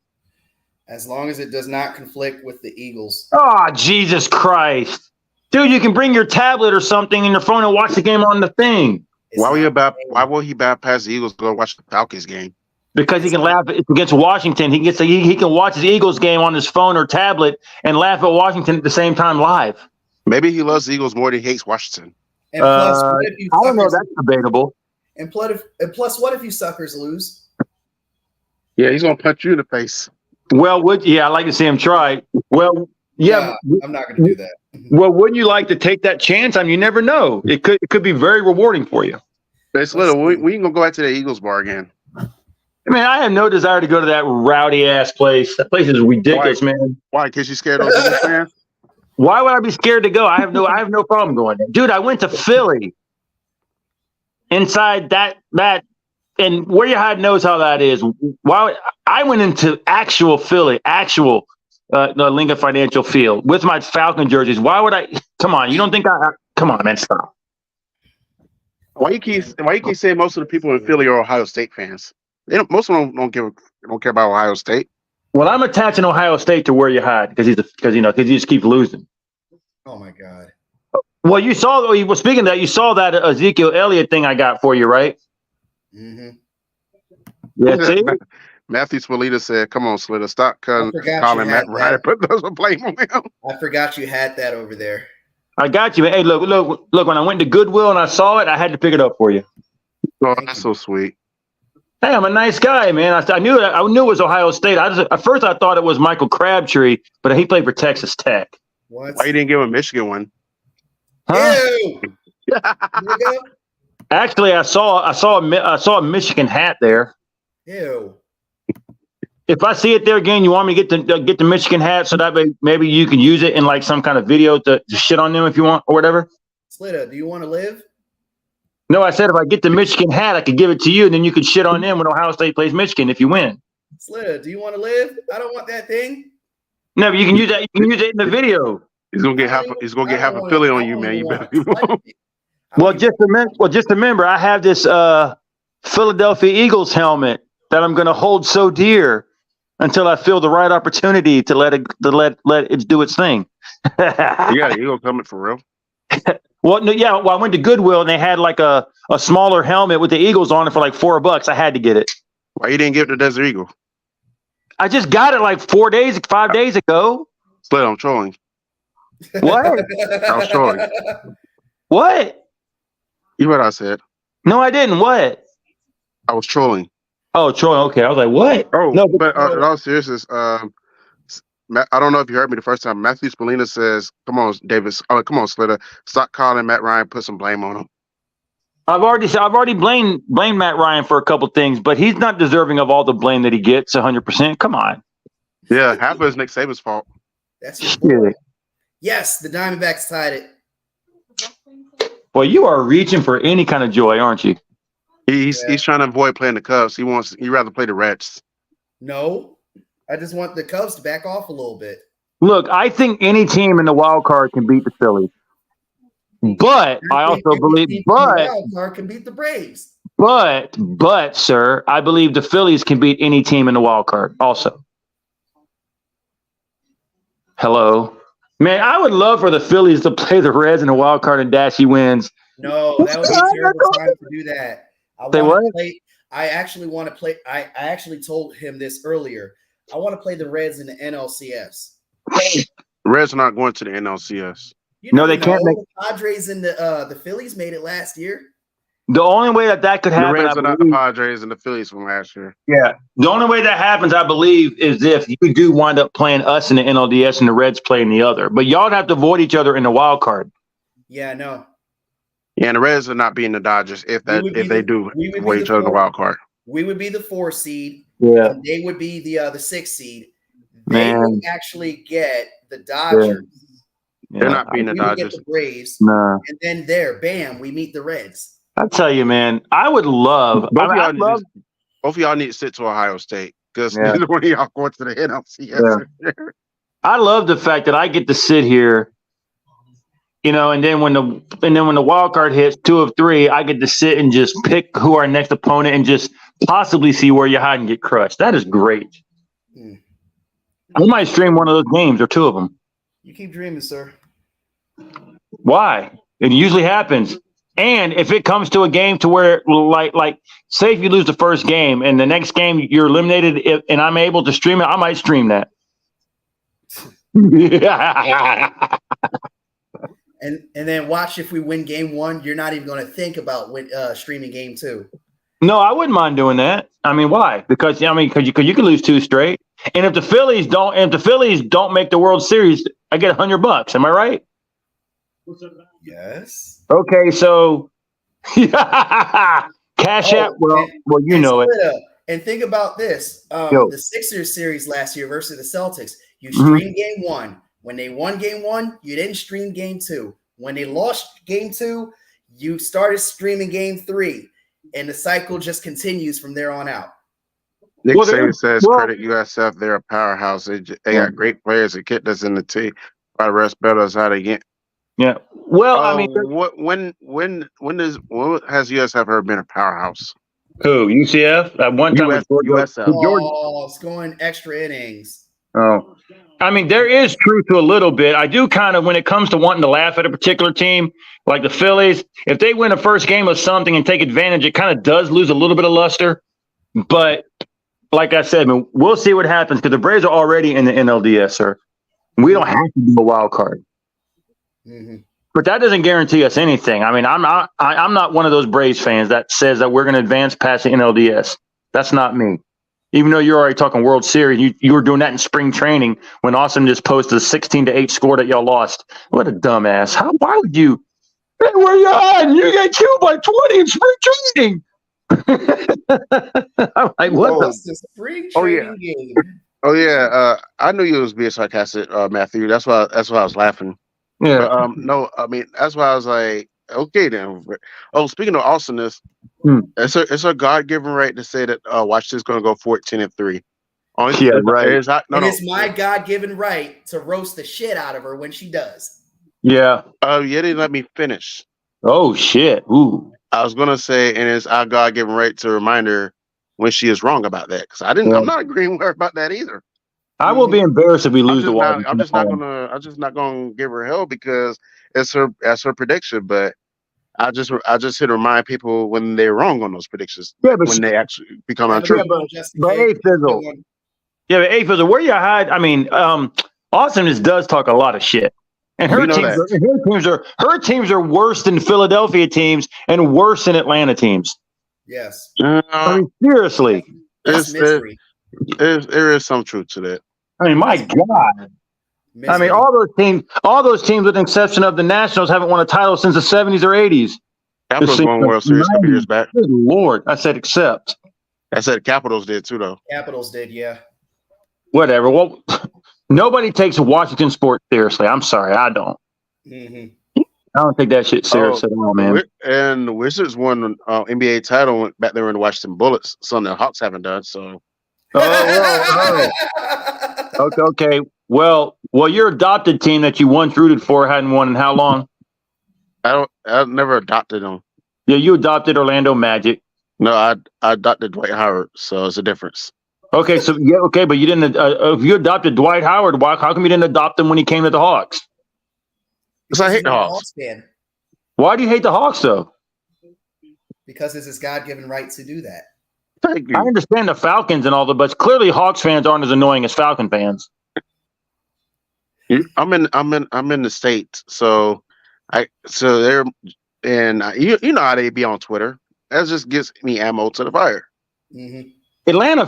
As long as it does not conflict with the Eagles. Oh, Jesus Christ. Dude, you can bring your tablet or something in your phone and watch the game on the thing. Why will he bypass the Eagles to go watch the Falcons game? Because he can laugh against Washington. He can watch his Eagles game on his phone or tablet and laugh at Washington at the same time live. Maybe he loves the Eagles more than he hates Washington. And plus, I don't know. That's debatable. And plus, what if you suckers lose? Yeah, he's gonna punch you in the face. Well, I like to see him try. Well, yeah, I'm not going to do that. Well, wouldn't you like to take that chance? I mean, you never know. It could be very rewarding for you. It's little. We ain't gonna go back to the Eagles bar again. I mean, I have no desire to go to that rowdy ass place. That place is ridiculous, man. Why? Because you scared of Eagles fans? Why would I be scared to go? I have no problem going there, dude. I went to Philly. Inside that, and Whereyahidin knows how that is. Why I went into actual Philly, the Lincoln Financial Field with my Falcon jerseys. Why would I? Come on, you don't think come on, man, stop. Why you keep saying most of the people in Philly are Ohio State fans? Most of them don't care about Ohio State. Well, I'm attaching Ohio State to Whereyahidin because he just keeps losing. Oh my God. Well, speaking of that, you saw that Ezekiel Elliott thing I got for you, right? Mm-hmm. Yeah, see? Matthew Spalita said, "Come on, Slitter, stop calling Matt Ryan. Put those blame on him." I forgot you had that over there. I got you. Hey, look! When I went to Goodwill and I saw it, I had to pick it up for you. Oh, that's so sweet. Hey, I'm a nice guy, man. I knew it was Ohio State. At first I thought it was Michael Crabtree, but he played for Texas Tech. What? Why you didn't give him a Michigan one? Huh? Ew. Actually, I saw a Michigan hat there. Ew. If I see it there again, you want me to get the Michigan hat so that maybe you can use it in like some kind of video to shit on them if you want or whatever? Slitta, do you want to live? No, I said if I get the Michigan hat, I could give it to you, and then you could shit on them when Ohio State plays Michigan if you win. Slitta, do you want to live? I don't want that thing. No, but you can use that. You can use it in the video. He's gonna get half a Philly on you, man. You better. Well, just remember, I have this Philadelphia Eagles helmet that I'm going to hold so dear until I feel the right opportunity to let it do its thing. Yeah, you gonna come for real? Well, no, yeah. Well, I went to Goodwill and they had like a smaller helmet with the Eagles on it for like $4. I had to get it. Why you didn't give it to Desert Eagle? I just got it like 5 days ago. Split, I'm trolling. What? I was trolling. What? You heard what I said. No, I didn't. What? I was trolling. Oh, trolling. Okay. I was like, what? Oh, no, but in all seriousness, I don't know if you heard me the first time. Matthew Spalina says, "Come on, Davis. Come on, Slitter. Stop calling Matt Ryan. Put some blame on him." I've already blamed Matt Ryan for a couple things, but he's not deserving of all the blame that he gets. 100%. Come on. Yeah, half of it's Nick Saban's fault. That's his boy. Yes, the Diamondbacks tied it. Well, you are reaching for any kind of joy, aren't you? He's trying to avoid playing the Cubs. He'd rather play the Reds. No, I just want the Cubs to back off a little bit. Look, I think any team in the wild card can beat the Phillies. But I also believe, wild card can beat the Braves. But, sir, I believe the Phillies can beat any team in the wild card also. Hello. Man, I would love for the Phillies to play the Reds in the wild card and Dashy wins. No, that would be a terrible time to do that. I actually want to play. I actually told him this earlier. I want to play the Reds in the NLCS. Reds are not going to the NLCS. No, they can't. The Padres and the Phillies made it last year. The only way that could happen, the Reds are not the Padres and the Phillies from last year. Yeah, the only way that happens, I believe, is if you do wind up playing us in the NLDS and the Reds playing the other. But y'all have to avoid each other in the wild card. Yeah, no. Yeah, and the Reds are not being the Dodgers if they do avoid each other in the wild card. We would be the 4 seed. Yeah, and they would be the 6 seed. They would actually get the Dodgers. Yeah. They're not being the Dodgers. Get the Braves. No. And then bam, we meet the Reds. I tell you, man, I would love. Both of y'all need to sit to Ohio State because neither one of y'all going to the NLCS. Yeah. I love the fact that I get to sit here, and then when the wild card hits 2 of 3, I get to sit and just pick who our next opponent and just possibly see Whereyahidin get crushed. That is great. I might stream one of those games or 2 of them. You keep dreaming, sir. Why? It usually happens. And if it comes to a game to where, like, say if you lose the first game and the next game you're eliminated, and I'm able to stream it, I might stream that. And then watch if we win game 1, you're not even going to think about streaming game 2. No, I wouldn't mind doing that. I mean, why? Because you can lose 2 straight. And if the Phillies don't make the World Series, I get $100. Am I right? Yes. Okay, so Cash App. Well, you know it. And think about this: the Sixers series last year versus the Celtics. You streamed game 1. When they won game 1, you didn't stream game 2. When they lost game 2, you started streaming game 3, and the cycle just continues from there on out. Nick Saban says credit USF. They're a powerhouse. They got great players that kept us in the team. The rest better us how they get. Yeah. Well, I mean, when has USF ever been a powerhouse? Who? UCF? At one time, USF. Scoring extra innings. Oh, I mean, there is truth to a little bit. I do kind of, when it comes to wanting to laugh at a particular team, like the Phillies, if they win a first game of something and take advantage, it kind of does lose a little bit of luster. But like I said, man, we'll see what happens because the Braves are already in the NLDS, sir. We don't have to do a wild card. Mm-hmm. But that doesn't guarantee us anything. I mean, I'm not one of those Braves fans that says that we're going to advance past the NLDS. That's not me. Even though you're already talking World Series, you were doing that in spring training when Austin just posted a 16-8 score that y'all lost. What a dumbass! Why would you? Hey, where you at? You get killed by 20 in spring training. I'm like, what? The spring training game? Oh yeah. I knew you was being sarcastic, Matthew. That's why I was laughing. Yeah. But, no, I mean that's why I was like, okay then. Oh, speaking of awesomeness, it's a God-given right to say that Washington's going to go 14-3. Yeah, right. It's my God-given right to roast the shit out of her when she does. Yeah. You didn't let me finish. Oh shit. Ooh. I was gonna say, and it's our God-given right to remind her when she is wrong about that. Because I'm not agreeing with her about that either. I will be embarrassed if we lose the Washington. I'm just not gonna give her hell because that's her prediction. But I just hit to remind people when they're wrong on those predictions. Yeah, but when they actually become untrue. But hey, Fizzle. Yeah, but hey, Fizzle, where you hide? I mean, Austin does talk a lot of shit. And her teams are worse than Philadelphia teams and worse than Atlanta teams. Yes. I mean, seriously. There is some truth to that. I mean, my God. Mystery. I mean, all those teams, with the exception of the Nationals, haven't won a title since the 70s or 80s. Capitals won World Series a couple years back. Good Lord. I said except. I said Capitals did too, though. Capitals did, yeah. Whatever. Well, nobody takes Washington sports seriously. I'm sorry. I don't. Mm-hmm. I don't take that shit serious at all, man. And the Wizards won an NBA title back there in the Washington Bullets, something the Hawks haven't done, so. Okay. Well, your adopted team that you once rooted for hadn't won in how long? I've never adopted them. Yeah, you adopted Orlando Magic. No, I adopted Dwight Howard, so it's a difference. Okay, so yeah, okay, but you didn't. If you adopted Dwight Howard, how come you didn't adopt him when he came to the Hawks? Because I hate the you're a Hawks. fan. Why do you hate the Hawks though? Because it's his God-given right to do that. Thank I you. understand the Falcons and all that, but clearly Hawks fans aren't as annoying as Falcon fans. I'm in the States, so they're and you know how they be on Twitter. That just gives me ammo to the fire. Mm-hmm. Atlanta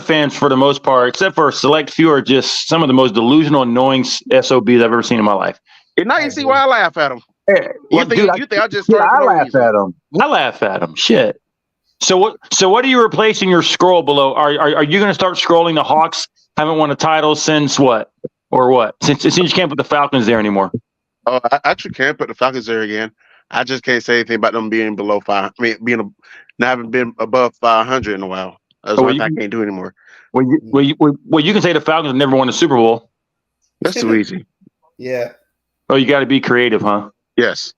fans, for the most part, except for a select few, are just some of the most delusional, annoying SOBs I've ever seen in my life. And now you see why I laugh at them. Hey, You think I just started I for no laugh reason. at them. I laugh at them. Shit. So what are you replacing your scroll below? Are you going to start scrolling the Hawks haven't won a title since what? Or what? Since you can't put the Falcons there anymore. Oh, I actually can't put the Falcons there again. I just can't say anything about them being below 5. I mean, haven't been above 500 in a while. That's one thing I can't do anymore. Well, you can say the Falcons have never won a Super Bowl. That's too easy. Yeah. Oh, you got to be creative, huh? Yes.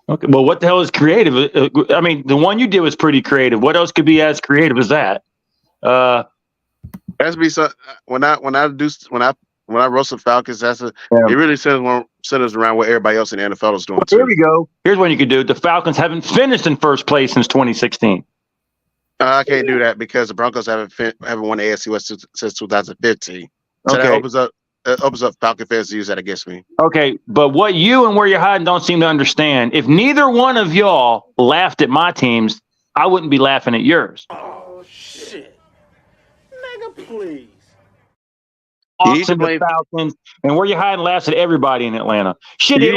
Okay. Well, what the hell is creative? I mean, the one you did was pretty creative. What else could be as creative as that? That's be so. When I roast the Falcons, it really centers around what everybody else in the NFL is doing. Here we go. Here's what you could do. The Falcons haven't finished in first place since 2016. I can't do that because the Broncos haven't won the AFC West since 2015. So Okay. that opens up Falcon fans to use that against me. Okay, but what you and Whereyahidin don't seem to understand, if neither one of y'all laughed at my teams, I wouldn't be laughing at yours. Oh, shit. Nigga, please. Hawks and the Falcons, and Whereyahidin laughs at everybody in Atlanta. Shit, the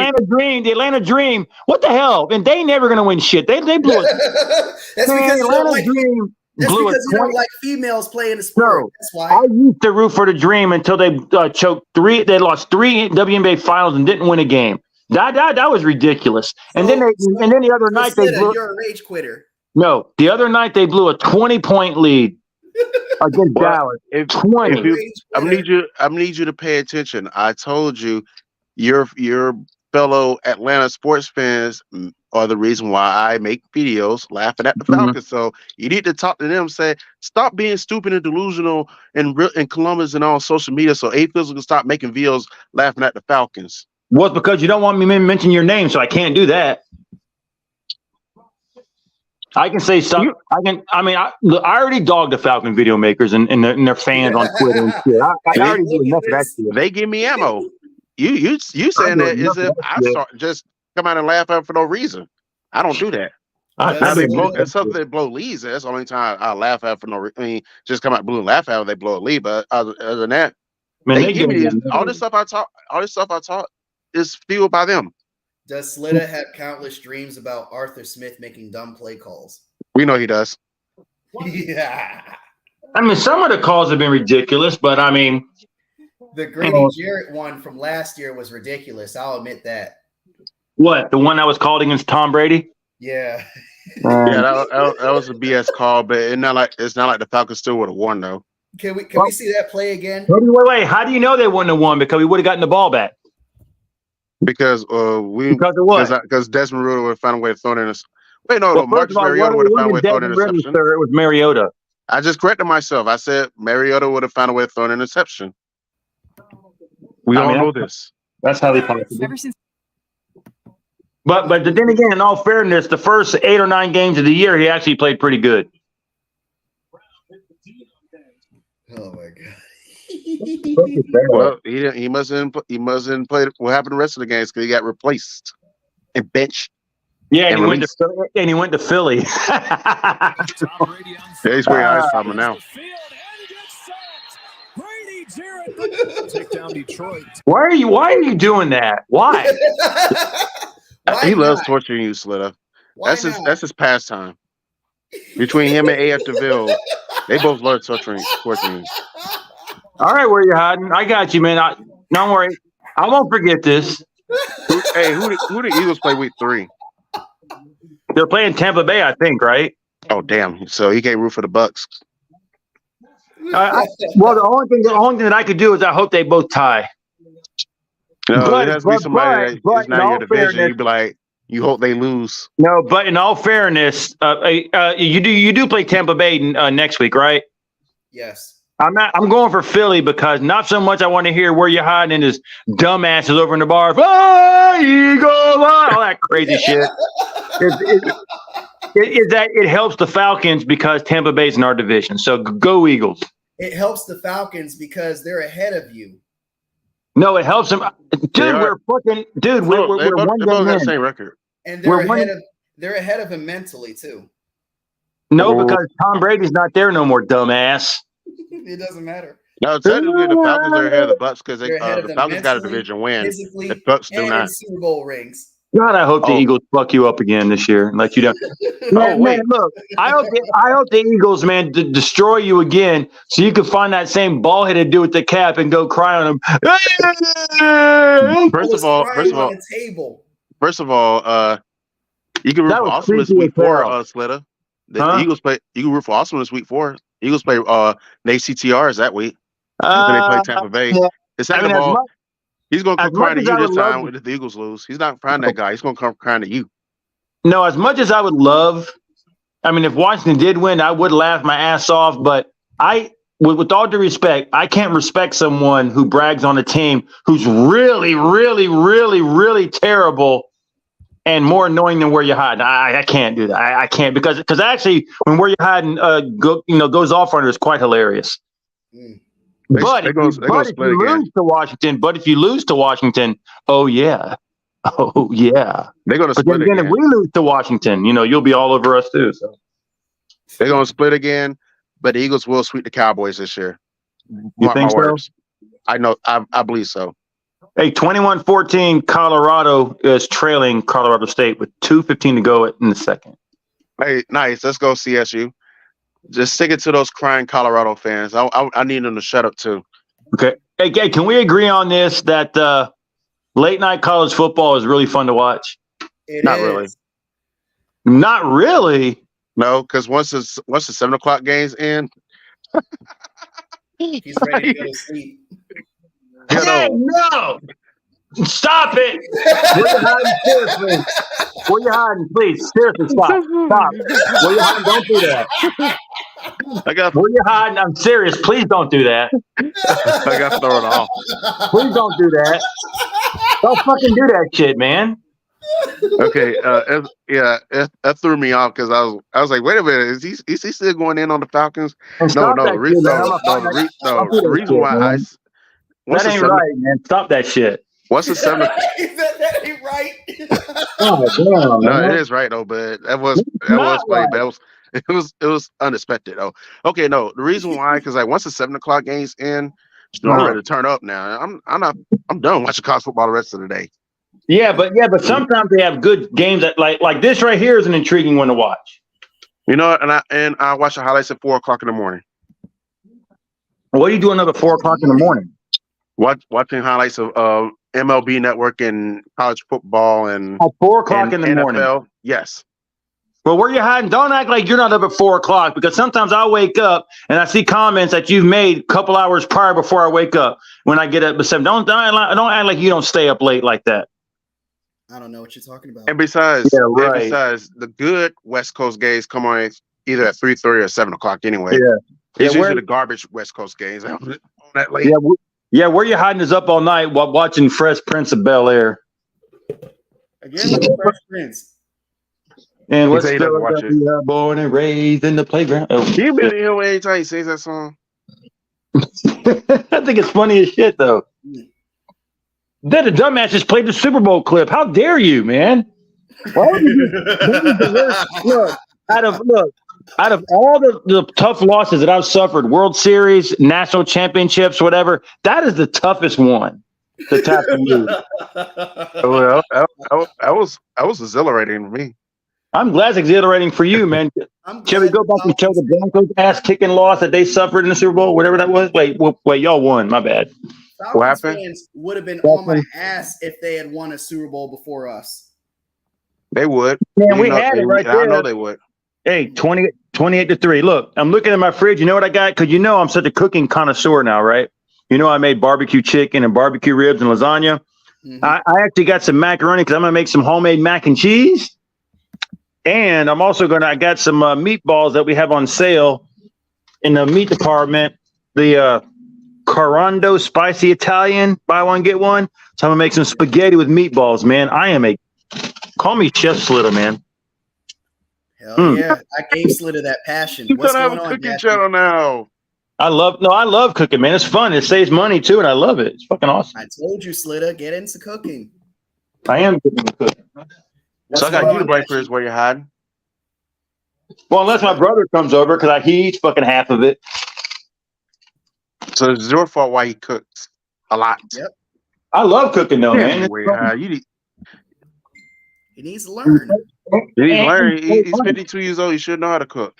Atlanta Dream. What the hell? And they never gonna win shit. They blew it. That's because you don't like. Dream. That's because you don't like females playing the sport. No, that's why. I used to root for the Dream until they choked 3. They lost 3 WNBA finals and didn't win a game. That was ridiculous. And then the other night they blew. You're a rage quitter. No, the other night they blew a 20-point lead against Dallas. 20. I need you to pay attention. I told you, your fellow Atlanta sports fans are the reason why I make videos laughing at the Falcons. So you need to talk to them. Say, stop being stupid and delusional in Columbus and on social media. So A-Fizzle can stop making videos laughing at the Falcons. Well, it's because you don't want me to mention your name, so I can't do that. I can say stuff. I already dogged the Falcon video makers and their fans on Twitter and shit. I already do enough of that shit. They give me ammo. You saying that is if I start just come out and laugh at for no reason. I don't do that. It's something they blow leads. That's the only time I laugh at for no reason. I mean, just come out blue and laugh at when they blow a lead. But other than that, they give me all this stuff I taught is fueled by them. Does Slitta have countless dreams about Arthur Smith making dumb play calls? We know he does. Yeah. I mean, some of the calls have been ridiculous, but I mean, the Grady Jarrett one from last year was ridiculous. I'll admit that. What, the one that was called against Tom Brady? Yeah. That was a BS call, but it's not like the Falcons still would have won though. Can we see that play again? Wait. How do you know they wouldn't have won? Because we would have gotten the ball back. Because because of what? Because Desmond Ritter would have found a way to throw it in us. Wait, no, Marcus Mariota would have found a way to throw an interception. It was Mariota. I just corrected myself. I said Mariota would have found a way to throw an interception. We all know this. That's highly possible. But then again, in all fairness, the first 8 or 9 games of the year, he actually played pretty good. Oh my god. Well, he mustn't play. What happened the rest of the games because he got replaced and benched. Yeah, and he went to Philly. Yeah, he's wearing ice problem now. Why are you doing that? Why? He loves torturing you, Slitta. That's his pastime. Between him and AF DeVille, they both love torturing you. All right, where you hiding? I got you, man. Don't worry. I won't forget this. Who the Eagles play week 3? They're playing Tampa Bay, I think, right? Oh, damn. So he can't root for the Bucks. Well, the only thing that I could do is I hope they both tie. It has to be somebody that is not in your division. You'd be like, you hope they lose. No, but in all fairness, you do play Tampa Bay next week, right? Yes. I'm going for Philly because not so much I want to hear where you're hiding in his dumbasses over in the bar. Oh, Eagles, all that crazy shit. It helps the Falcons because Tampa Bay's in our division. So go Eagles. It helps the Falcons because they're ahead of you. No, it helps them. Dude, we're one game got the same record. And they're ahead of him mentally too. No, because Tom Brady's not there no more, dumbass. It doesn't matter. No, technically the Falcons are ahead of the Bucks because the Falcons got a division win. The Bucks do not. Super Bowl rings. God, I hope the Eagles fuck you up again this year and let you down. Man, look, I hope the Eagles, man, destroy you again so you can find that same ball-headed dude with the cap and go cry on him. First of all, you can root for Austin this week 4, Slitter. The Eagles play. You can root for Austin this week 4. Eagles play the ACTRs that week. Then they play Tampa Bay. The second of all, he's going to come crying to you this time if the Eagles lose. He's not crying that guy. He's going to come crying to you. No, as much as I would love, if Washington did win, I would laugh my ass off. But with all due respect, I can't respect someone who brags on a team who's really, really, really, really terrible and more annoying than Whereyahidin. I can't do that. I can't because actually when Whereyahidin goes off on it, it's quite hilarious. But if you lose to Washington, oh yeah, they're going to split again. If we lose to Washington, you'll be all over us too. So they're going to split again, but the Eagles will sweep the Cowboys this year. You think so? I know. I believe so. Hey, 21-14, Colorado is trailing Colorado State with 2:15 to go in the second. Hey, nice. Let's go CSU. Just stick it to those crying Colorado fans. I need them to shut up too. Okay. Hey, can we agree on this that late night college football is really fun to watch? Not really. Not really. No, because once the 7:00 games in, he's ready to go to sleep. Hey, no! Stop it! Where you hiding? Please, seriously, stop. Where you hiding? Don't do that. Where you hiding? I'm serious. Please don't do that. I got to throw it off. Please don't do that. Don't fucking do that shit, man. Okay, that threw me off because I was like, wait a minute, is he still going in on the Falcons? No. The reason why that ain't right, man. Stop that shit. What's the 7? That ain't right. Oh, damn, no, it is right though, but that was funny, but it was unexpected though. Okay, no, the reason why because once the 7:00 games in, I'm ready to turn up now. I'm done watching college football the rest of the day. Yeah, but sometimes they have good games that like this right here is an intriguing one to watch. And I watch the highlights at 4:00 in the morning. What are you doing up at 4:00 in the morning? Watching highlights of MLB Network and college football and at 4:00 in the NFL, morning. Yes. Well, where you hiding? Don't act like you're not up at 4:00 because sometimes I wake up and I see comments that you've made a couple hours prior before I wake up. When I get up at 7, don't act like you don't stay up late like that. I don't know what you're talking about. And besides, the good West Coast games come on either at 3:30 or 7:00 anyway. Yeah, it's usually the garbage West Coast games on that late. Yeah, where you hiding is up all night while watching Fresh Prince of Bel-Air. Again, Fresh Prince. And what's still born and raised in the playground? Oh. You been here anytime he sings that song? I think it's funny as shit, though. Then the dumbass just played the Super Bowl clip. How dare you, man? Why would you look, out of all the tough losses that I've suffered, World Series, national championships, whatever, that is the toughest one. The toughest. Well, that was exhilarating for me. I'm glad it's exhilarating for you, man. Shall we go back and tell the Broncos ass kicking loss that they suffered in the Super Bowl, whatever that was? Wait, y'all won. My bad. Falcons fans would have been on my ass if they had won a Super Bowl before us. They would. Man, we had it right there. I know they would. Hey, 28-3. Look, I'm looking at my fridge. You know what I got? Because I'm such a cooking connoisseur now, right? I made barbecue chicken and barbecue ribs and lasagna. Mhm. I actually got some macaroni because I'm gonna make some homemade mac and cheese, and I got some meatballs that we have on sale in the meat department. The Carando spicy Italian, buy one get one. So I'm gonna make some spaghetti with meatballs, man. Call me Chef Slitter, man. Hell yeah. I gave Slitter that passion. You What's gotta have going a on, cooking Daffy? channel now. I love cooking, man. It's fun. It saves money too, and I love it. It's fucking awesome. I told you, Slitter, get into cooking. I am good at cooking. What's So I got going you to on, break for Daffy? this where you're hiding. Well, unless my brother comes over, because he eats fucking half of it. So it's your fault why he cooks a lot. Yep. I love cooking though, Yeah, man. where you're hiding. He needs to learn. You need to learn. He's 52 years old. He should know how to cook.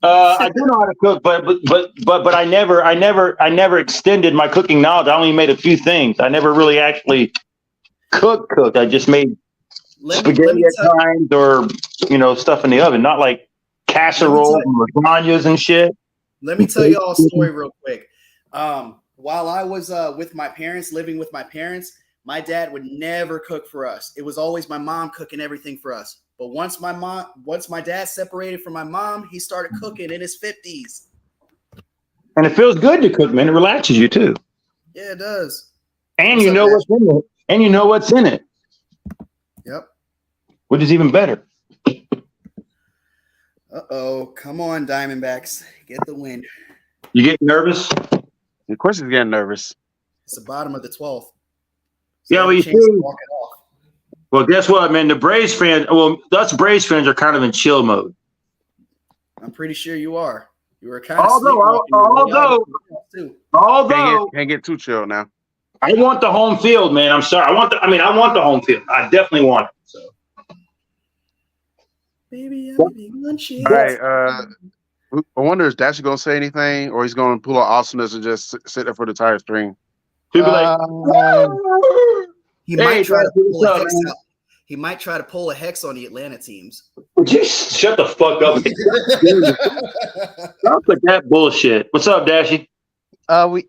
I do know how to cook, but I never extended my cooking knowledge. I only made a few things. I never really actually cooked. I just made spaghetti at times, or stuff in the oven, not like casserole and lasagnas and shit. Let me tell you all a story real quick. While I was with my parents, living with my parents, my dad would never cook for us. It was always my mom cooking everything for us. But once my dad separated from my mom, he started cooking in his 50s. And it feels good to cook, man. It relaxes you too. Yeah, it does. And you know what's in it. And you know what's in it. Yep. Which is even better. Uh-oh. Come on, Diamondbacks. Get the win. You get nervous? Of course he's getting nervous. It's the bottom of the 12th. So yeah, well, you see. Walk it off. Well, guess what, man? The Braves fans, us Braves fans are kind of in chill mode. I'm pretty sure you are. You were kind of Although can't get too chill now. I want the home field, man. I'm sorry. I want the home field. I definitely want it. So. Baby, I'm being chill. All right. I wonder if Dash is gonna say anything, or he's gonna pull out awesomeness and just sit there for the entire stream. He'll be like, he might try to pull a hex out. He might try to pull a hex on the Atlanta teams. Would you shut the fuck up? Stop with that bullshit. What's up, Dashy? All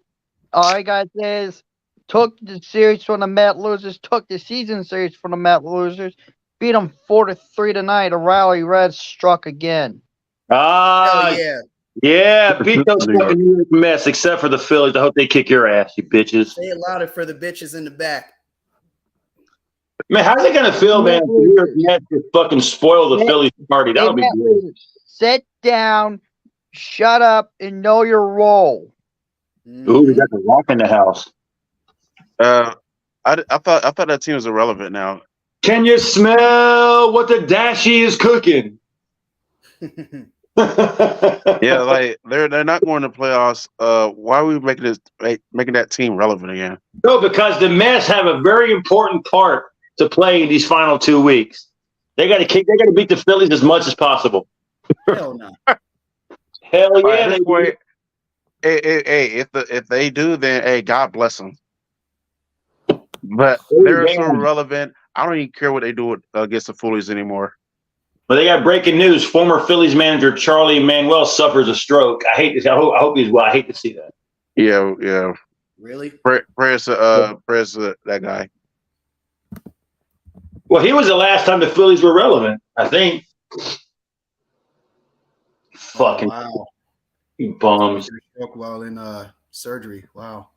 I gotta say is took the series from the Met losers, took the season series from the Met losers, beat them 4-3 tonight. A Rally Reds struck again. Hell yeah. Yeah, beat those fucking New York Mets, except for the Phillies. I hope they kick your ass, you bitches. Say it louder for the bitches in the back. Man, how's it gonna feel, man? If New York Mets just fucking spoil the Phillies party. That'll be great. Sit down, shut up, and know your role. Ooh, we got the Rock in the house. I thought that team was irrelevant now. Can you smell what the Dashy is cooking? Yeah, like they're not going to playoffs. Why are we making that team relevant again? No, because the Mets have a very important part to play in these final 2 weeks. They got to beat the Phillies as much as possible. Hell no. Hell yeah! If they do, then hey, God bless them. But they're so relevant. I don't even care what they do against the Phillies anymore. But they got breaking news. Former Phillies manager Charlie Manuel suffers a stroke. I hope he's well. I hate to see that. Yeah. Really? Prayers to that guy. Well, he was the last time the Phillies were relevant, I think. Fucking bums. Stroke while in surgery. Wow.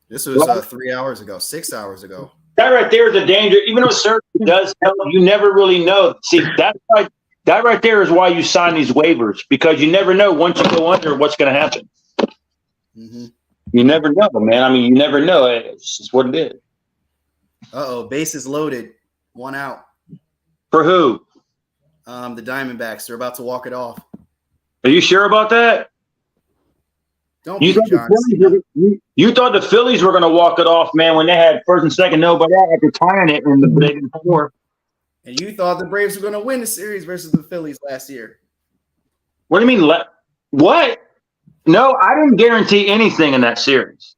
This was 3 hours ago, 6 hours ago. That right there is a danger. Even though surgery does help, you never really know. See, that right there is why you sign these waivers, because you never know once you go under what's going to happen. Mm-hmm. You never know, man. I mean, you never know. It's just what it is. Uh-oh, bases loaded. 1 out. For who? The Diamondbacks. They're about to walk it off. Are you sure about that? Don't be John. You thought the Phillies were going to walk it off, man, when they had first and second nobody out after tying it and they didn't score. And you thought the Braves were going to win the series versus the Phillies last year. What do you mean? What? No, I didn't guarantee anything in that series.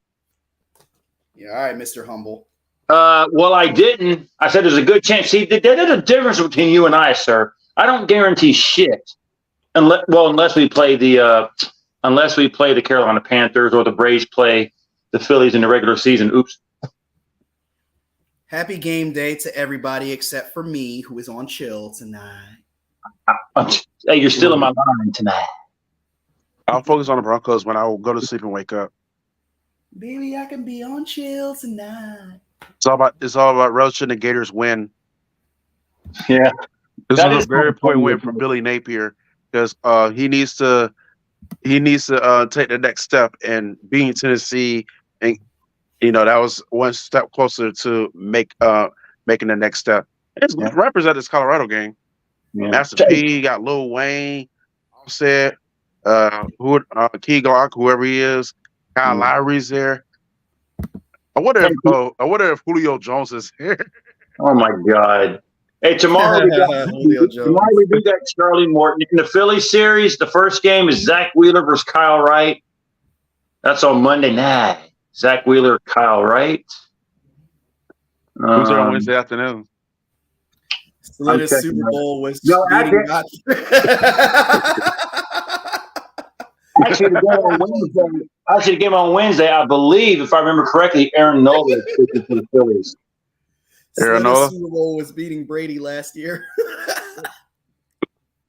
Yeah, all right, Mr. Humble. Well, I didn't. I said there's a good chance. See, there's a difference between you and I, sir. I don't guarantee shit unless we play the Carolina Panthers or the Braves play the Phillies in the regular season. Oops. Happy game day to everybody except for me, who is on chill tonight. Hey, you're still in my line tonight. I'll focus on the Broncos when I will go to sleep and wake up. Baby, I can be on chill tonight. It's all about relishing the Gators win. Yeah. This is a very important win for Billy Napier because he needs to take the next step in being Tennessee, and that was one step closer to making the next step. It's represent this Colorado game. Yeah. Master P got Lil Wayne, Offset, Key Glock, whoever he is, Kyle Lowry's there. I wonder if Julio Jones is here. Oh my God. Hey, tomorrow we do that Charlie Morton. In the Phillies series, the first game is Zach Wheeler versus Kyle Wright. That's on Monday night. Zach Wheeler, Kyle Wright. Who's there on Wednesday afternoon? The Super Bowl was Actually, the game on Wednesday, I believe, if I remember correctly, Aaron Nola is pitching for the Phillies. Aaron Nola? Super Bowl was beating Brady last year.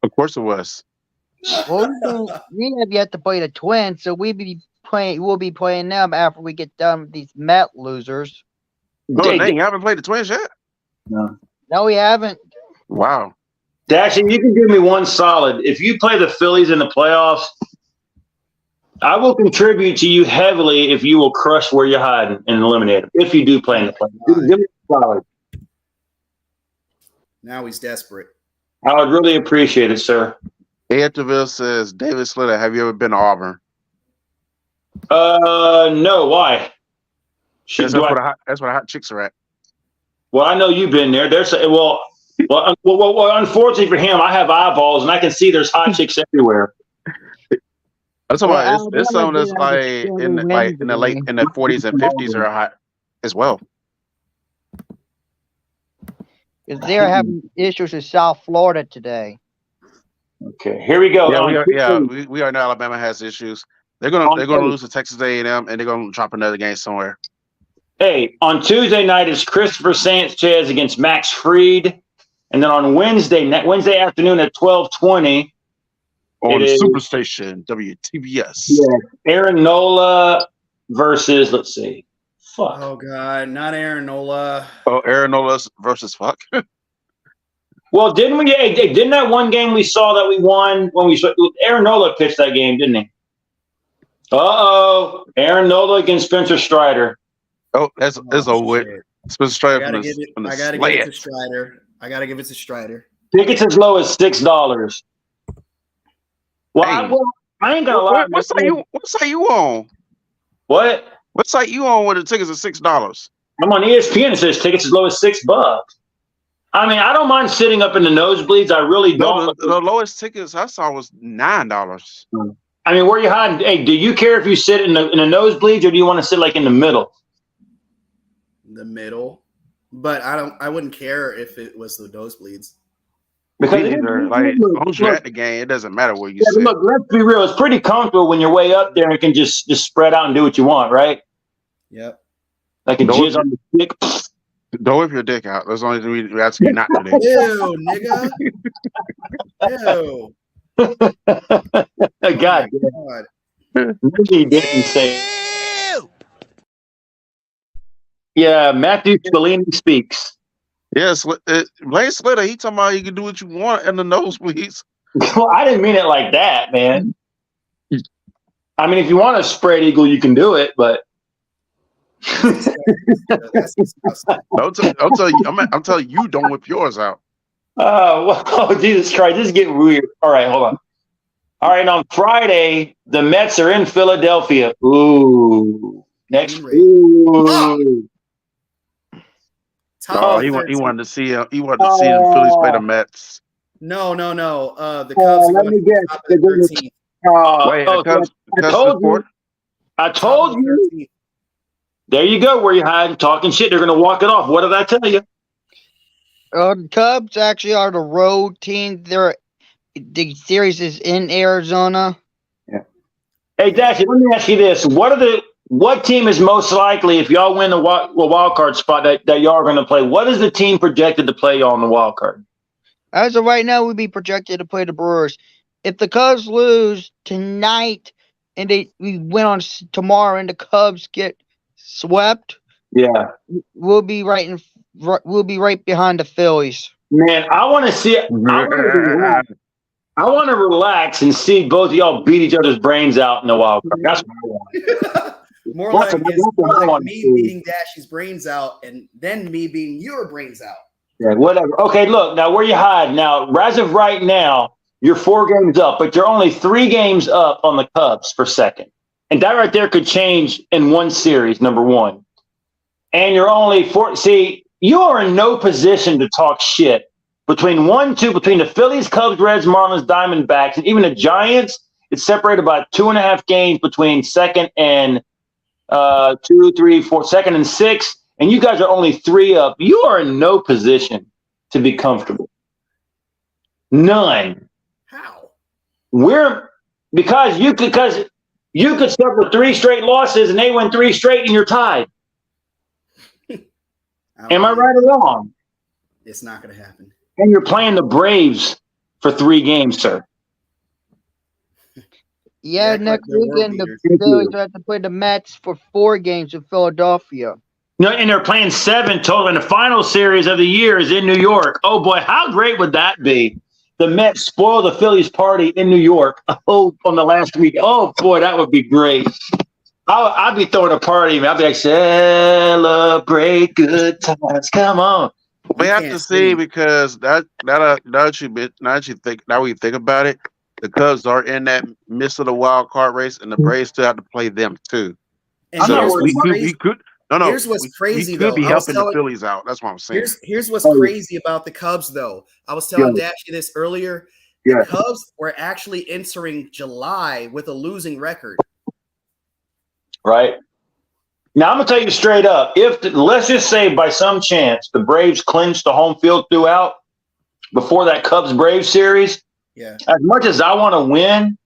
Of course it was. Well, we have yet to play the Twins, so we'll be playing them after we get done with these Met losers. Oh, dang, you haven't played the Twins yet? No, we haven't. Wow. Dashin, you can give me one solid. If you play the Phillies in the playoffs, I will contribute to you heavily if you will crush Whereyahidin and eliminate him. If you do play in the playoffs. Give me a solid. Now he's desperate. I would really appreciate it, sir. Antiville says, David Slater, have you ever been to Auburn? No. Why? That's where the hot chicks are at. Well, I know you've been there. Well, unfortunately for him, I have eyeballs and I can see there's hot chicks everywhere. I'm talking about it's some that's like in the 40s and 50s are hot as well. Because they're having issues with South Florida today. Okay, here we go. We know Alabama has issues. They're gonna lose to Texas A&M and they're gonna drop another game somewhere. Hey, on Tuesday night is Christopher Sanchez against Max Fried, and then on Wednesday afternoon at 12:20 on Superstation WTBS. Yeah, Aaron Nola versus Oh God, not Aaron Nola. Oh, Aaron Nola versus fuck. Well, didn't that one game we saw that we won when Aaron Nola pitched that game, didn't he? Aaron Nola against Spencer Strider. Oh, that's over with. Spencer Strider I gotta give it to Strider. I gotta give it to Strider. Tickets as low as $6. Well, I ain't gonna lie. What site you on? What? What site you on when the tickets are $6? I'm on ESPN. It says tickets as low as $6. I mean, I don't mind sitting up in the nosebleeds. I really don't. The lowest tickets I saw was $9. I mean, where you hiding? Hey, do you care if you sit in the nosebleeds or do you want to sit like in the middle? The middle, but I wouldn't care if it was the nosebleeds. Because as long as you're at the game, it doesn't matter where you sit. Look, let's be real. It's pretty comfortable when you're way up there and can just spread out and do what you want, right? Yep. Like a jizz on the stick. Don't whip your dick out. That's the only thing we ask you not to do. Ew, nigga. Ew. God. He didn't say. Yeah, Matthew Spallini speaks. Yes, Blaine Slater, he talking about you can do what you want in the nosebleeds. Well, I didn't mean it like that, man. I mean, if you want to spread eagle, you can do it, but That's disgusting. I'm telling you, don't whip yours out. Oh, Jesus Christ, this is getting weird. All right, hold on. All right, on Friday, the Mets are in Philadelphia. Ooh, next. Ooh. He wanted to see him. He wanted to see the Phillies play the Mets. No. The Cubs. Let me guess. I told you. There you go. Where you hiding, talking shit. They're gonna walk it off. What did I tell you? The Cubs actually are the road team. The series is in Arizona. Yeah. Hey, Dashy, let me ask you this: What are what team is most likely, if y'all win the wild card spot, that y'all are going to play? What is the team projected to play y'all in the wild card? As of right now, we'd be projected to play the Brewers. If the Cubs lose tonight and we win on tomorrow and the Cubs get swept, yeah, we'll be right behind the Phillies. Man, I want to see it. I want to relax and see both of y'all beat each other's brains out in the wild card. That's what I want. more like me beating Dashy's brains out and then me beating your brains out. Yeah, whatever. Okay, look, now where you hide. Now, as of right now, you're 4 games up, but you're only 3 games up on the Cubs for second. And that right there could change in one series, number one. And you're only 4. See, you are in no position to talk shit. Between the Phillies, Cubs, Reds, Marlins, Diamondbacks, and even the Giants, it's separated by 2.5 games between second and 2, 3, 4, second and 6, and you guys are only 3 up. You are in no position to be comfortable. None. How? Because you could suffer 3 straight losses and they win 3 straight and you're tied. Am I right or wrong? It's not going to happen. And you're playing the Braves for 3 games, sir. Yeah, next weekend the Phillies have to play the Mets for 4 games in Philadelphia. No, and they're playing 7 total. And the final series of the year is in New York. Oh boy, how great would that be? The Mets spoil the Phillies party in New York. Oh, on the last week. Oh boy, that would be great. I'd be throwing a party. I'd be like, celebrate good times. Come on. We have to see because now we think about it, the Cubs are in that midst of the wild card race, and the Braves still have to play them too. And so here's we could here's what's crazy, we could though. be helping the Phillies out. That's what I'm saying. Here's what's crazy about the Cubs, though. I was telling Dashy this earlier. The Cubs were actually entering July with a losing record. Right. Now, I'm going to tell you straight up, let's just say by some chance the Braves clinched the home field throughout before that Cubs-Braves series, as much as I want to win,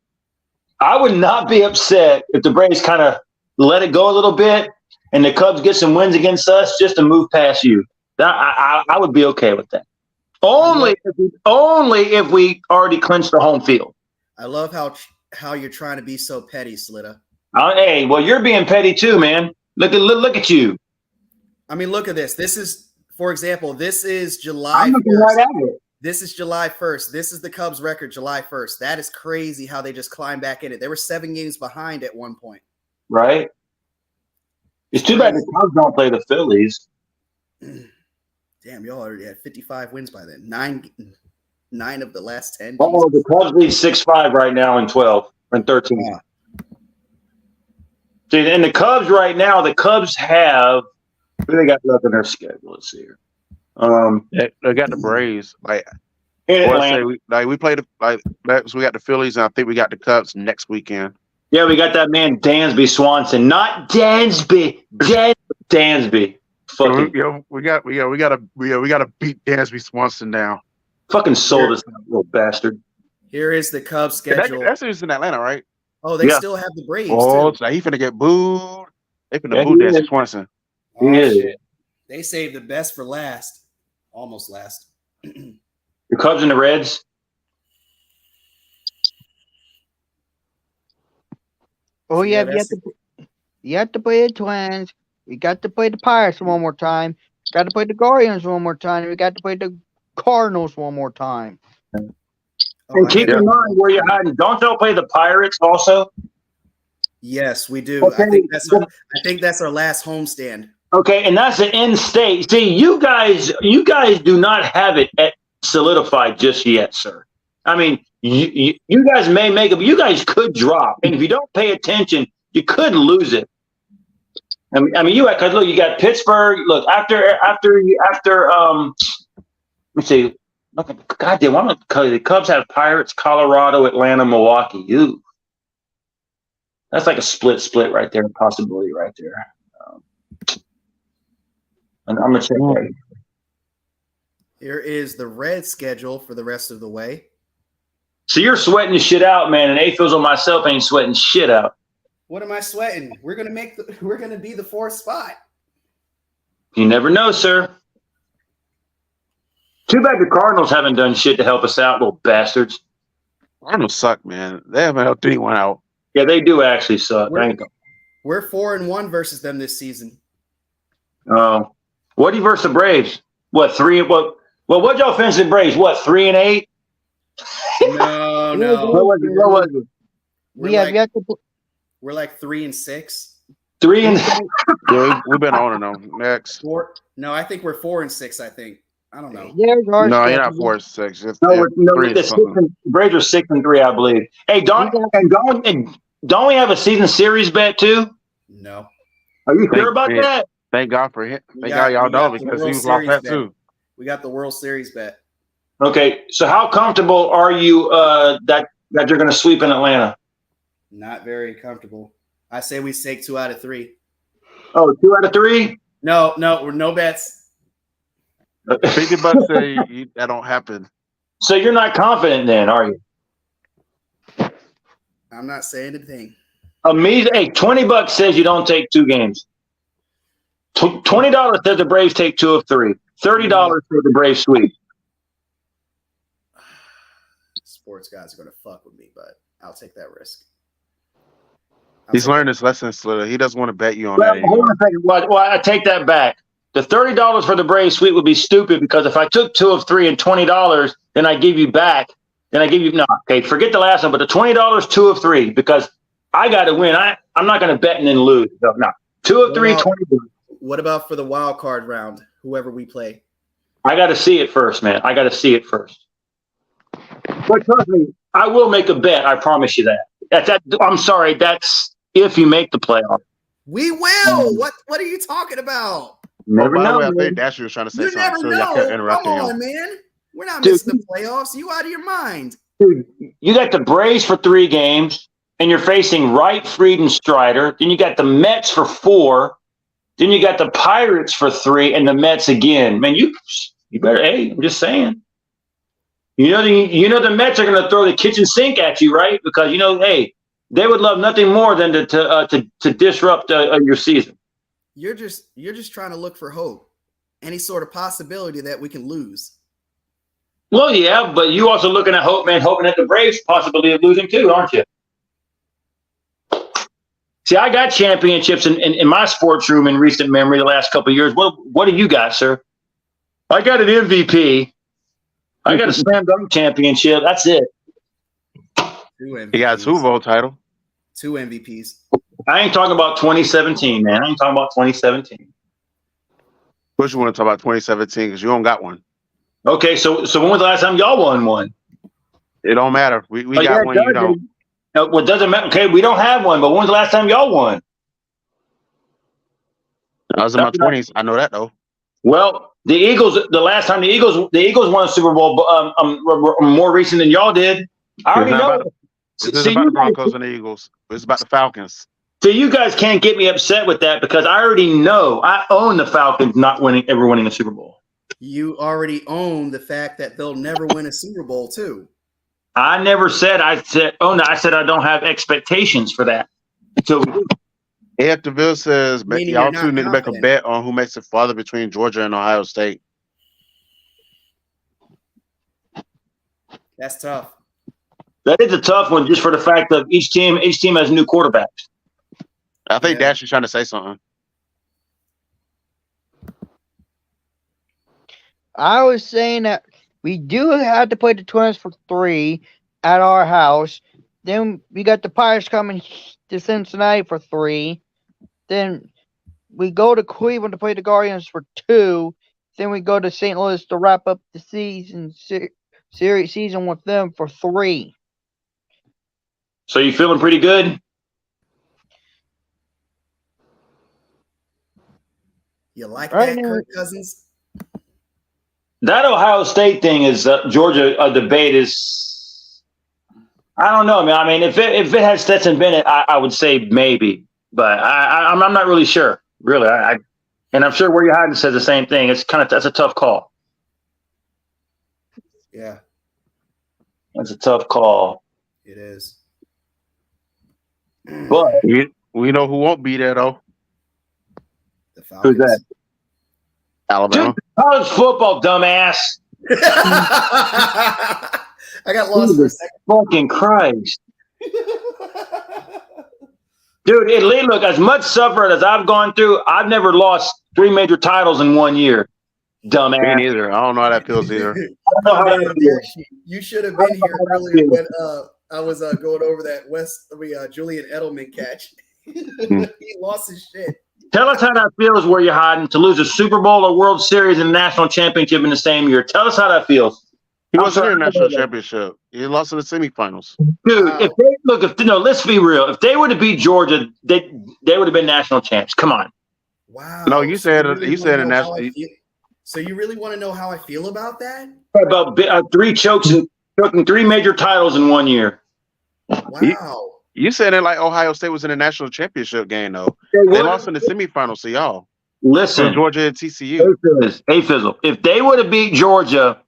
I would not be upset if the Braves kind of let it go a little bit and the Cubs get some wins against us just to move past you. I would be okay with that. Only if we already clinched the home field. I love how you're trying to be so petty, Slitta. Hey, well, you're being petty too, man. Look at you. I mean, look at this. This is, for example, this is July I'm 1st. looking right at it. This is July 1st. This is the Cubs record, July 1st. That is crazy how they just climbed back in it. They were 7 games behind at one point. Right. It's too bad the Cubs don't play the Phillies. Damn, y'all already had 55 wins by then. 9 of the last 10. Oh, the Cubs lead 6-5 right now in 12 and 13. Yeah. See, and the Cubs right now, the Cubs have who they got left in their schedule. Let's see here. They got the Braves. We play so we got the Phillies, and I think we got the Cubs next weekend. Yeah, we got that man Dansby Swanson, not Dansby, Dansby. Fucking, we gotta beat Dansby Swanson now. Fucking sold us, little bastard. Here is the Cubs schedule. That's in Atlanta, right? Oh, they still have the Braves. Oh, too. So he finna get booed. They finna boo Dansby Swanson. They saved the best for last. Almost last. The Cubs and the Reds. Oh, you have to play the Twins. We got to play the Pirates one more time. Got to play the Guardians one more time. We got to play the Cardinals one more time. And keep in mind where you're hiding. Don't y'all play the Pirates also? Yes, we do. Okay. I think that's our last homestand. Okay, and that's an in-state. See, you guys do not have it solidified just yet, sir. I mean, you guys may make it, but you guys could drop, and if you don't pay attention, you could lose it. I mean, because look, you got Pittsburgh. Look, after. Let me see. Look, goddamn, the Cubs have Pirates, Colorado, Atlanta, Milwaukee. You. That's like a split right there, possibility right there. And I'm gonna check that. Here is the Reds schedule for the rest of the way. So you're sweating the shit out, man, and Aphids on myself ain't sweating shit out. What am I sweating? We're gonna be the fourth spot. You never know, sir. Too bad the Cardinals haven't done shit to help us out, little bastards. Cardinals suck, man. They haven't helped anyone out. Yeah, they do actually suck. We're 4-1 versus them this season. What do you versus the Braves? What 3? What y'all finish the Braves? What 3-8? No. What was it? We're like 3-6. 3 and Yeah, we've been on and on. Next. No, I think we're 4-6. I think. I don't know. Yeah, no, you're not 4-6. The Braves are 6-3, I believe. Hey, don't we have a season series bet too? No. Are you sure about that? Thank God for him. Thank God y'all know because he was lost that too. We got the World Series bet. Okay, so how comfortable are you that you're going to sweep in Atlanta? Not very comfortable. I say we take 2 out of 3. Oh, 2 out of 3? No, we're no bets. 50 bucks say that don't happen. So you're not confident then, are you? I'm not saying a thing. Amazing. Hey, 20 bucks says you don't take 2 games. $20 says the Braves take 2 of 3. $30 says the Braves sweep. Sports guys are going to fuck with me, but I'll take that risk. He's learned his lesson, Slitter. He doesn't want to bet you on that anymore. Hold on a second. Well, I take that back. The $30 for the Braves sweep would be stupid because if I took 2 of 3 and $20, then I give you back. Forget the last one, but the $20, 2 of 3, because I got to win. I'm not going to bet and then lose. No. 2 of 3, 20. What about for the wild card round? Whoever we play. I got to see it first, man. I got to see it first. But trust me, I will make a bet. I promise you that. I'm sorry. That's if you make the playoff. We will. What are you talking about? Never know. I think Dasher was trying to say You something. never know. Come on, man. We're not missing the playoffs. You out of your mind. Dude, you got the Braves for 3 games, and you're facing Wright, Fried, and Strider. Then you got the Mets for 4. Then you got the Pirates for 3, and the Mets again. Man, you better. Hey, I'm just saying. You know the Mets are going to throw the kitchen sink at you, right? Because hey, they would love nothing more than to disrupt your season. You're just trying to look for hope, any sort of possibility that we can lose. Well, yeah, but you also looking at hope, man, hoping at the Braves' possibility of losing too, aren't you? See, I got championships in my sports room in recent memory the last couple of years. What do you got, sir? I got an MVP. I got a slam dunk championship. That's it. 2 MVPs. He got a Super Bowl title. 2 MVPs. I ain't talking about 2017, man. I ain't talking about 2017. What you want to talk about 2017 because you don't got one. Okay, so when was the last time y'all won one? It don't matter. We got one. You don't. Well, it doesn't matter. Okay, we don't have one, but when was the last time y'all won? I was in my 20s. I know that though. Well, the Eagles. The last time the Eagles won a Super Bowl, more recent than y'all did. I already know. It's about the Broncos and the Eagles. It's about the Falcons. So you guys can't get me upset with that because I already know I own the Falcons not ever winning a Super Bowl. You already own the fact that they'll never win a Super Bowl too. I never said I said I don't have expectations for that. So Ed DeVille says y'all two need to make a bet on who makes it farther between Georgia and Ohio State. That's tough. That is a tough one just for the fact that each team has new quarterbacks. I think Dash is trying to say something. I was saying that we do have to play the Twins for 3 at our house. Then we got the Pirates coming to Cincinnati for 3. Then we go to Cleveland to play the Guardians for 2. Then we go to St. Louis to wrap up the season with them for 3. So you feeling pretty good? You like that, Kirk Cousins? That Ohio State thing is Georgia debate is. I don't know, man. I mean, if it had Stetson Bennett, I would say maybe, but I'm not really sure. Really, and I'm sure Whereyahidin says the same thing. That's a tough call. Yeah, that's a tough call. It is. But We know who won't be there though. The Falcons. Who's that? Alabama. Dude, college football, dumbass. I got lost for a second. Fucking Christ. Dude, look, as much suffering as I've gone through, I've never lost 3 major titles in 1 year. Dumbass. Me neither. I don't know how that feels either. You should have been here earlier when I was going over that Julian Edelman catch. He lost his shit. Tell us how that feels, Whereyahidin, to lose a Super Bowl, a World Series, and a national championship in the same year. Tell us how that feels. He wasn't in a national championship. He lost in the semifinals. Dude, let's be real. If they would have beat Georgia, they would have been national champs. Come on. Wow. No, you said a national. So you really want to know how I feel about that? About 3 chokes and choking 3 major titles in 1 year. Wow. You said it like Ohio State was in a national championship game, though. They lost in the semifinals to y'all. Listen, Georgia and TCU. Hey, Fizzle. If they would have beat Georgia,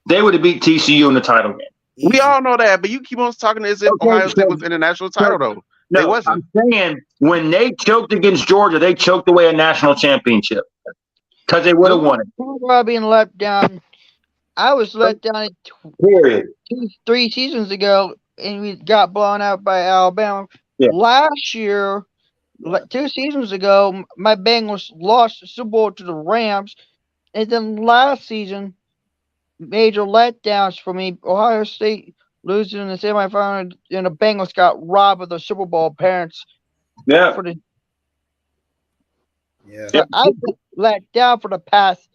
they would have beat TCU in the title game. We all know that, but you keep on talking as if Ohio State was in a national title, though. No, they wasn't. I'm saying when they choked against Georgia, they choked away a national championship because they would have won it. About being let down. I was let down Period. 3 seasons ago, and we got blown out by Alabama. Yeah. Last year, 2 seasons ago, my Bengals lost the Super Bowl to the Rams, and then last season, major letdowns for me. Ohio State losing in the semifinal, and the Bengals got robbed of the Super Bowl appearance. Yeah. So I've been let down for the past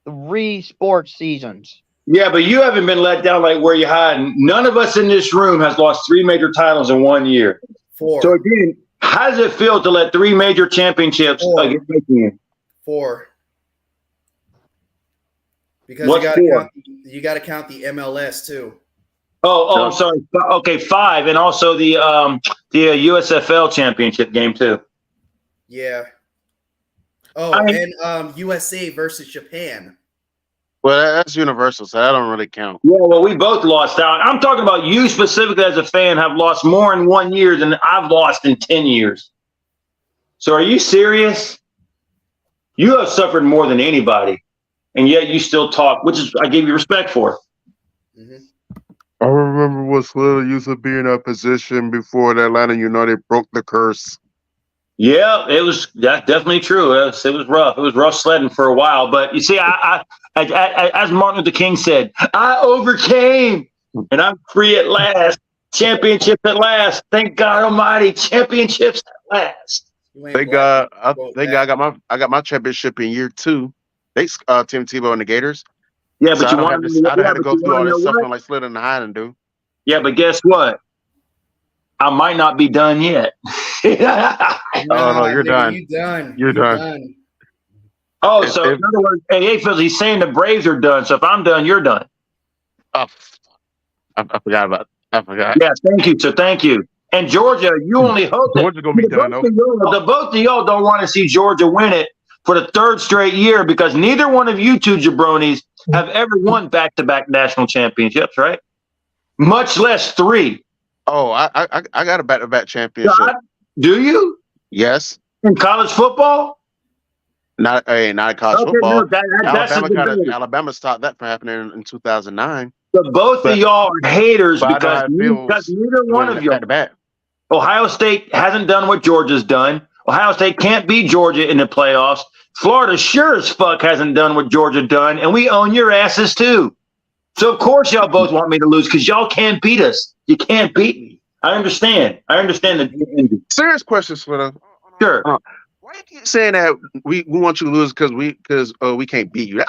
3 sports seasons. Yeah, but you haven't been let down like Whereyahidin. None of us in this room has lost 3 major titles in 1 year. 4. So again, how does it feel to let 3 major championships against you? 4. Because you got to count the MLS too. Oh, I'm sorry. Okay, 5, and also the USFL championship game too. Yeah. And USA versus Japan. Well, that's universal, so that don't really count. Yeah, well, we both lost out. I'm talking about you specifically as a fan have lost more in 1 year than I've lost in 10 years. So are you serious? You have suffered more than anybody, and yet you still talk, which is I give you respect for. Mm-hmm. I remember when Slater used to be in that position before the Atlanta United broke the curse. Yeah, that's definitely true. It was rough. It was rough sledding for a while. But you see, I as Martin Luther King said, I overcame and I'm free at last. Championship at last. Thank God Almighty. Championships at last. Thank God. I got my championship in year 2. Thanks, Tim Tebow and the Gators. Yeah, but so I don't have to go through all this suffering like Slater and the Hiding do. Yeah, but guess what? I might not be done yet. No, you're done. You're done. Oh, so in other words, hey, Phil, he's saying the Braves are done. So if I'm done, you're done. Oh, I forgot about it. I forgot. Yeah, thank you. So thank you. And Georgia, you only hope that Georgia's gonna be done. The both of y'all don't want to see Georgia win it for the 3rd straight year because neither one of you 2 jabronis have ever won back-to-back national championships, right? Much less 3. Oh, I got a back-to-back championship. Do you? Yes. In college football? Not in college football. No, Alabama stopped that from happening in 2009. But both of y'all are haters because neither one of you. Ohio State hasn't done what Georgia's done. Ohio State can't beat Georgia in the playoffs. Florida sure as fuck hasn't done what Georgia done, and we own your asses too. So of course y'all both want me to lose because y'all can't beat us. You can't beat me. I understand. The serious question, Slitter. Sure. Why do you keep saying that we want you to lose because we can't beat you?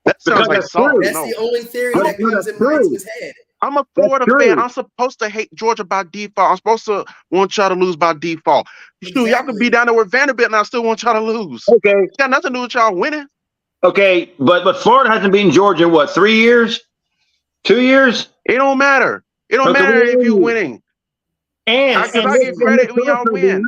That sounds like salt. That's the only theory that comes in mind to his head. I'm a Florida fan. I'm supposed to hate Georgia by default. I'm supposed to want y'all to lose by default. Exactly. Y'all can be down there with Vanderbilt and I still want y'all to lose. Okay. It's got nothing to do with y'all winning. Okay, but Florida hasn't beaten Georgia in what, 3 years? 2 years? It don't matter. It don't matter if you're winning. And I give credit when y'all win.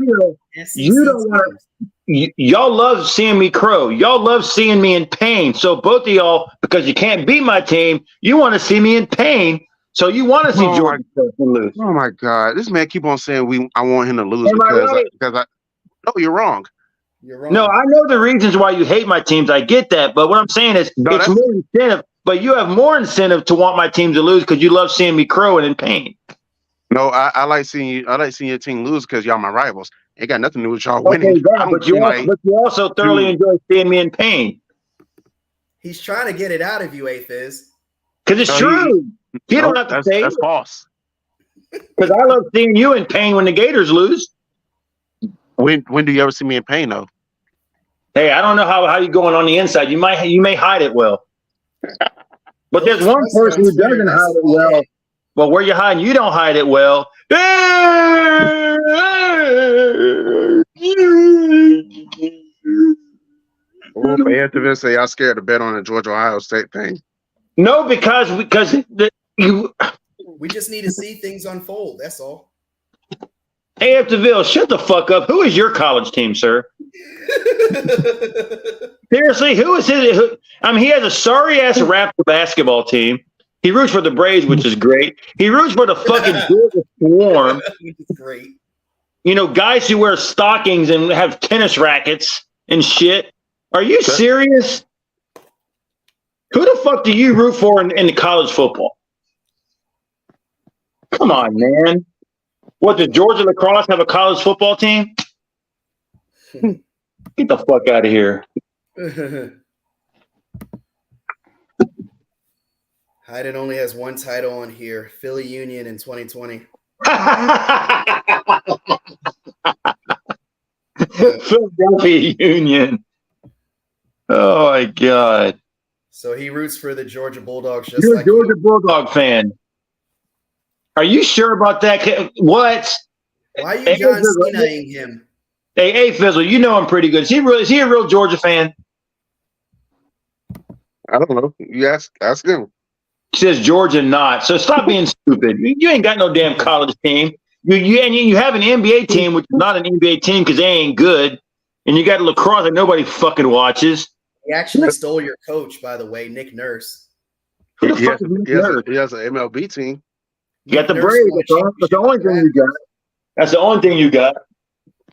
You don't want y'all love seeing me crow. Y'all love seeing me in pain. So both of y'all, because you can't beat my team, you want to see me in pain. So you want to see Georgia lose. Oh my God! This man keep on saying I want him to lose No, you're wrong. You're wrong. No, I know the reasons why you hate my teams. I get that. But what I'm saying is No, it's more incentive. But you have more incentive to want my team to lose because you love seeing me crow and in pain. No, I like seeing you. I like seeing your team lose because y'all my rivals. It got nothing to do with y'all Okay, winning. I that, don't but you also thoroughly enjoy seeing me in pain. He's trying to get it out of you, Fizz. Because it's true. You don't have to say that's false. Because I love seeing you in pain when the Gators lose. When do you ever see me in pain though? Hey, I don't know how you're going on the inside. You may hide it well. But there's one person who doesn't hide it well. But where you're hiding, you don't hide it well. Well, for Anthony say y'all scared to bet on the Georgia Ohio State thing. No, because we just need to see things unfold. That's all. Hey, DeVille, shut the fuck up. Who is your college team, sir? Seriously, who is his? He has a sorry ass Raptor basketball team. He roots for the Braves, which is great. He roots for the fucking Georgia Swarm. Which is great. Guys who wear stockings and have tennis rackets and shit. Are you serious? Who the fuck do you root for in the college football? Come on, man. What, does Georgia lacrosse have a college football team? Get the fuck out of here. Hayden only has one title on here. Philly Union in 2020. Philadelphia Union. Oh, my God. So he roots for the Georgia Bulldogs. You're a Georgia Bulldog fan. Are you sure about that? What? Why are you John Cena-ing him? Hey, Fizzle, you know I'm pretty good. Is he a real Georgia fan? I don't know. You ask him. He says Georgia not. So stop being stupid. You ain't got no damn college team. You have an NBA team, which is not an NBA team because they ain't good. And you got lacrosse that nobody fucking watches. He actually stole your coach, by the way, Nick Nurse. Who the fuck is Nick Nurse? He has an MLB team. You got the Braves. That's the only thing you got. That's the only thing you got.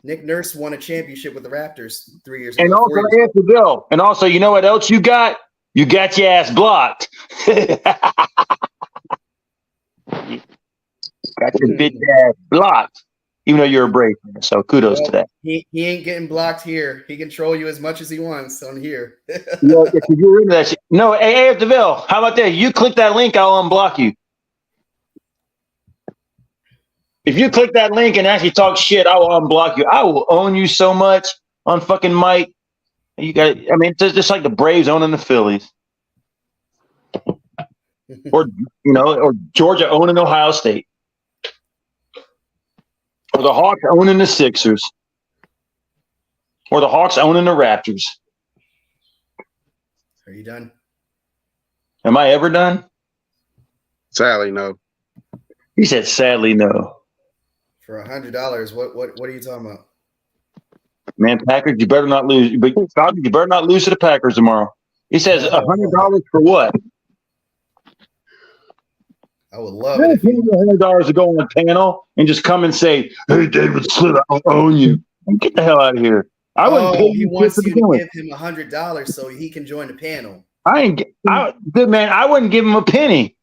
Nick Nurse won a championship with the Raptors 3 years and ago. Also, and also, you know what else you got? You got your ass blocked. Got your bitch ass blocked. Even though you're a Brave fan, so kudos to that. He ain't getting blocked here. He can troll you as much as he wants on here. If you're into that shit. No, hey, DeVille, how about that? You click that link, I'll unblock you. If you click that link and actually talk shit, I will unblock you. I will own you so much on fucking Mike. You got. It's just like the Braves owning the Phillies, or Georgia owning Ohio State. Or the Hawks owning the Sixers. Or the Hawks owning the Raptors. Are you done? Am I ever done? Sadly, no. He said, sadly, no. For $100, what are you talking about? Man, Packers, you better not lose. But Falcons, you better not lose to the Packers tomorrow. He says $100 for what? I would love it. $100 to go on the panel and just come and say, "Hey, David Slitter, I'll own you." Get the hell out of here. I wouldn't pay he wants you to give him $100 so he can join the panel. Good man. I wouldn't give him a penny.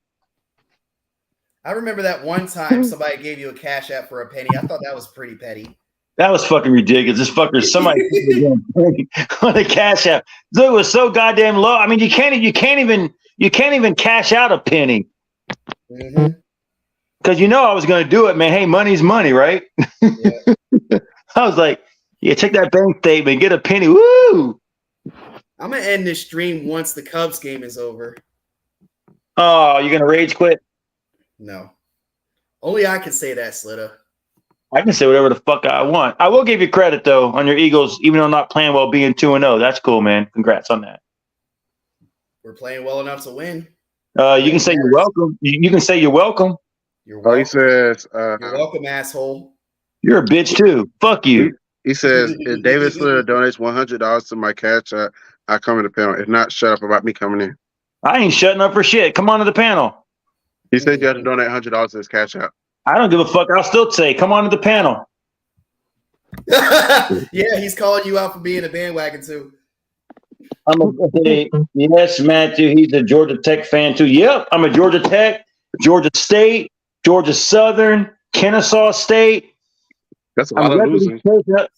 I remember that one time somebody gave you a cash app for a penny. I thought that was pretty petty. That was fucking ridiculous. This fucker, somebody on a cash app. It was so goddamn low. I mean, you can't even cash out a penny. Mm-hmm. Because I was going to do it, man. Hey, money's money, right? Yeah. I was like, yeah, check that bank statement, get a penny. Woo! I'm going to end this stream once the Cubs game is over. Oh, you're going to rage quit? No. Only I can say that, Slitta. I can say whatever the fuck I want. I will give you credit, though, on your Eagles, even though not playing well, being 2-0. That's cool, man. Congrats on that. We're playing well enough to win. You can say you're welcome. You can say you're welcome. You're welcome. He says, you're welcome, asshole. You're a bitch, too. Fuck you. He says, if David Slitter donates $100 to my cash, I come in the panel. If not, shut up about me coming in. I ain't shutting up for shit. Come on to the panel. He said you have to donate $100 to his cash app. I don't give a fuck. I'll still say, come on to the panel. Yeah, he's calling you out for being a bandwagon too. I'm gonna say yes, Matthew. He's a Georgia Tech fan too. Yep, I'm a Georgia Tech, Georgia State, Georgia Southern, Kennesaw State. That's a lot of losing.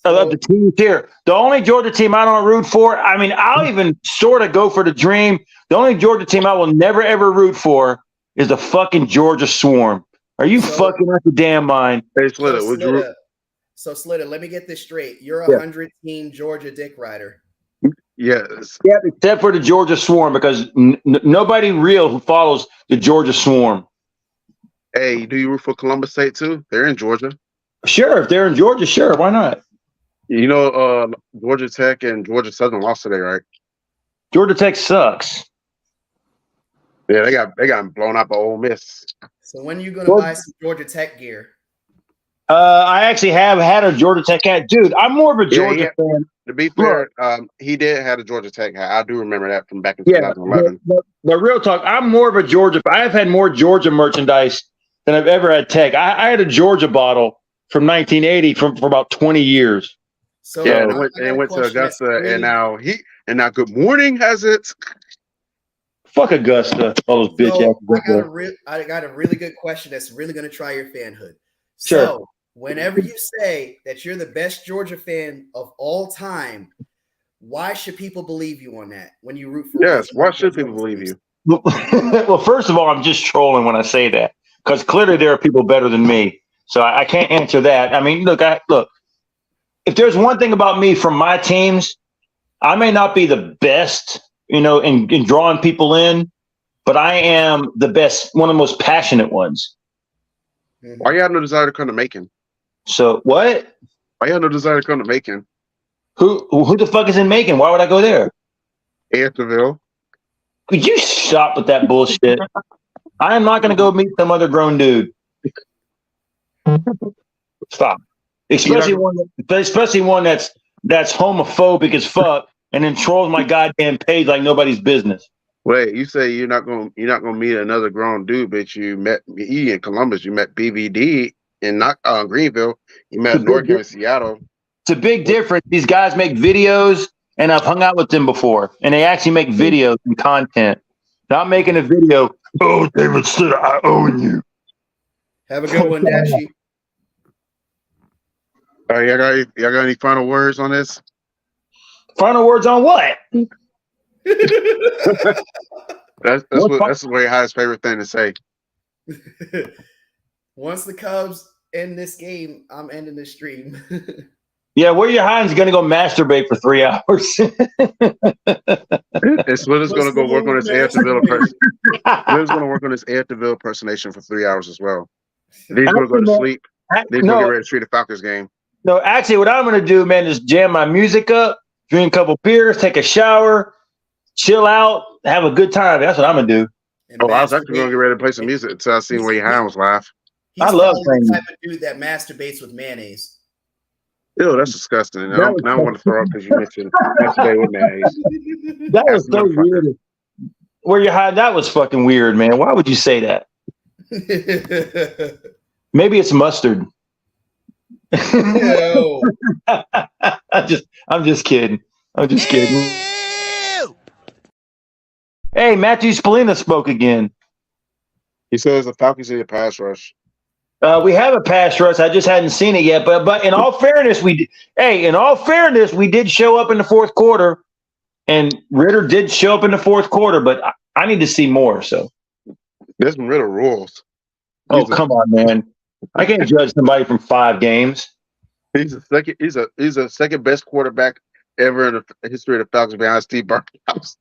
I love the teams here. The only Georgia team I don't root for, I mean, I'll even sort of go for the dream. The only Georgia team I will never ever root for is the fucking Georgia Swarm. Are you fucking out your damn mind? Hey, Slitter, would you root? So Slitter, let me get this straight. You're a 100-team Georgia dick rider. Yes. Yeah, except for the Georgia Swarm, because nobody real who follows the Georgia Swarm. Hey, do you root for Columbus State too? They're in Georgia. Sure, if they're in Georgia, sure, why not? You know, Georgia Tech and Georgia Southern lost today, right? Georgia Tech sucks. Yeah, they got blown out by Ole Miss. So when are you gonna buy some Georgia Tech gear? I actually have had a Georgia Tech hat, dude. I'm more of a Georgia fan. To be fair, he did have a Georgia Tech hat. I do remember that from back in 2011. But real talk, I'm more of a Georgia. I've had more Georgia merchandise than I've ever had Tech. I had a Georgia bottle from 1980 for about 20 years. So and went to Augusta, and now Good Morning has it. Fuck Augusta, all those bitch asses. I got a really good question that's really gonna try your fanhood. Sure. So whenever you say that you're the best Georgia fan of all time, why should people believe you on that when you root for? Yes, why should people believe you? Well, first of all, I'm just trolling when I say that, because clearly there are people better than me. So I can't answer that. I mean, look. If there's one thing about me from my teams, I may not be the best, in drawing people in, but I am the best, one of the most passionate ones. Why you have no desire to come to Macon? So what? Why you have no desire to come to Macon? Who the fuck is in Macon? Why would I go there? Anthonyville. Could you stop with that bullshit? I am not going to go meet some other grown dude. Stop. Especially one that's homophobic as fuck and then trolls my goddamn page like nobody's business. Wait, you say you're not gonna meet another grown dude, but you met in Columbus. You met BVD in Greenville. You met Norco in Seattle. It's a big difference. These guys make videos, and I've hung out with them before, and they actually make videos and content. Not making a video. Oh, David Slater, I own you. Have a good one, Dashi. All right, y'all got any final words on this? Final words on what? That's Whereyahidin's favorite thing to say. Once the Cubs end this game, I'm ending the stream. Yeah, Whereyahidin's gonna go masturbate for 3 hours. And Slitter's gonna go work on his Airtaville Slitter's gonna work on his Airtaville impersonation for 3 hours as well. Then he's gonna go to sleep. Then he's gonna get ready to treat the Falcons game. No, actually, what I'm gonna do, man, is jam my music up, drink a couple beers, take a shower, chill out, have a good time. That's what I'm gonna do. I was actually gonna get ready to play some music until I seen Whereyahidin was live. I love the type of dude that masturbates with mayonnaise. Ew, that's disgusting. I want to throw up because you mentioned yesterday with mayonnaise. That was so weird. Whereyahidin, that was fucking weird, man. Why would you say that? Maybe it's mustard. No. I'm just kidding. Hey, Matthew Spallina spoke again. He says the Falcons need a pass rush. We have a pass rush. I just hadn't seen it yet. But in all fairness, we did show up in the fourth quarter, and Ritter did show up in the fourth quarter. But I need to see more. So there's some Ritter rules. Come on, man! I can't judge somebody from 5 games. He's a second best quarterback ever in the history of the Falcons behind Steve Barkhouse.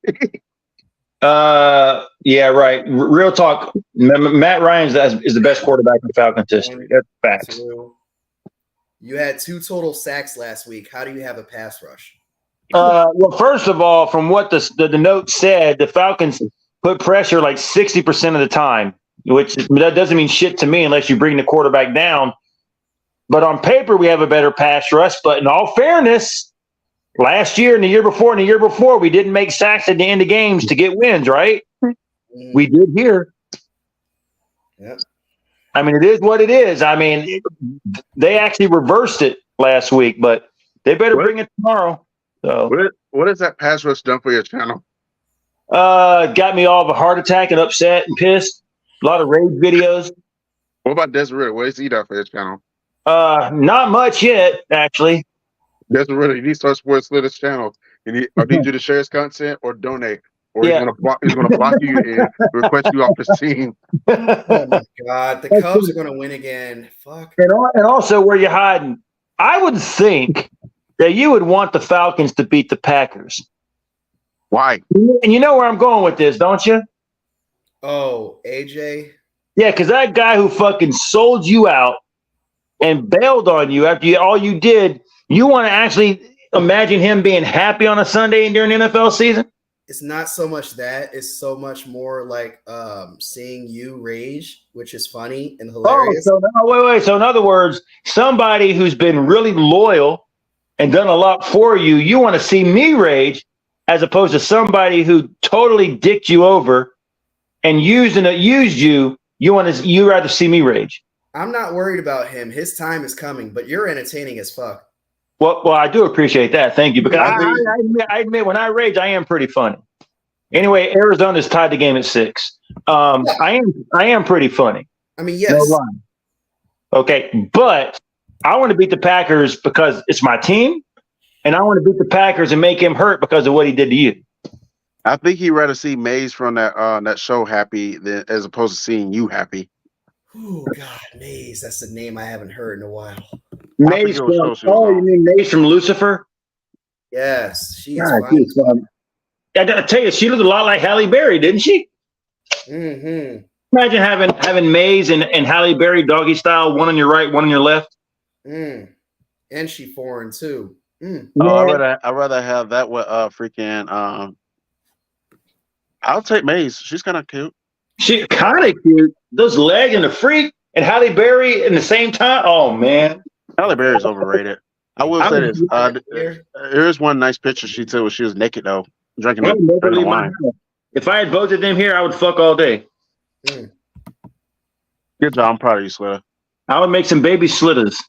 Yeah, right. Real talk. Matt Ryan is the best quarterback in Falcons history. That's facts. You had 2 total sacks last week. How do you have a pass rush? Well, first of all, from what the note said, the Falcons put pressure like 60% of the time, which that doesn't mean shit to me unless you bring the quarterback down. But on paper, we have a better pass rush. But in all fairness, last year and the year before, we didn't make sacks at the end of games to get wins, right? We did here. Yep. I mean, it is what it is. I mean, they actually reversed it last week, but they better bring it tomorrow. So What has that pass rush done for your channel? got me all of a heart attack and upset and pissed. A lot of rage videos. What about Desiree? What has he done for your channel? Not much yet, actually. Desiree, you need to start sports Slitter's channel. I need you to share his content or donate. Or Yeah. he's gonna block you and request you off the scene. Oh my God, the Cubs are gonna win again. Fuck. And also, where you hiding? I would think that you would want the Falcons to beat the Packers. Why? And you know where I'm going with this, don't you? Oh, AJ. Yeah, because that guy who fucking sold you out and bailed on you after all you did, you want to actually imagine him being happy on a Sunday during the NFL season? It's not so much that, it's so much more like seeing you rage, which is funny and hilarious. Wait. So in other words, somebody who's been really loyal and done a lot for you, you want to see me rage as opposed to somebody who totally dicked you over and used you. You rather see me rage. I'm not worried about him. His time is coming, but you're entertaining as fuck. Well, I do appreciate that. Thank you. Because I admit when I rage, I am pretty funny. Anyway, Arizona's tied the game at 6. I am pretty funny. I mean, yes. No lie. Okay, but I want to beat the Packers because it's my team, and I want to beat the Packers and make him hurt because of what he did to you. I think he'd rather see Maze from that show happy as opposed to seeing you happy. Oh God, Maze. That's a name I haven't heard in a while. Maze from, you mean Maze from Lucifer? Yes, she's fine. I tell you, she looked a lot like Halle Berry, didn't she? Mm-hmm. Imagine having Maze and Halle Berry doggy style, one on your right, one on your left. And she foreign too. Oh, I'd rather have that with freaking I'll take Maze. She's kind of cute. She kind of cute. Those legs and the freak and Halle Berry in the same time. Oh man, Halle Berry's overrated. I will say this. Here's one nice picture she took when she was naked though, drinking wine. If I had voted them here, I would fuck all day. Good job. I'm proud of you, Slitter. I would make some baby slitters.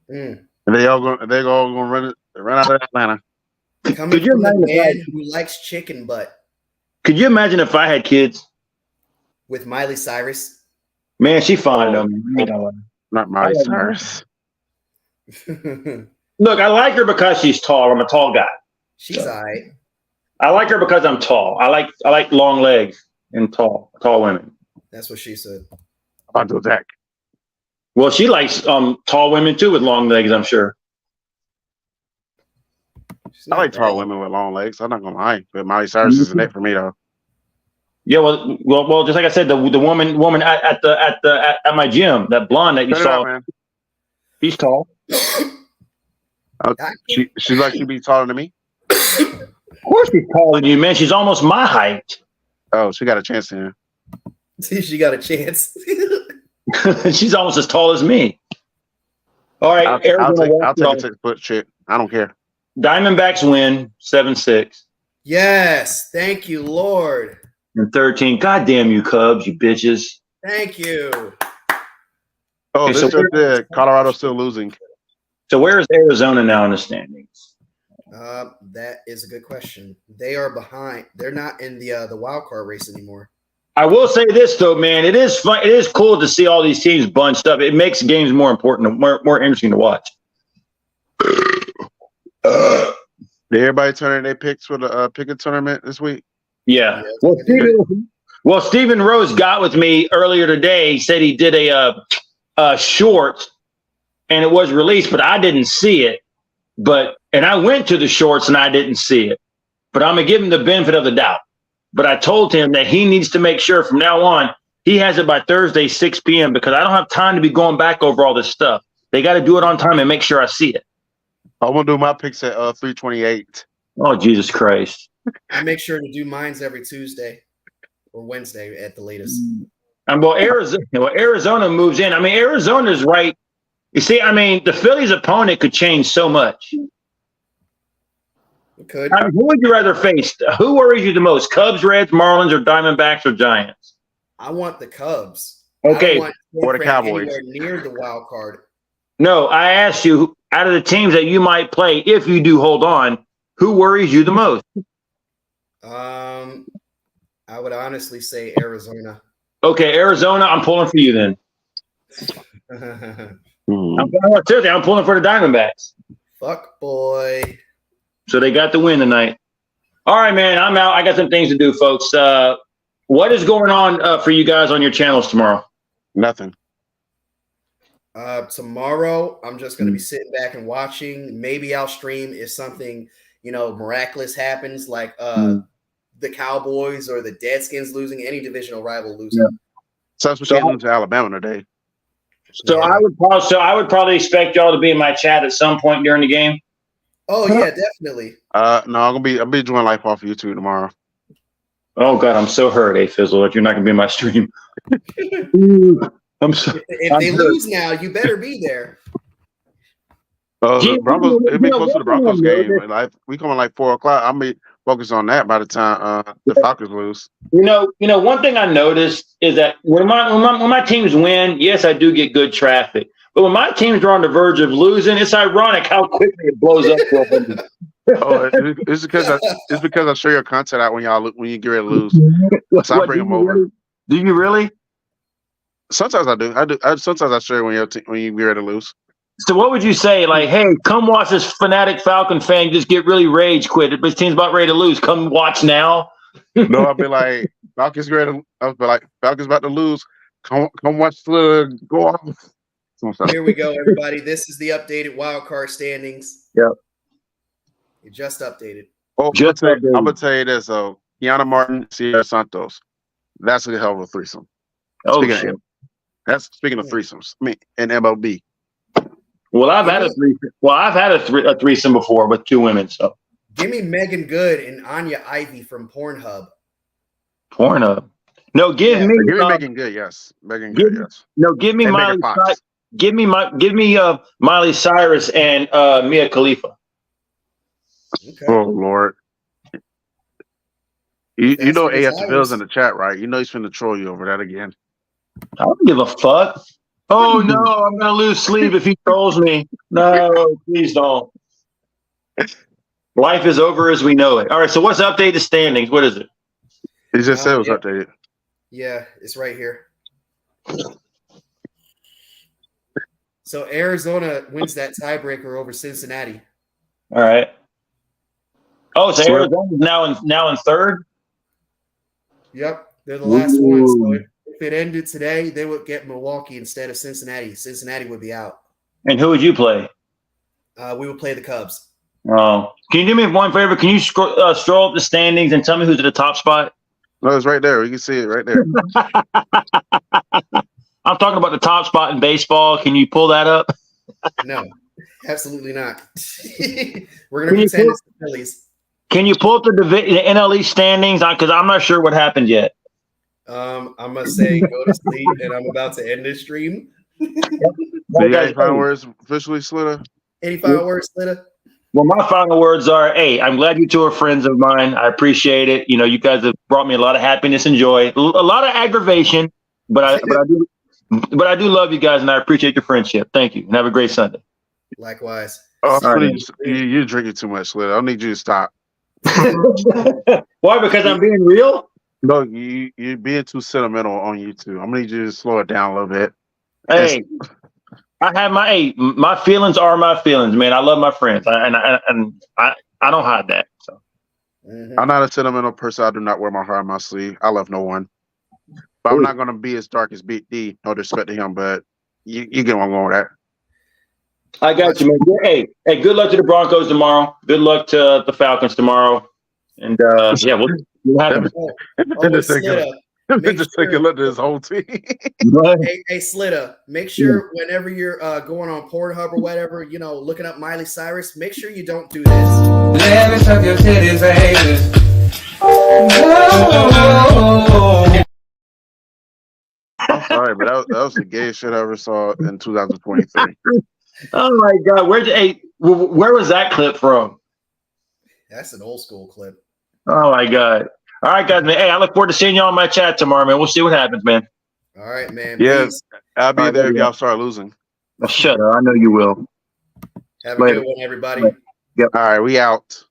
And they're all gonna run out of Atlanta. Coming from a man who likes chicken butt. Could you imagine if I had kids? With Miley Cyrus? Man, she fine though. Not Miley Cyrus. Look, I like her because she's tall. I'm a tall guy. She's all right. I like her because I'm tall. I like long legs and tall women. That's what she said. I'll do that. Well, she likes tall women too with long legs, I'm sure. I like tall women with long legs. I'm not gonna lie, but Miley Cyrus isn't it for me though. Yeah, well, just like I said, the woman at my gym, that blonde that you saw, man. She's tall. She's like she'd be taller than me. Of course, she's taller than you, man. She's almost my height. Oh, she got a chance then. She got a chance. She's almost as tall as me. All right, I'll take a 6-foot chick. I don't care. Diamondbacks win 7-6. Yes, thank you, Lord. And 13. God damn you, Cubs, you bitches. Thank you. Oh, this is good. Colorado's still losing. So where is Arizona now in the standings? That is a good question. They are behind. They're not in the wild card race anymore. I will say this though, man. It is fun. It is cool to see all these teams bunched up. It makes games more important, more interesting to watch. Did everybody turn in their picks for the picket tournament this week? Yeah. Well, Stephen Rose got with me earlier today. He said he did a short, and it was released, but I didn't see it. And I went to the shorts and I didn't see it. But I'm gonna give him the benefit of the doubt. But I told him that he needs to make sure from now on he has it by Thursday, 6 p.m. because I don't have time to be going back over all this stuff. They got to do it on time and make sure I see it. I'm gonna do my picks at 3:28. Oh, Jesus Christ! I make sure to do mines every Tuesday or Wednesday at the latest. And Arizona moves in. I mean, Arizona's right. You see, I mean, the Phillies' opponent could change so much. It could. I mean, who would you rather face? Who worries you the most? Cubs, Reds, Marlins, or Diamondbacks or Giants? I want the Cubs. Okay. Or the Cowboys. Anywhere near the wild card. No, I asked you out of the teams that you might play, if you do hold on, who worries you the most? I would honestly say Arizona. Okay, Arizona, I'm pulling for you then. I'm pulling for the Diamondbacks. Fuck boy. So they got the win tonight. All right, man, I'm out. I got some things to do, folks. What is going on for you guys on your channels tomorrow? Nothing. Tomorrow, I'm just going to be sitting back and watching. Maybe I'll stream if something, miraculous happens, like the Cowboys or the Deadskins losing, any divisional rival losing. Yeah. So we can't lose to Alabama today. So I would probably expect y'all to be in my chat at some point during the game. Oh yeah, definitely. No, I'll be doing live off YouTube tomorrow. Oh God, I'm so hurt, Fizzle, that you're not gonna be in my stream. If they lose now, you better be there. The Broncos, it'll be close to the Broncos game. Like we come like 4 o'clock. I'll be focused on that by the time the Falcons lose. One thing I noticed is that when my teams win, yes, I do get good traffic. But when my teams are on the verge of losing, it's ironic how quickly it blows up. It's because I share your content out when you get ready to lose. So I bring them over. Really? Do you really? Sometimes I do. Sometimes I share when you get ready to lose. So what would you say? Like, hey, come watch this fanatic Falcon fan just get really rage quit. If his team's about ready to lose, come watch now. No, I'll be like, Falcons ready. I'll be like, Falcons about to lose. Come watch the go off. Here we go, everybody. This is the updated wild card standings. Yep. It just updated. Oh, I'm gonna tell you this. Kiana Martin, Sierra Santos. That's a hell of a threesome. Speaking of threesomes. I mean, in MLB. Well, I've had a threesome. Well, I've had a threesome before with 2 women. So give me Megan Good and Anya Ivy from Pornhub. Pornhub. No, give me Megan Good. Yes, Megan Good. Yes. No, give me Miley. Give me Miley Cyrus and Mia Khalifa. Okay. Oh Lord. You know AFL's in the chat, right? You know he's finna troll you over that again. I don't give a fuck. Oh no, I'm gonna lose sleep if he trolls me. No, please don't. Life is over as we know it. All right, so what's updated standings? What is it? He just said it was updated. Yeah, it's right here. So Arizona wins that tiebreaker over Cincinnati. All right. Oh, so Arizona's now in third? Yep, they're the last one. So if it ended today, they would get Milwaukee instead of Cincinnati. Cincinnati would be out. And who would you play? We would play the Cubs. Oh, can you do me one favor? Can you stroll up the standings and tell me who's at the top spot? No, it's right there. You can see it right there. I'm talking about the top spot in baseball. Can you pull that up? No, absolutely not. We're going to pretend it's the Phillies. Can you pull up the NL East standings? Because I'm not sure what happened yet. I'm going to say go to sleep, and I'm about to end this stream. You got any final words officially, Slitter? Any final words, Slitter? Well, my final words are, hey, I'm glad you 2 are friends of mine. I appreciate it. You guys have brought me a lot of happiness and joy, a lot of aggravation, but I do love you guys, and I appreciate your friendship. Thank you, and have a great Sunday. Likewise. Oh, you're drinking too much, Slitter. I need you to stop. Why? Because I'm being real? No, you're being too sentimental on YouTube. I'm gonna need you to slow it down a little bit. Hey, I have my feelings are my feelings, man. I love my friends, and I don't hide that. So I'm not a sentimental person. I do not wear my heart on my sleeve. I love no one, but I'm not gonna be as dark as Big D. No disrespect to him, but you get where I'm going with that. I got you, man. Hey, good luck to the Broncos tomorrow. Good luck to the Falcons tomorrow. And yeah, we'll have them. Just take a look at this whole team. Hey, Slitter, make sure whenever you're going on Pornhub or whatever, looking up Miley Cyrus, make sure you don't do this. Let me suck your titties, baby. I'm sorry, but that was the gayest shit I ever saw in 2023. Oh my God, where was that clip from? That's an old school clip. Oh my God. All right, guys, man. Hey, I look forward to seeing y'all in my chat tomorrow, man. We'll see what happens, man. All right, man. Yes, I'll be there if y'all start losing. Shut up. I know you will. Have a Later. good one, everybody. Yep. All right, we out.